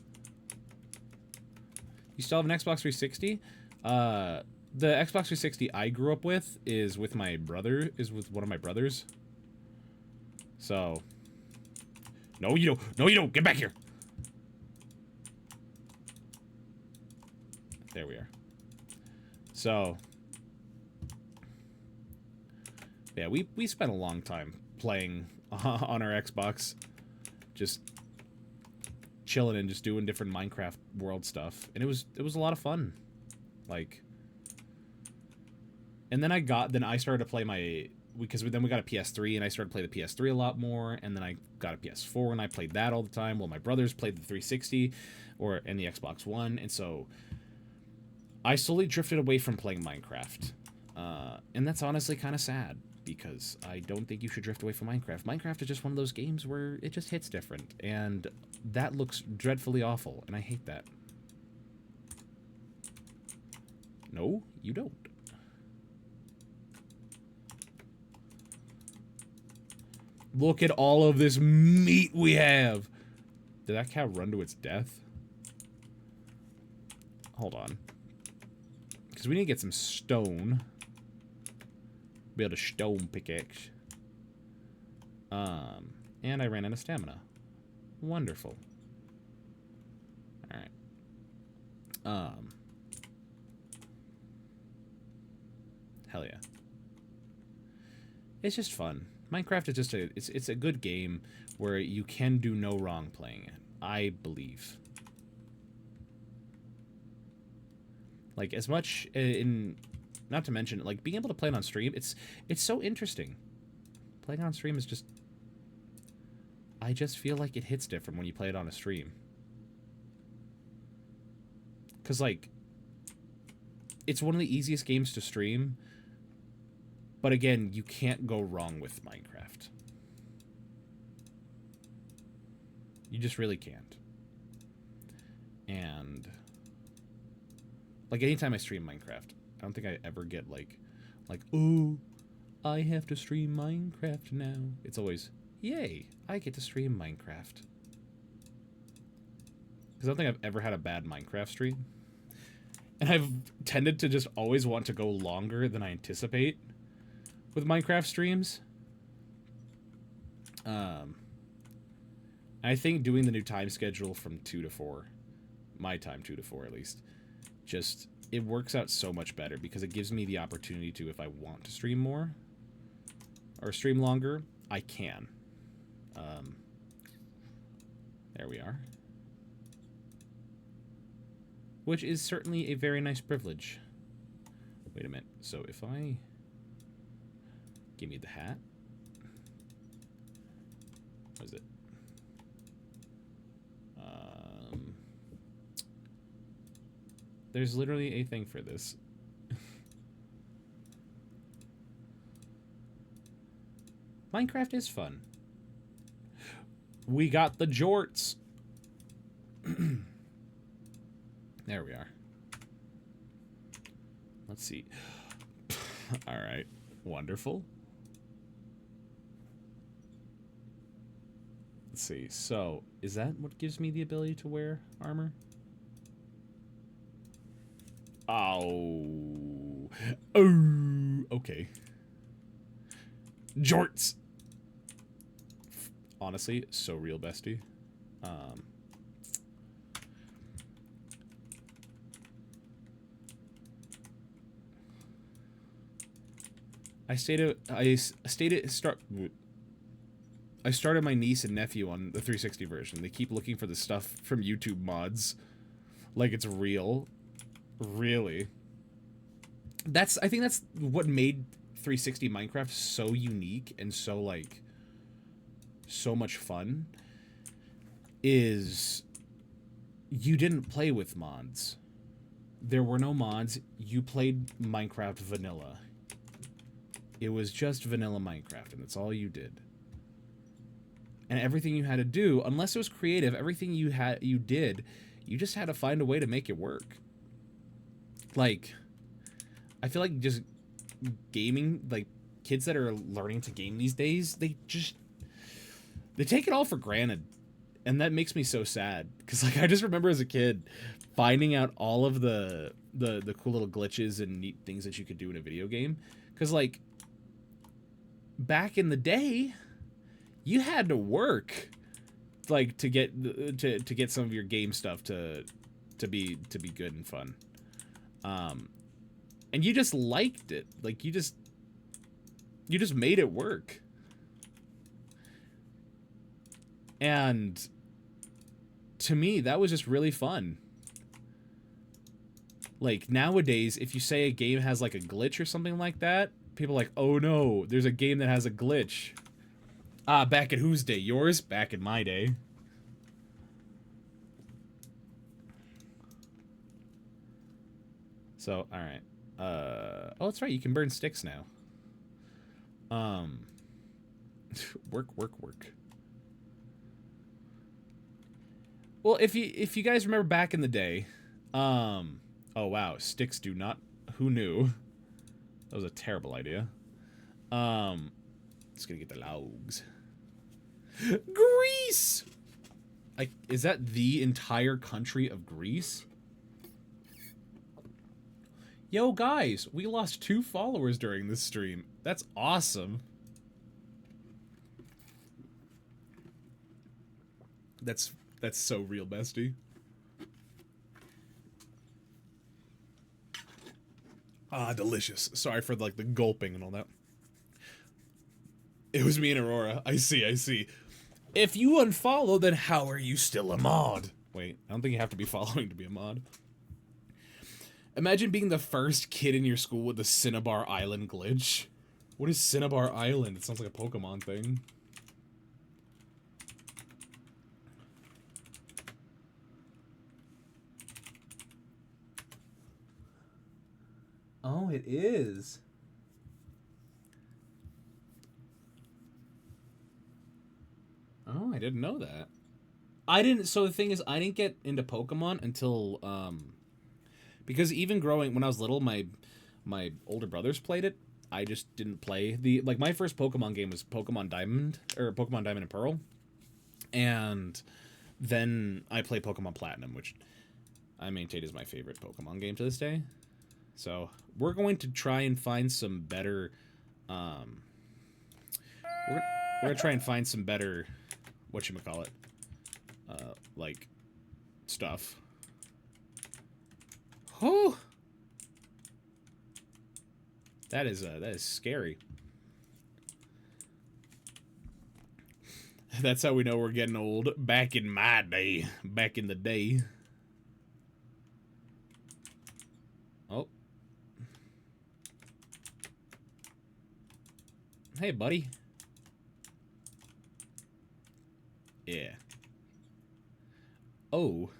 You still have an Xbox 360? The Xbox 360 I grew up with is with my brother, is with one of my brothers. So. No, you don't. No, you don't. Get back here. There we are. So. Yeah, we spent a long time playing on our Xbox. Just chilling and just doing different Minecraft world stuff. And it was a lot of fun. Like, and then I started to play because then we got a PS3 and I started to play the PS3 a lot more, and then I got a PS4 and I played that all the time while my brothers played the 360 and the Xbox One, and so I slowly drifted away from playing Minecraft. And that's honestly kind of sad, because I don't think you should drift away from Minecraft. Minecraft is just one of those games where it just hits different, and that looks dreadfully awful, and I hate that. No, you don't. Look at all of this meat we have. Did that cow run to its death? Hold on. Because we need to get some stone. Build a stone pickaxe. And I ran out of stamina. Wonderful. Alright. Hell yeah. It's just fun. Minecraft is just it's a good game where you can do no wrong playing it, I believe. Like, as much not to mention, like, being able to play it on stream, it's so interesting. Playing on stream is just... I just feel like it hits different when you play it on a stream. Because, like, it's one of the easiest games to stream. But again, you can't go wrong with Minecraft. You just really can't. And... like, anytime I stream Minecraft, I don't think I ever get, like, oh, I have to stream Minecraft now. It's always, yay, I get to stream Minecraft. Because I don't think I've ever had a bad Minecraft stream. And I've tended to just always want to go longer than I anticipate with Minecraft streams. I think doing the new time schedule from 2 to 4, my time 2 to 4 at least, just, it works out so much better because it gives me the opportunity to, if I want to stream more or stream longer, I can. There we are. Which is certainly a very nice privilege. Wait a minute. So if I... give me the hat. What is it? There's literally a thing for this. Minecraft is fun. We got the jorts. There we are. Let's see. All right. Wonderful. Let's see. So, is that what gives me the ability to wear armor? Oh. Oh, okay. Jorts. Honestly, so real, bestie. I started my niece and nephew on the 360 version. They keep looking for the stuff from YouTube mods, like it's real. Really. I think that's what made 360 Minecraft so unique and so, like, so much fun, is you didn't play with mods. There were no mods. You played Minecraft vanilla. It was just vanilla Minecraft, and that's all you did. And everything you had to do, unless it was creative, everything you did, you just had to find a way to make it work. Like, I feel like just gaming, like, kids that are learning to game these days, they take it all for granted. And that makes me so sad. Because, like, I just remember as a kid finding out all of the cool little glitches and neat things that you could do in a video game. Because, like, back in the day, you had to work, like, to get some of your game stuff to be good and fun. And you just liked it. Like, you just made it work. And to me, that was just really fun. Like, nowadays, if you say a game has, like, a glitch or something like that, people are like, oh no, there's a game that has a glitch. Ah, back in whose day? Yours? Back in my day. So, alright. Oh, that's right, you can burn sticks now. Work. Well, if you guys remember back in the day, oh wow, sticks do not, who knew? That was a terrible idea. Just gonna get the logs. Greece! Is that the entire country of Greece? Yo, guys, we lost 2 followers during this stream. That's awesome. That's so real, bestie. Ah, delicious. Sorry for, like, the gulping and all that. It was me and Aurora. I see. If you unfollow, then how are you still a mod? Wait, I don't think you have to be following to be a mod. Imagine being the first kid in your school with the Cinnabar Island glitch. What is Cinnabar Island? It sounds like a Pokemon thing. Oh, it is. Oh, I didn't know that. So the thing is, I didn't get into Pokemon until, because even growing, when I was little, my older brothers played it. I just didn't play like, my first Pokemon game was Pokemon Diamond, or Pokemon Diamond and Pearl. And then I played Pokemon Platinum, which I maintain is my favorite Pokemon game to this day. So, we're going to try and find some better, we're gonna try and find some better, whatchamacallit, like, stuff. Oh! That is scary. That's how we know we're getting old. Back in my day. Back in the day. Oh. Hey, buddy. Yeah. Oh.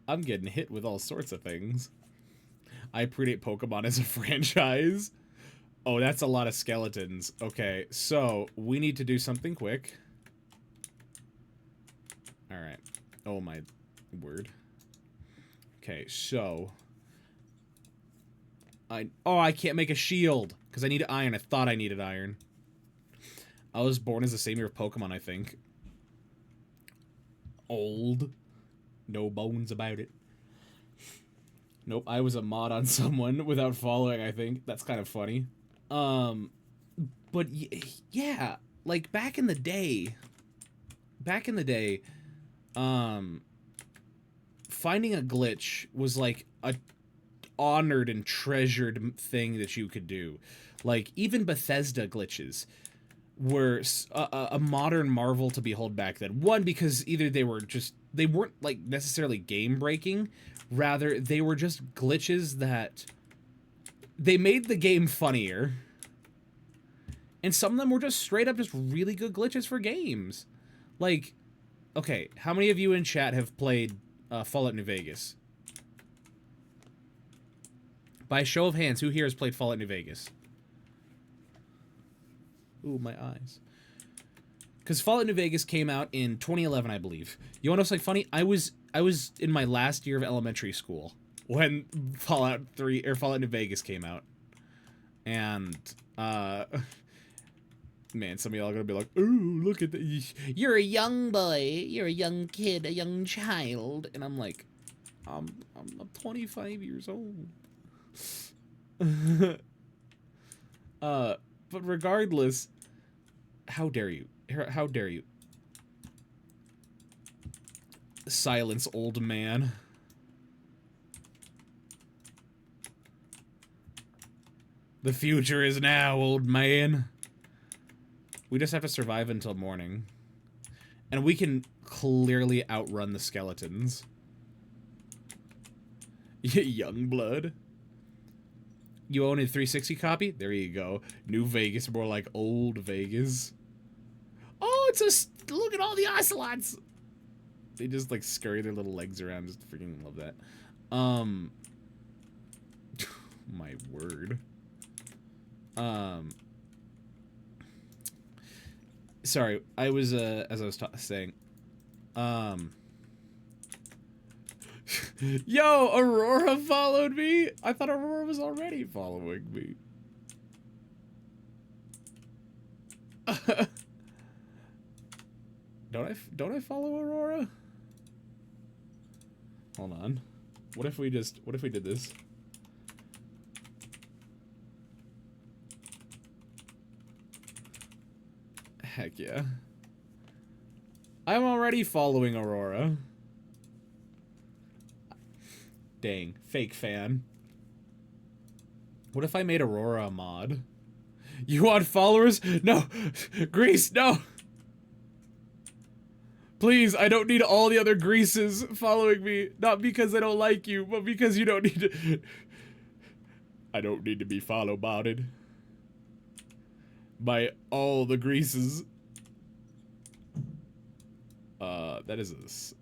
I'm getting hit with all sorts of things. I predate Pokemon as a franchise. Oh, that's a lot of skeletons. Okay, so we need to do something quick. Alright. Oh my word. Okay, so I can't make a shield because I need iron. I thought I needed iron. I was born as the savior of Pokemon, I think. Old. No bones about it. Nope, I was a mod on someone without following, I think. That's kind of funny. But yeah, like back in the day, finding a glitch was like a honored and treasured thing that you could do. Like, even Bethesda glitches were a modern marvel to behold back then. One, because either they weren't like necessarily game breaking, rather they were just glitches that they made the game funnier. And some of them were just straight up just really good glitches for games. Like, okay, how many of you in chat have played Fallout New Vegas? By a show of hands, who here has played Fallout New Vegas? Ooh, my eyes. Because Fallout New Vegas came out in 2011, I believe. You want to know something funny? I was in my last year of elementary school when Fallout New Vegas came out. And, man, some of y'all are gonna be like, ooh, look at that. You're a young boy. You're a young kid, a young child. And I'm like, I'm 25 years old. But regardless, how dare you? How dare you? Silence, old man. The future is now, old man. We just have to survive until morning. And we can clearly outrun the skeletons. Young blood. You own a 360 copy? There you go. New Vegas, more like old Vegas. Oh, look at all the ocelots. They just like scurry their little legs around. Just freaking love that. My word. Sorry, I was as I was saying, yo, Aurora followed me. I thought Aurora was already following me. Don't I follow Aurora? Hold on. What if we did this? Heck yeah. I'm already following Aurora. Dang, fake fan. What if I made Aurora a mod? You want followers? No! Grease, no! Please, I don't need all the other Greases following me. Not because I don't like you, but because you don't need to... I don't need to be follow-botted by all the Greases. That is this.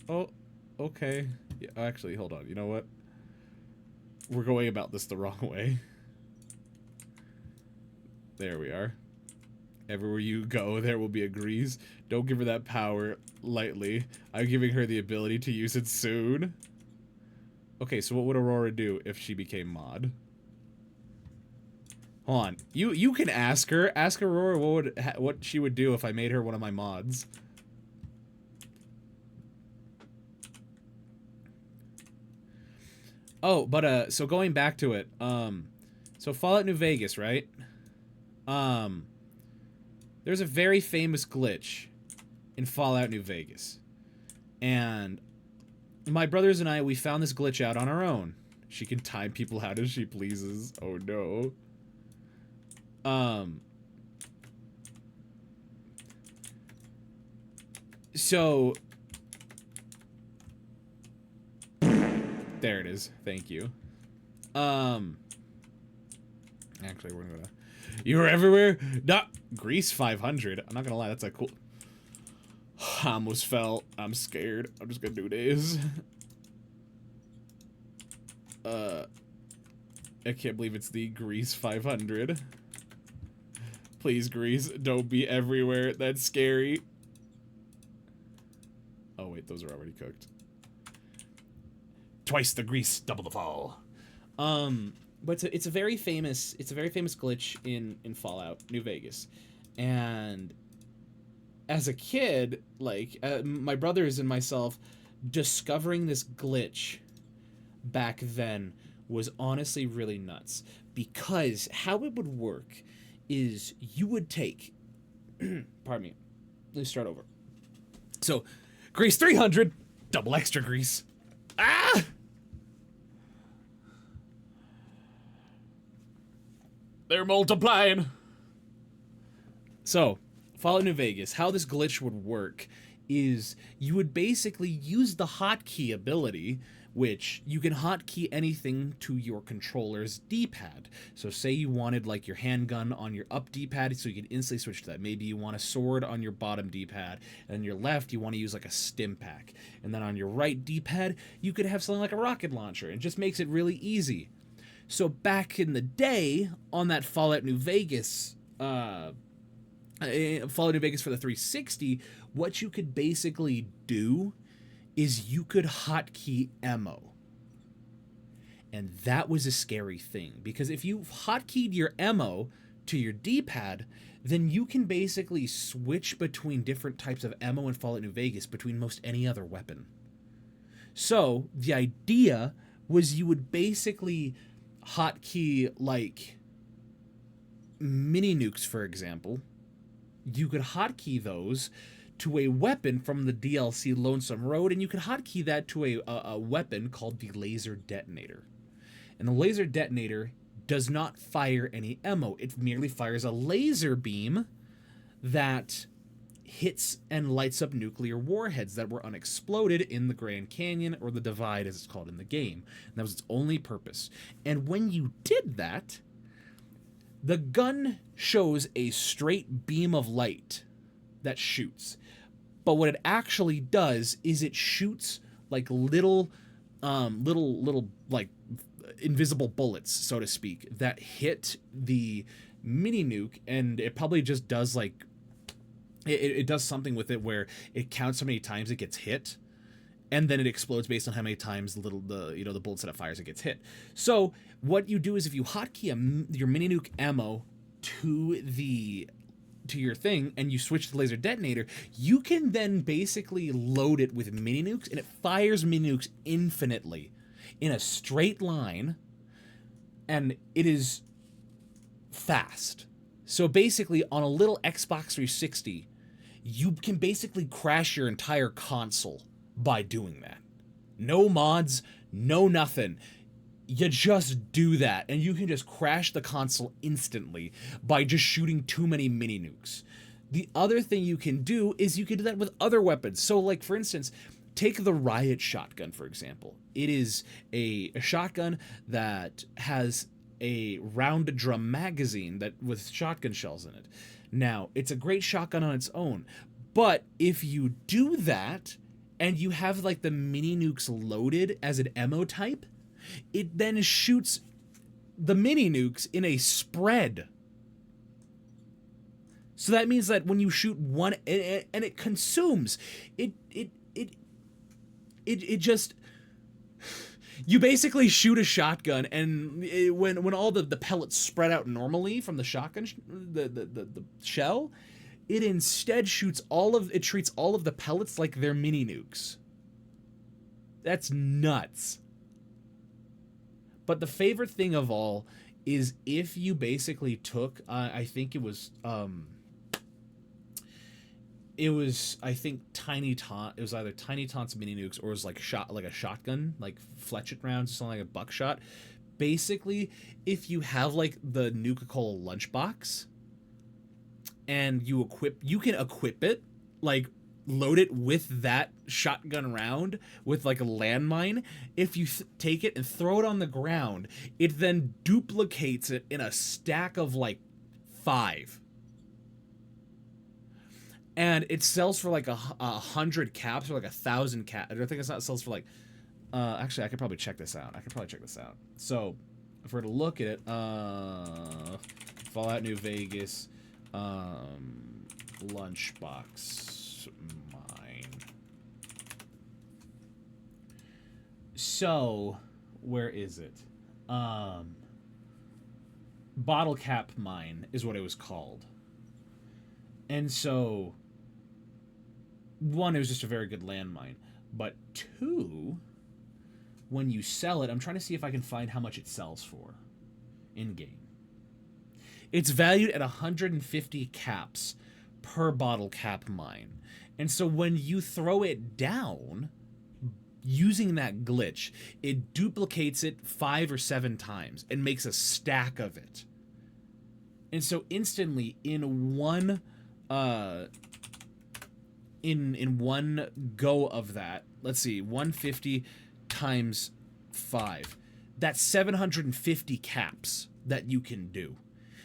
Oh, okay. Yeah, actually, hold on. You know what? We're going about this the wrong way. There we are. Everywhere you go, there will be a Grease. Don't give her that power lightly. I'm giving her the ability to use it soon. Okay, so what would Aurora do if she became mod? Hold on. You can ask her. Ask Aurora what she would do if I made her one of my mods. Oh, but so going back to it, so Fallout New Vegas, right? There's a very famous glitch in Fallout New Vegas. And my brothers and I, we found this glitch out on our own. She can time people out as she pleases. Oh no. So there it is. Thank you. Actually, we're gonna... You're everywhere? Not... Grease 500. I'm not gonna lie, that's a cool... I almost fell. I'm scared. I'm just gonna do this. I can't believe it's the Grease 500. Please, Grease, don't be everywhere. That's scary. Oh, wait, those are already cooked. Twice the grease, double the fall. But it's a very famous glitch in Fallout New Vegas, and as a kid, like my brothers and myself, discovering this glitch back then was honestly really nuts, because how it would work is you would take pardon me, let's start over. So grease 300, double extra grease. Ah, they're multiplying. So Fallout New Vegas, how this glitch would work is you would basically use the hotkey ability, which you can hotkey anything to your controller's D-pad. So say you wanted like your handgun on your up D-pad, so you can instantly switch to that. Maybe you want a sword on your bottom D-pad, and on your left you want to use like a stim pack. And then on your right D-pad, you could have something like a rocket launcher. It just makes it really easy. So back in the day, on that Fallout New Vegas Fallout New Vegas for the 360, what you could basically do is you could hotkey ammo. And that was a scary thing, because if you hotkeyed your ammo to your D-pad, then you can basically switch between different types of ammo in Fallout New Vegas between most any other weapon. So the idea was you would basically hotkey like mini nukes, for example. You could hotkey those to a weapon from the DLC Lonesome Road, and you could hotkey that to a weapon called the Laser Detonator. And the Laser Detonator does not fire any ammo. It merely fires a laser beam that hits and lights up nuclear warheads that were unexploded in the Grand Canyon, or the Divide as it's called in the game. And that was its only purpose. And when you did that, the gun shows a straight beam of light that shoots. But what it actually does is it shoots like little like invisible bullets, so to speak, that hit the mini nuke, and it probably just does like it does something with it where it counts how many times it gets hit, and then it explodes based on how many times the bullets that it fires it gets hit. So what you do is if you hotkey your mini nuke ammo to your thing and you switch to the Laser Detonator, you can then basically load it with mini nukes, and it fires mini nukes infinitely in a straight line, and it is fast. So basically on a little Xbox 360, you can basically crash your entire console by doing that. No mods, no nothing. You just do that, and you can just crash the console instantly by just shooting too many mini nukes. The other thing you can do is you can do that with other weapons. So like, for instance, take the Riot Shotgun, for example. It is a shotgun that has a round drum magazine that with shotgun shells in it. Now, it's a great shotgun on its own, but if you do that and you have like the mini nukes loaded as an ammo type, it then shoots the mini nukes in a spread. So that means that when you shoot one, and it consumes, it just, you basically shoot a shotgun, and when all the pellets spread out normally from the shotgun, the shell, it instead treats all of the pellets like they're mini nukes. That's nuts. But the favorite thing of all is if you basically took, I think it was Tiny Taunt. It was either Tiny Taunt's mini nukes, or it was like a shotgun, like fletchet rounds, or something like a buckshot. Basically, if you have like the Nuka-Cola lunchbox, and you can equip it, like load it with that shotgun round with like a landmine. If you take it and throw it on the ground, it then duplicates it in a stack of like 5. And it sells for like 100 caps, or like 1,000 caps. I think it sells for like, actually I could probably check this out. So if we're to look at it, Fallout New Vegas, lunchbox mine. So where is it? Bottle cap mine is what it was called. And so, one, it was just a very good landmine, but 2, when you sell it, I'm trying to see if I can find how much it sells for in game. It's valued at 150 caps per bottle cap mine. And so when you throw it down using that glitch, it duplicates it 5 or 7 times and makes a stack of it. And so instantly in one in one go of that, let's see, 150 times 5. That's 750 caps that you can do.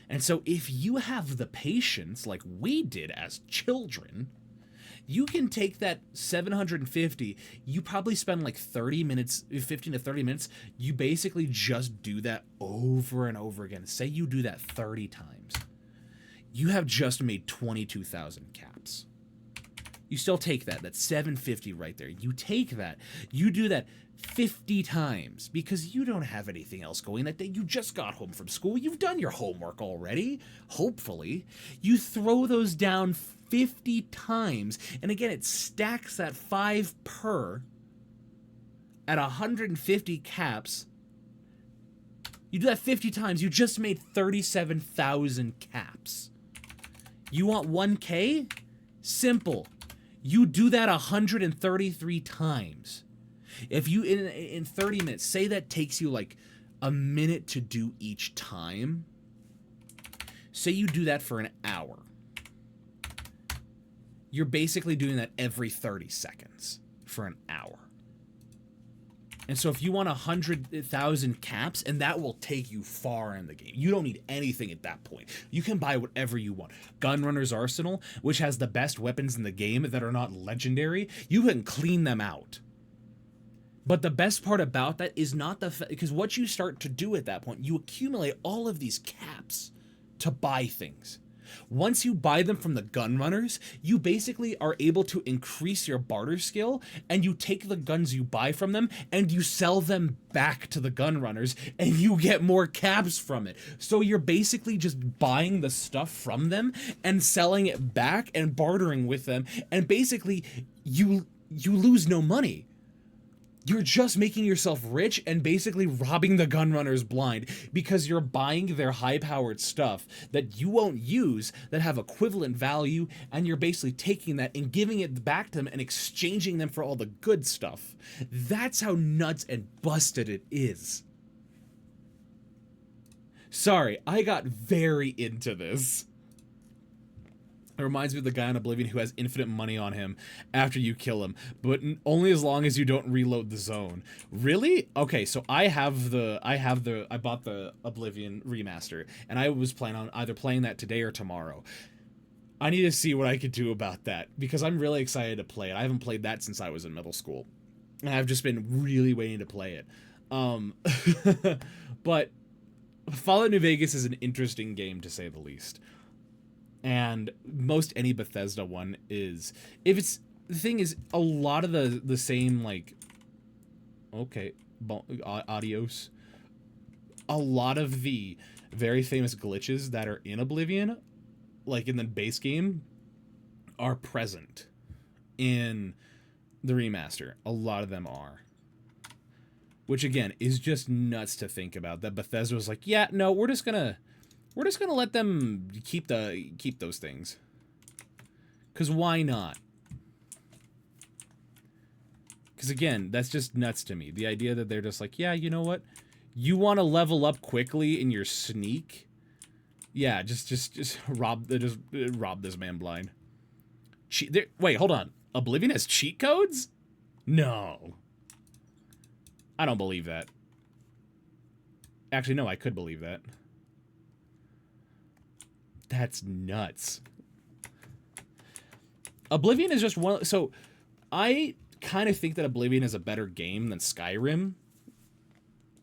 And so if you have the patience like we did as children, you can take that 750, you probably spend like 30 minutes, 15 to 30 minutes, you basically just do that over and over again. Say you do that 30 times. You have just made 22,000 caps. You still take that, that's 750 right there. You take that, you do that 50 times because you don't have anything else going that day. You just got home from school. You've done your homework already, hopefully. You throw those down 50 times, and again, it stacks at 5 per at 150 caps. You do that 50 times, you just made 37,000 caps. You want 1K? Simple. You do that 133 times. If you, in 30 minutes, say that takes you like a minute to do each time. Say you do that for an hour. You're basically doing that every 30 seconds for an hour. And so if you want 100,000 caps, and that will take you far in the game. You don't need anything at that point. You can buy whatever you want. Gunrunner's Arsenal, which has the best weapons in the game that are not legendary, you can clean them out. But the best part about that is not because what you start to do at that point, you accumulate all of these caps to buy things. Once you buy them from the gunrunners, you basically are able to increase your barter skill, and you take the guns you buy from them and you sell them back to the gunrunners, and you get more caps from it. So you're basically just buying the stuff from them and selling it back and bartering with them, and basically you lose no money. You're just making yourself rich and basically robbing the gunrunners blind because you're buying their high-powered stuff that you won't use that have equivalent value, and you're basically taking that and giving it back to them and exchanging them for all the good stuff. That's how nuts and busted it is. Sorry, I got very into this. It reminds me of the guy in Oblivion who has infinite money on him after you kill him, but only as long as you don't reload the zone. Really? Okay, so I bought the Oblivion remaster, and I was planning on either playing that today or tomorrow. I need to see what I could do about that, because I'm really excited to play it. I haven't played that since I was in middle school, and I've just been really waiting to play it. But Fallout New Vegas is an interesting game, to say the least. And most any Bethesda one is, if it's, the thing is, a lot of the same, like, okay, adios, a lot of the very famous glitches that are in Oblivion, like in the base game, are present in the remaster. A lot of them are. Which, again, is just nuts to think about, that Bethesda was like, yeah, no, we're just gonna let them keep those things. 'Cause why not? 'Cause again, that's just nuts to me. The idea that they're just like, yeah, you know what? You want to level up quickly in your sneak? Yeah, just rob this man blind. Wait, hold on. Oblivion has cheat codes? No. I don't believe that. Actually, no, I could believe that. That's nuts. Oblivion is just one. So I kind of think that Oblivion is a better game than Skyrim,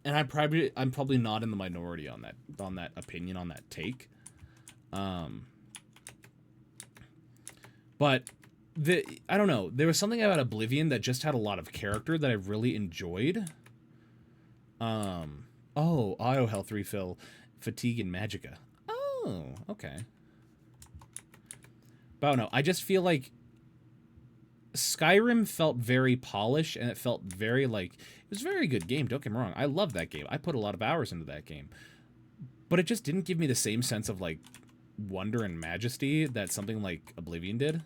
and I'm probably not in the minority on that opinion, on that take. But I don't know. There was something about Oblivion that just had a lot of character that I really enjoyed. Oh, auto health refill, fatigue, and magicka. Oh, okay. But I don't know. I just feel like Skyrim felt very polished, and it felt very like it was a very good game. Don't get me wrong, I love that game. I put a lot of hours into that game, but it just didn't give me the same sense of like wonder and majesty that something like Oblivion did.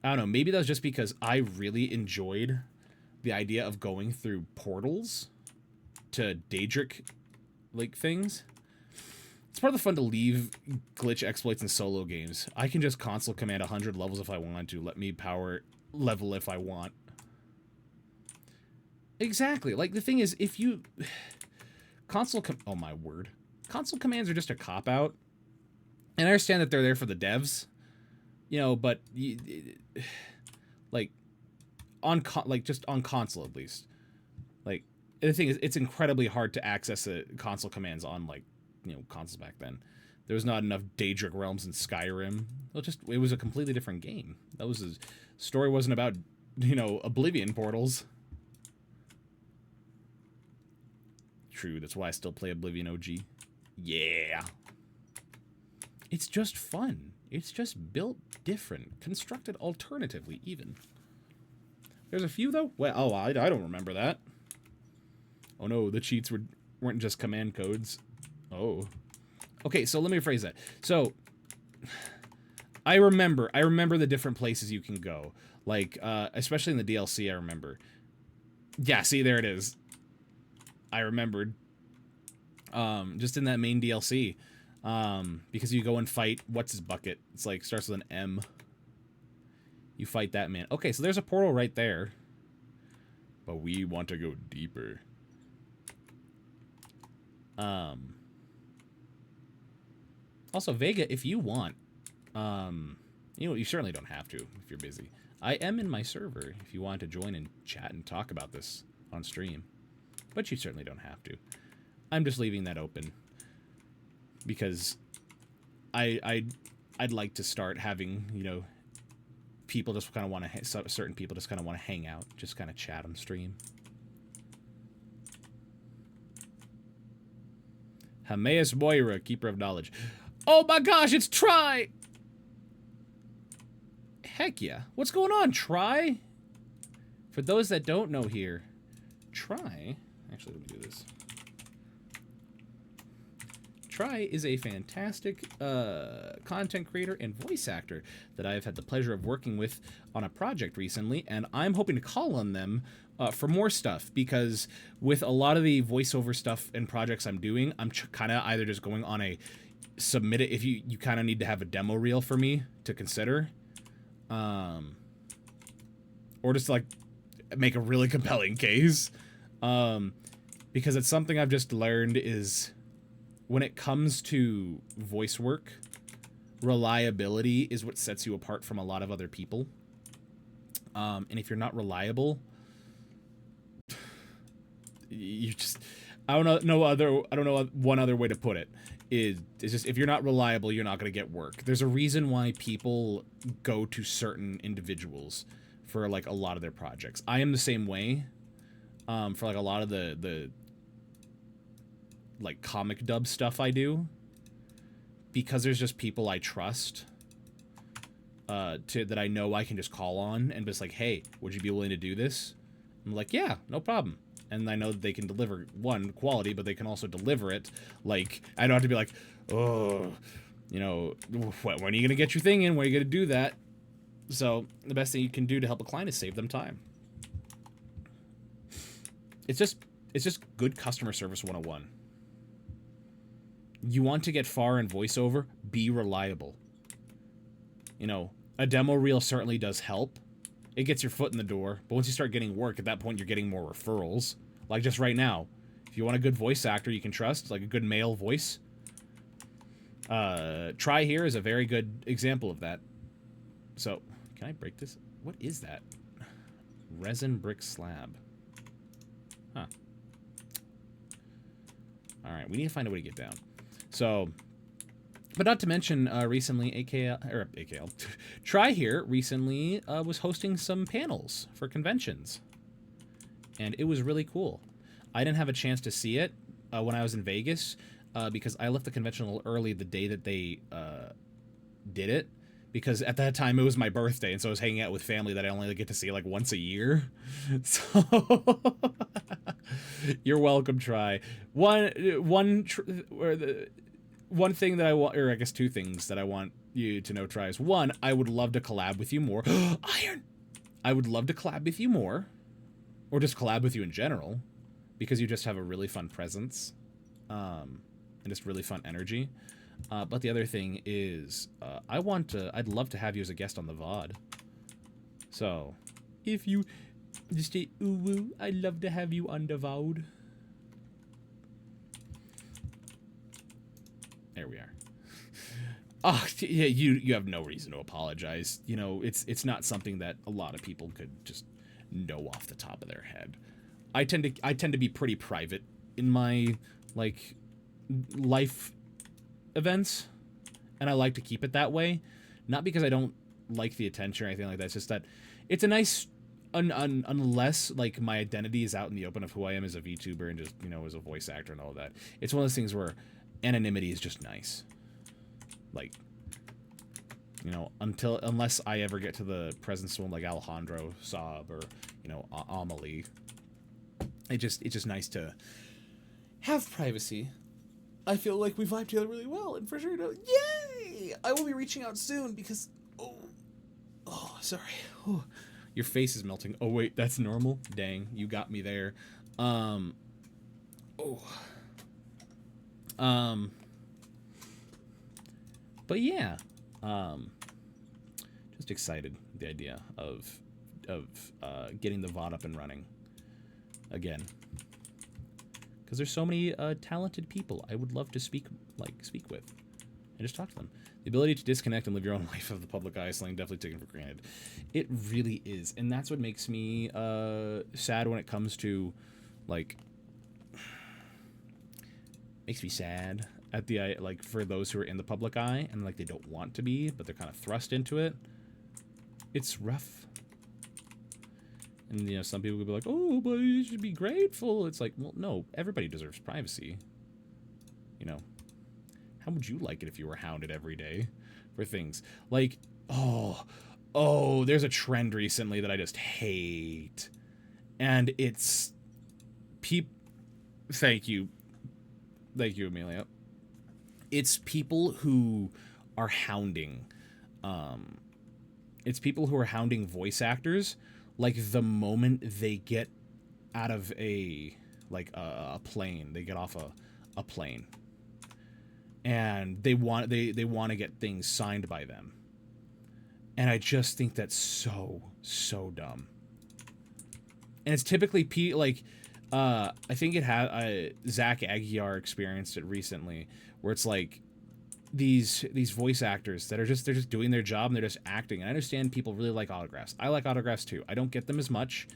I don't know. Maybe that was just because I really enjoyed the idea of going through portals to Daedric like things. It's part of the fun to leave glitch exploits in solo games. I can just console command 100 levels if I want to. Let me power level if I want. Exactly. Like, the thing is, if you... oh, my word. Console commands are just a cop-out. And I understand that they're there for the devs. You know, but... like, just on console, at least. Like, the thing is, it's incredibly hard to access the console commands on, like, you know, consoles back then. There was not enough Daedric realms in Skyrim. It was a completely different game. That was the story wasn't about, you know, Oblivion portals. True, that's why I still play Oblivion OG. Yeah. It's just fun. It's just built different, constructed alternatively even. There's a few though. Well, I don't remember that. Oh no, the cheats weren't just command codes. Oh. Okay, so let me rephrase that. So I remember the different places you can go. Like, especially in the DLC, I remember. Yeah, see, there it is. I remembered. Just in that main DLC. Because you go and fight, what's his bucket? It's like, starts with an M. You fight that man. Okay, so there's a portal right there. But we want to go deeper. Also, Vega, if you want, you know, you certainly don't have to if you're busy. I am in my server if you want to join and chat and talk about this on stream. But you certainly don't have to. I'm just leaving that open. Because I'd like to start having, you know, people just kind of want to, certain people just kind of want to hang out, just kind of chat on stream. Hameus Moira, Keeper of Knowledge. Oh my gosh, it's Try! Heck yeah. What's going on, Try? For those that don't know here, Try... Actually, let me do this. Try is a fantastic content creator and voice actor that I've had the pleasure of working with on a project recently, and I'm hoping to call on them for more stuff, because with a lot of the voiceover stuff and projects I'm doing, I'm kind of either just going on a submit it if you kind of need to have a demo reel for me to consider, or just like make a really compelling case, because it's something I've just learned is when it comes to voice work, reliability is what sets you apart from a lot of other people. And if you're not reliable, you just, I don't know one other way to put it. It's just, if you're not reliable, you're not going to get work. There's a reason why people go to certain individuals for like a lot of their projects. I am the same way. For like a lot of the like comic dub stuff I do, because there's just people I trust that I know I can just call on and just like, hey, would you be willing to do this? I'm like, yeah, no problem. And I know that they can deliver, one, quality, but they can also deliver it. Like, I don't have to be like, oh, you know, when are you going to get your thing in? When are you going to do that? So the best thing you can do to help a client is save them time. It's just good customer service 101. You want to get far in voiceover, be reliable. You know, a demo reel certainly does help. It gets your foot in the door, but once you start getting work, at that point you're getting more referrals. Like just right now, if you want a good voice actor you can trust, like a good male voice, Try here is a very good example of that. So, can I break this? What is that? Resin brick slab. Huh. Alright, we need to find a way to get down. So, but not to mention, recently, AKL, Try here recently was hosting some panels for conventions. And it was really cool. I didn't have a chance to see it when I was in Vegas because I left the convention a little early the day that they did it. because at that time it was my birthday, and so I was hanging out with family that I only get to see like once a year. So you're welcome. Try one thing that I want, or I guess two things that I want you to know. Try is one, I would love to collab with you more. Iron. I would love to collab with you more, or just collab with you in general, because you just have a really fun presence, and just really fun energy. But the other thing is, I'd love to have you as a guest on the VOD. So, if you just say ooh woo, I'd love to have you on the VOD. There we are. Oh, yeah, you have no reason to apologize. You know, it's not something that a lot of people could just know off the top of their head. I tend to be pretty private in my like life events, and I like to keep it that way. Not because I don't like the attention or anything like that. It's just that it's a nice unless like my identity is out in the open of who I am as a VTuber and just, you know, as a voice actor and all that. It's one of those things where anonymity is just nice. Like, you know, unless I ever get to the presence of someone like Alejandro Saab or, you know, Amelie, it's just nice to have privacy. I feel like we vibe together really well, and for sure, yay! I will be reaching out soon because, sorry, your face is melting. Oh wait, that's normal. Dang, you got me there. But yeah, just excited with the idea of getting the VOD up and running again, because there's so many talented people I would love to speak with and just talk to them. The ability to disconnect and live your own life of the public eye is something definitely taken for granted. It really is, and that's what makes me sad when it comes to like. Makes me sad at the like for those who are in the public eye and like they don't want to be, but they're kind of thrust into it. It's rough. And you know, some people could be like, "Oh, but you should be grateful." It's like, well, no, everybody deserves privacy. You know, how would you like it if you were hounded every day for things like, oh, there's a trend recently that I just hate, and it's Thank you, Amelia. It's people who are hounding. It's people who are hounding voice actors. Like the moment they get out of a plane, they get off a plane, and they want to get things signed by them. And I just think that's so dumb. And it's typically I think it had Zach Aguiar experienced it recently, where it's like these voice actors that they're just doing their job and they're just acting. And I understand people really like autographs. I like autographs too. I don't get them as much.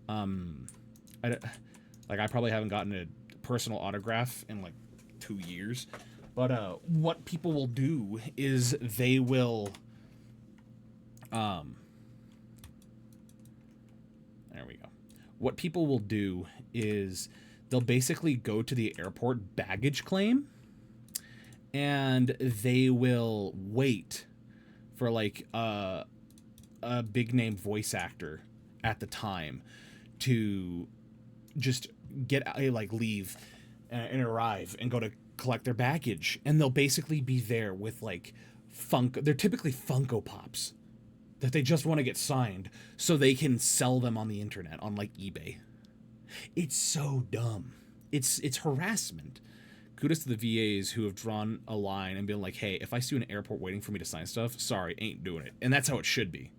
I probably haven't gotten a personal autograph in like 2 years. But what people will do is they will there we go. What people will do is they'll basically go to the airport baggage claim, and they will wait for like a big name voice actor at the time to just get leave and arrive and go to collect their baggage, and they'll basically be there with like they're typically Funko Pops that they just want to get signed so they can sell them on the internet on like eBay. It's so dumb. It's harassment. Kudos to the VAs who have drawn a line and been like, hey, if I see you in an airport waiting for me to sign stuff, sorry, ain't doing it. And that's how it should be.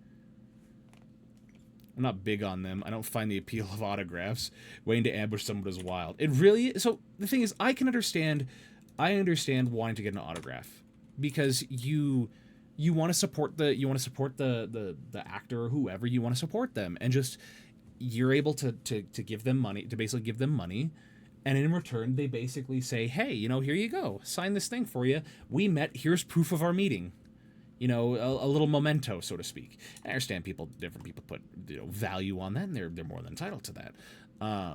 I'm not big on them. I don't find the appeal of autographs. Waiting to ambush someone is wild. It really... So, the thing is, I understand wanting to get an autograph. Because you want to support the actor or whoever. You want to support them. And just... You're able to give them money, to basically give them money, and in return they basically say, hey, you know, here you go, sign this thing for you, we met, here's proof of our meeting, you know, a little memento, so to speak. I understand different people put, you know, value on that, and they're more than entitled to that. I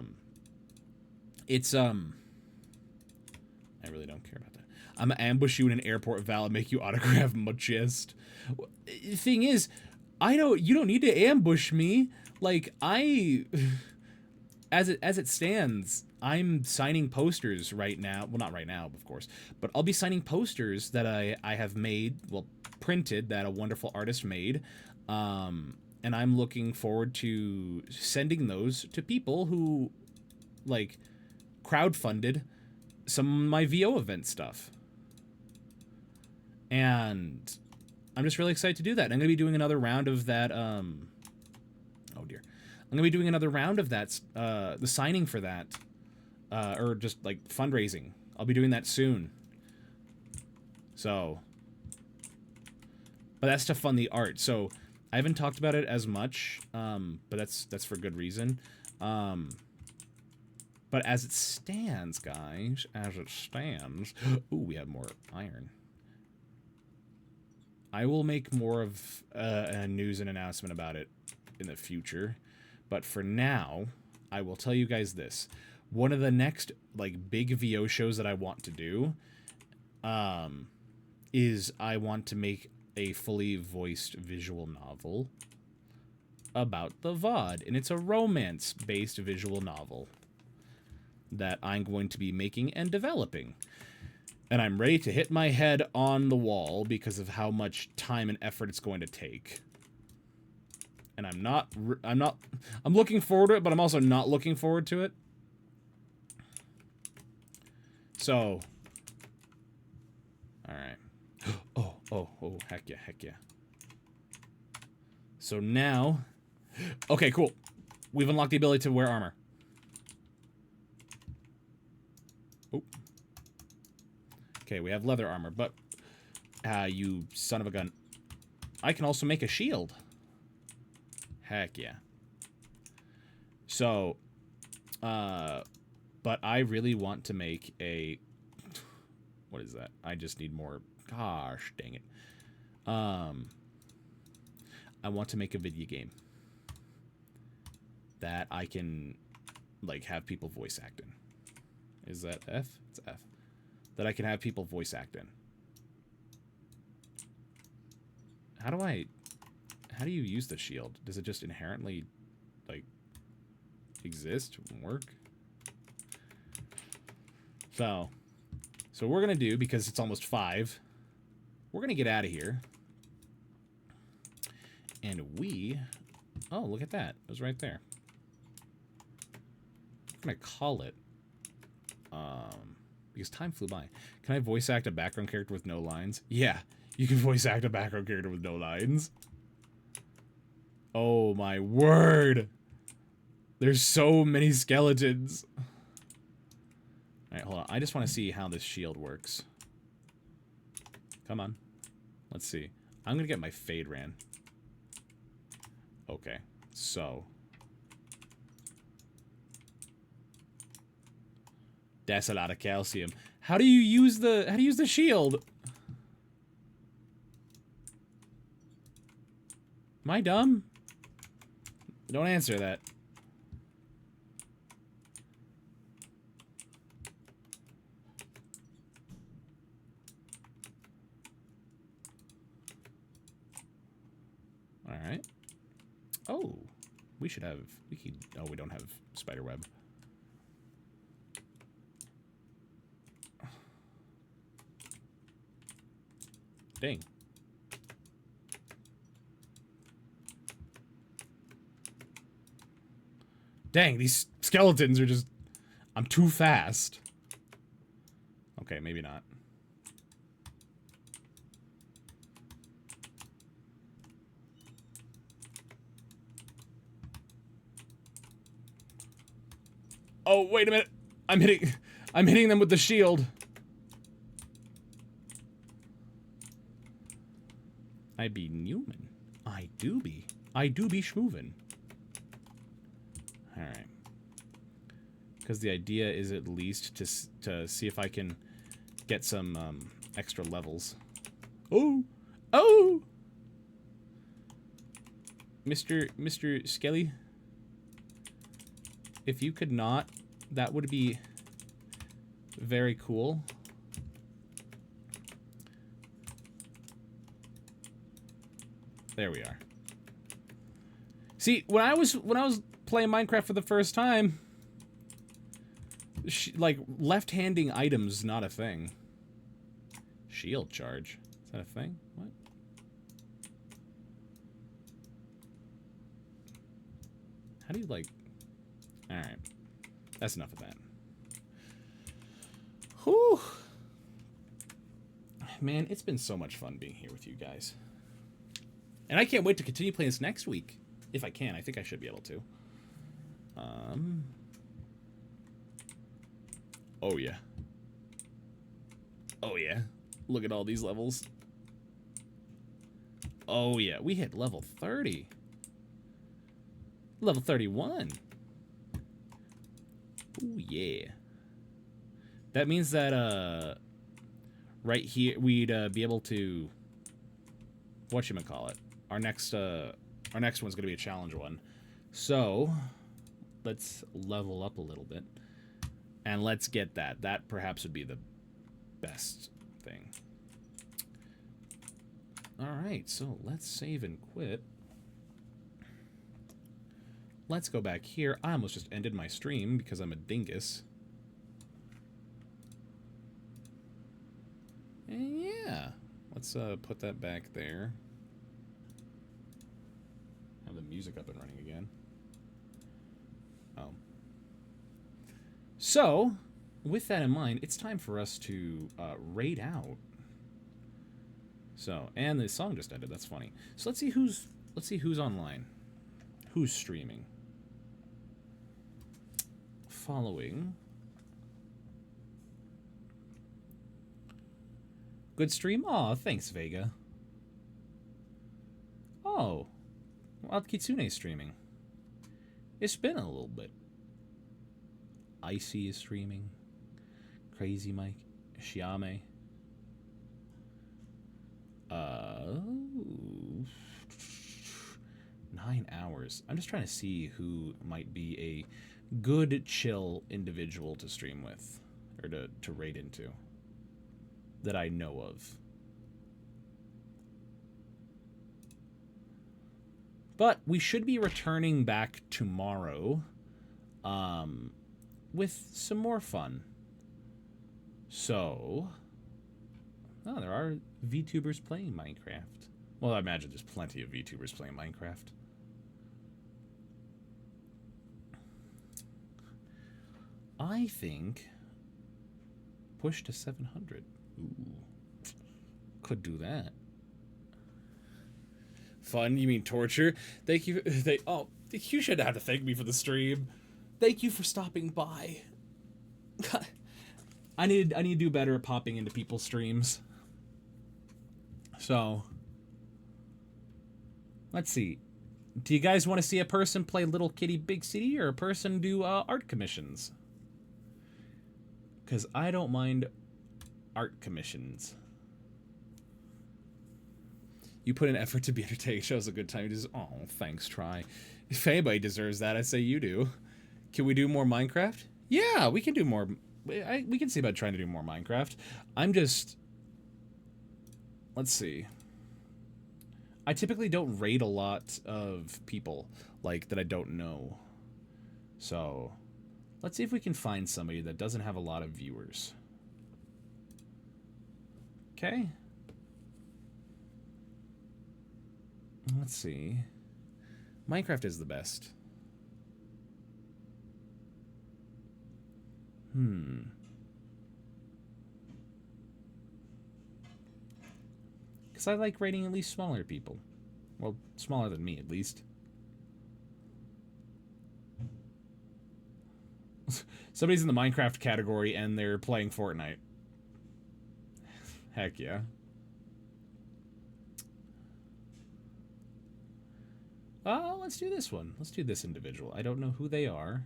really don't care about that. I'm gonna ambush you in an airport, Val, and make you autograph my chest. The thing is, you don't need to ambush me. Like, as it stands, I'm signing posters right now. Well, not right now, of course, but I'll be signing posters that I have made, well, printed, that a wonderful artist made. And I'm looking forward to sending those to people who, like, crowdfunded some of my VO event stuff. And I'm just really excited to do that. I'm going to be doing another round of that, oh dear. I'm going to be doing another round of that, the signing for that, or just, like, fundraising. I'll be doing that soon. So, but that's to fund the art. So, I haven't talked about it as much, but that's for good reason. But as it stands, guys, ooh, we have more iron. I will make more of a news and announcement about it in the future. But for now, I will tell you guys this. One of the next, like, big VO shows that I want to do, is I want to make a fully voiced visual novel about the VOD, and it's a romance-based visual novel that I'm going to be making and developing. And I'm ready to hit my head on the wall because of how much time and effort it's going to take. And I'm looking forward to it, but I'm also not looking forward to it. So, all right. Oh, heck yeah. So now, okay, cool. We've unlocked the ability to wear armor. Oh. Okay, we have leather armor, but, you son of a gun. I can also make a shield. Heck yeah. So, but I really want to make a, what is that? I just need more. Gosh, dang it. I want to make a video game that I can, like, have people voice act in. Is that F? It's F. That I can have people voice act in. How do you use the shield? Does it just inherently, like, exist? Work? So what we're going to do, because it's almost 5, we're going to get out of here. And oh, look at that. It was right there. I'm going to call it, because time flew by. Can I voice act a background character with no lines? Yeah, you can voice act a background character with no lines. Oh my word. There's so many skeletons. Alright, hold on. I just want to see how this shield works. Come on. Let's see. I'm going to get my fade ran. Okay. So. That's a lot of calcium. How do you use the shield? Am I dumb? Don't answer that. Alright. Oh. We could, oh, we don't have spider web. Dang. Dang, these skeletons are just... I'm too fast. Okay, maybe not. Oh, wait a minute. I'm hitting them with the shield. I be Newman. I do be schmoovin'. Alright. Because the idea is at least to see if I can get some extra levels. Oh! Oh! Mr. Skelly? If you could not, that would be very cool. There we are. See, when I was playing Minecraft for the first time, like left-handing items not a thing. Shield charge. Is that a thing? What? How do you like? All right. That's enough of that. Whew. Man, it's been so much fun being here with you guys. And I can't wait to continue playing this next week. If I can. I think I should be able to. Oh, yeah. Oh, yeah. Look at all these levels. Oh, yeah. We hit level 30. Level 31. Oh, yeah. That means that, right here, we'd be able to, whatchamacallit, our next one's going to be a challenge one. So, let's level up a little bit. And let's get that. That perhaps would be the best thing. Alright, so let's save and quit. Let's go back here. I almost just ended my stream because I'm a dingus. And yeah. Let's put that back there. Have the music up and running again. Oh. So, with that in mind, it's time for us to raid out. So, and the song just ended. That's funny. So let's see who's online. Who's streaming? Following. Good stream? Aw, thanks, Vega. Oh. Wild Kitsune's streaming. It's been a little bit. Icy is streaming. Crazy Mike. Shiame. 9 hours. I'm just trying to see who might be a good, chill individual to stream with. Or to raid into. That I know of. But we should be returning back tomorrow. With some more fun. So... Oh, there are VTubers playing Minecraft. Well, I imagine there's plenty of VTubers playing Minecraft. I think... Push to 700. Ooh. Could do that. Fun? You mean torture? Thank you... Oh, you shouldn't have to thank me for the stream. Thank you for stopping by. I need to do better at popping into people's streams. So, let's see. Do you guys want to see a person play Little Kitty Big City or a person do art commissions? Because I don't mind art commissions. You put an effort to be entertaining. Shows a good time. You just, oh, thanks, try. If anybody deserves that, I say you do. Can we do more Minecraft? Yeah, we can do more. We can see about trying to do more Minecraft. I'm just... Let's see. I typically don't raid a lot of people, like, that I don't know. So, let's see if we can find somebody that doesn't have a lot of viewers. Okay. Let's see. Minecraft is the best. Because I like rating at least smaller people. Well, smaller than me, at least. Somebody's in the Minecraft category and they're playing Fortnite. Heck yeah. Let's do this one. Let's do this individual. I don't know who they are.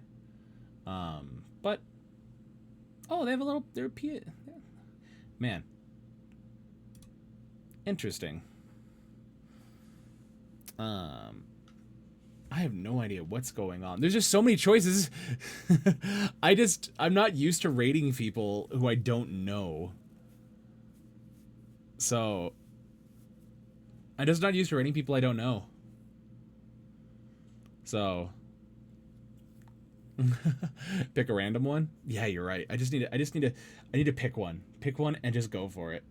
But... Oh, they have a little... They're Man. Interesting. I have no idea what's going on. There's just so many choices. I'm not used to rating people who I don't know. So... I'm just not used to rating people I don't know. So pick a random one. Yeah, you're right. I need to pick one. Pick one and just go for it.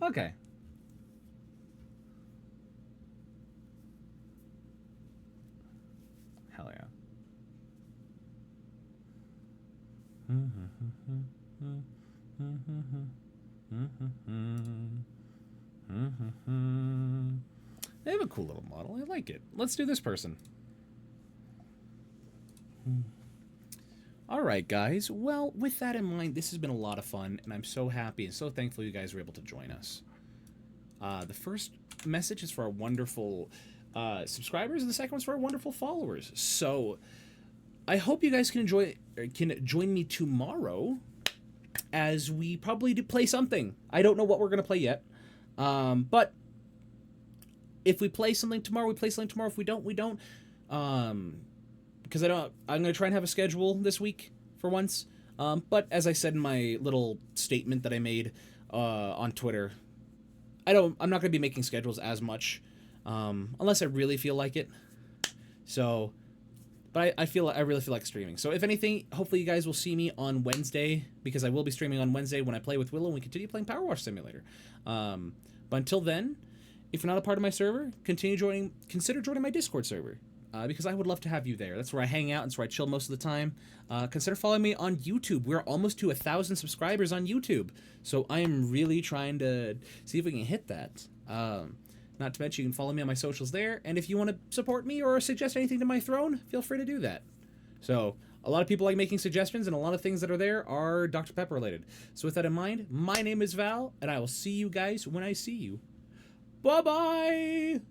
Okay. Hell yeah. They have a cool little model. I like it. Let's do this person. All right, guys. Well, with that in mind, this has been a lot of fun, and I'm so happy and so thankful you guys were able to join us. The first message is for our wonderful subscribers, and the second one's for our wonderful followers. So I hope you guys can join me tomorrow as we probably do play something. I don't know what we're gonna play yet, but if we play something tomorrow, we play something tomorrow. If we don't, we don't. Because I'm gonna try and have a schedule this week for once. But as I said in my little statement that I made on Twitter, I'm not gonna be making schedules as much unless I really feel like it. So, but I really feel like streaming. So if anything, hopefully you guys will see me on Wednesday, because I will be streaming on Wednesday when I play with Willow and we continue playing Power Wash Simulator. But until then, if you're not a part of my server, consider joining my Discord server. Because I would love to have you there. That's where I hang out. That's where I chill most of the time. Consider following me on YouTube. We're almost to 1,000 subscribers on YouTube. So I am really trying to see if we can hit that. Not to mention, you can follow me on my socials there. And if you want to support me or suggest anything to my throne, feel free to do that. So a lot of people like making suggestions, and a lot of things that are there are Dr. Pepper related. So with that in mind, my name is Val, and I will see you guys when I see you. Bye-bye!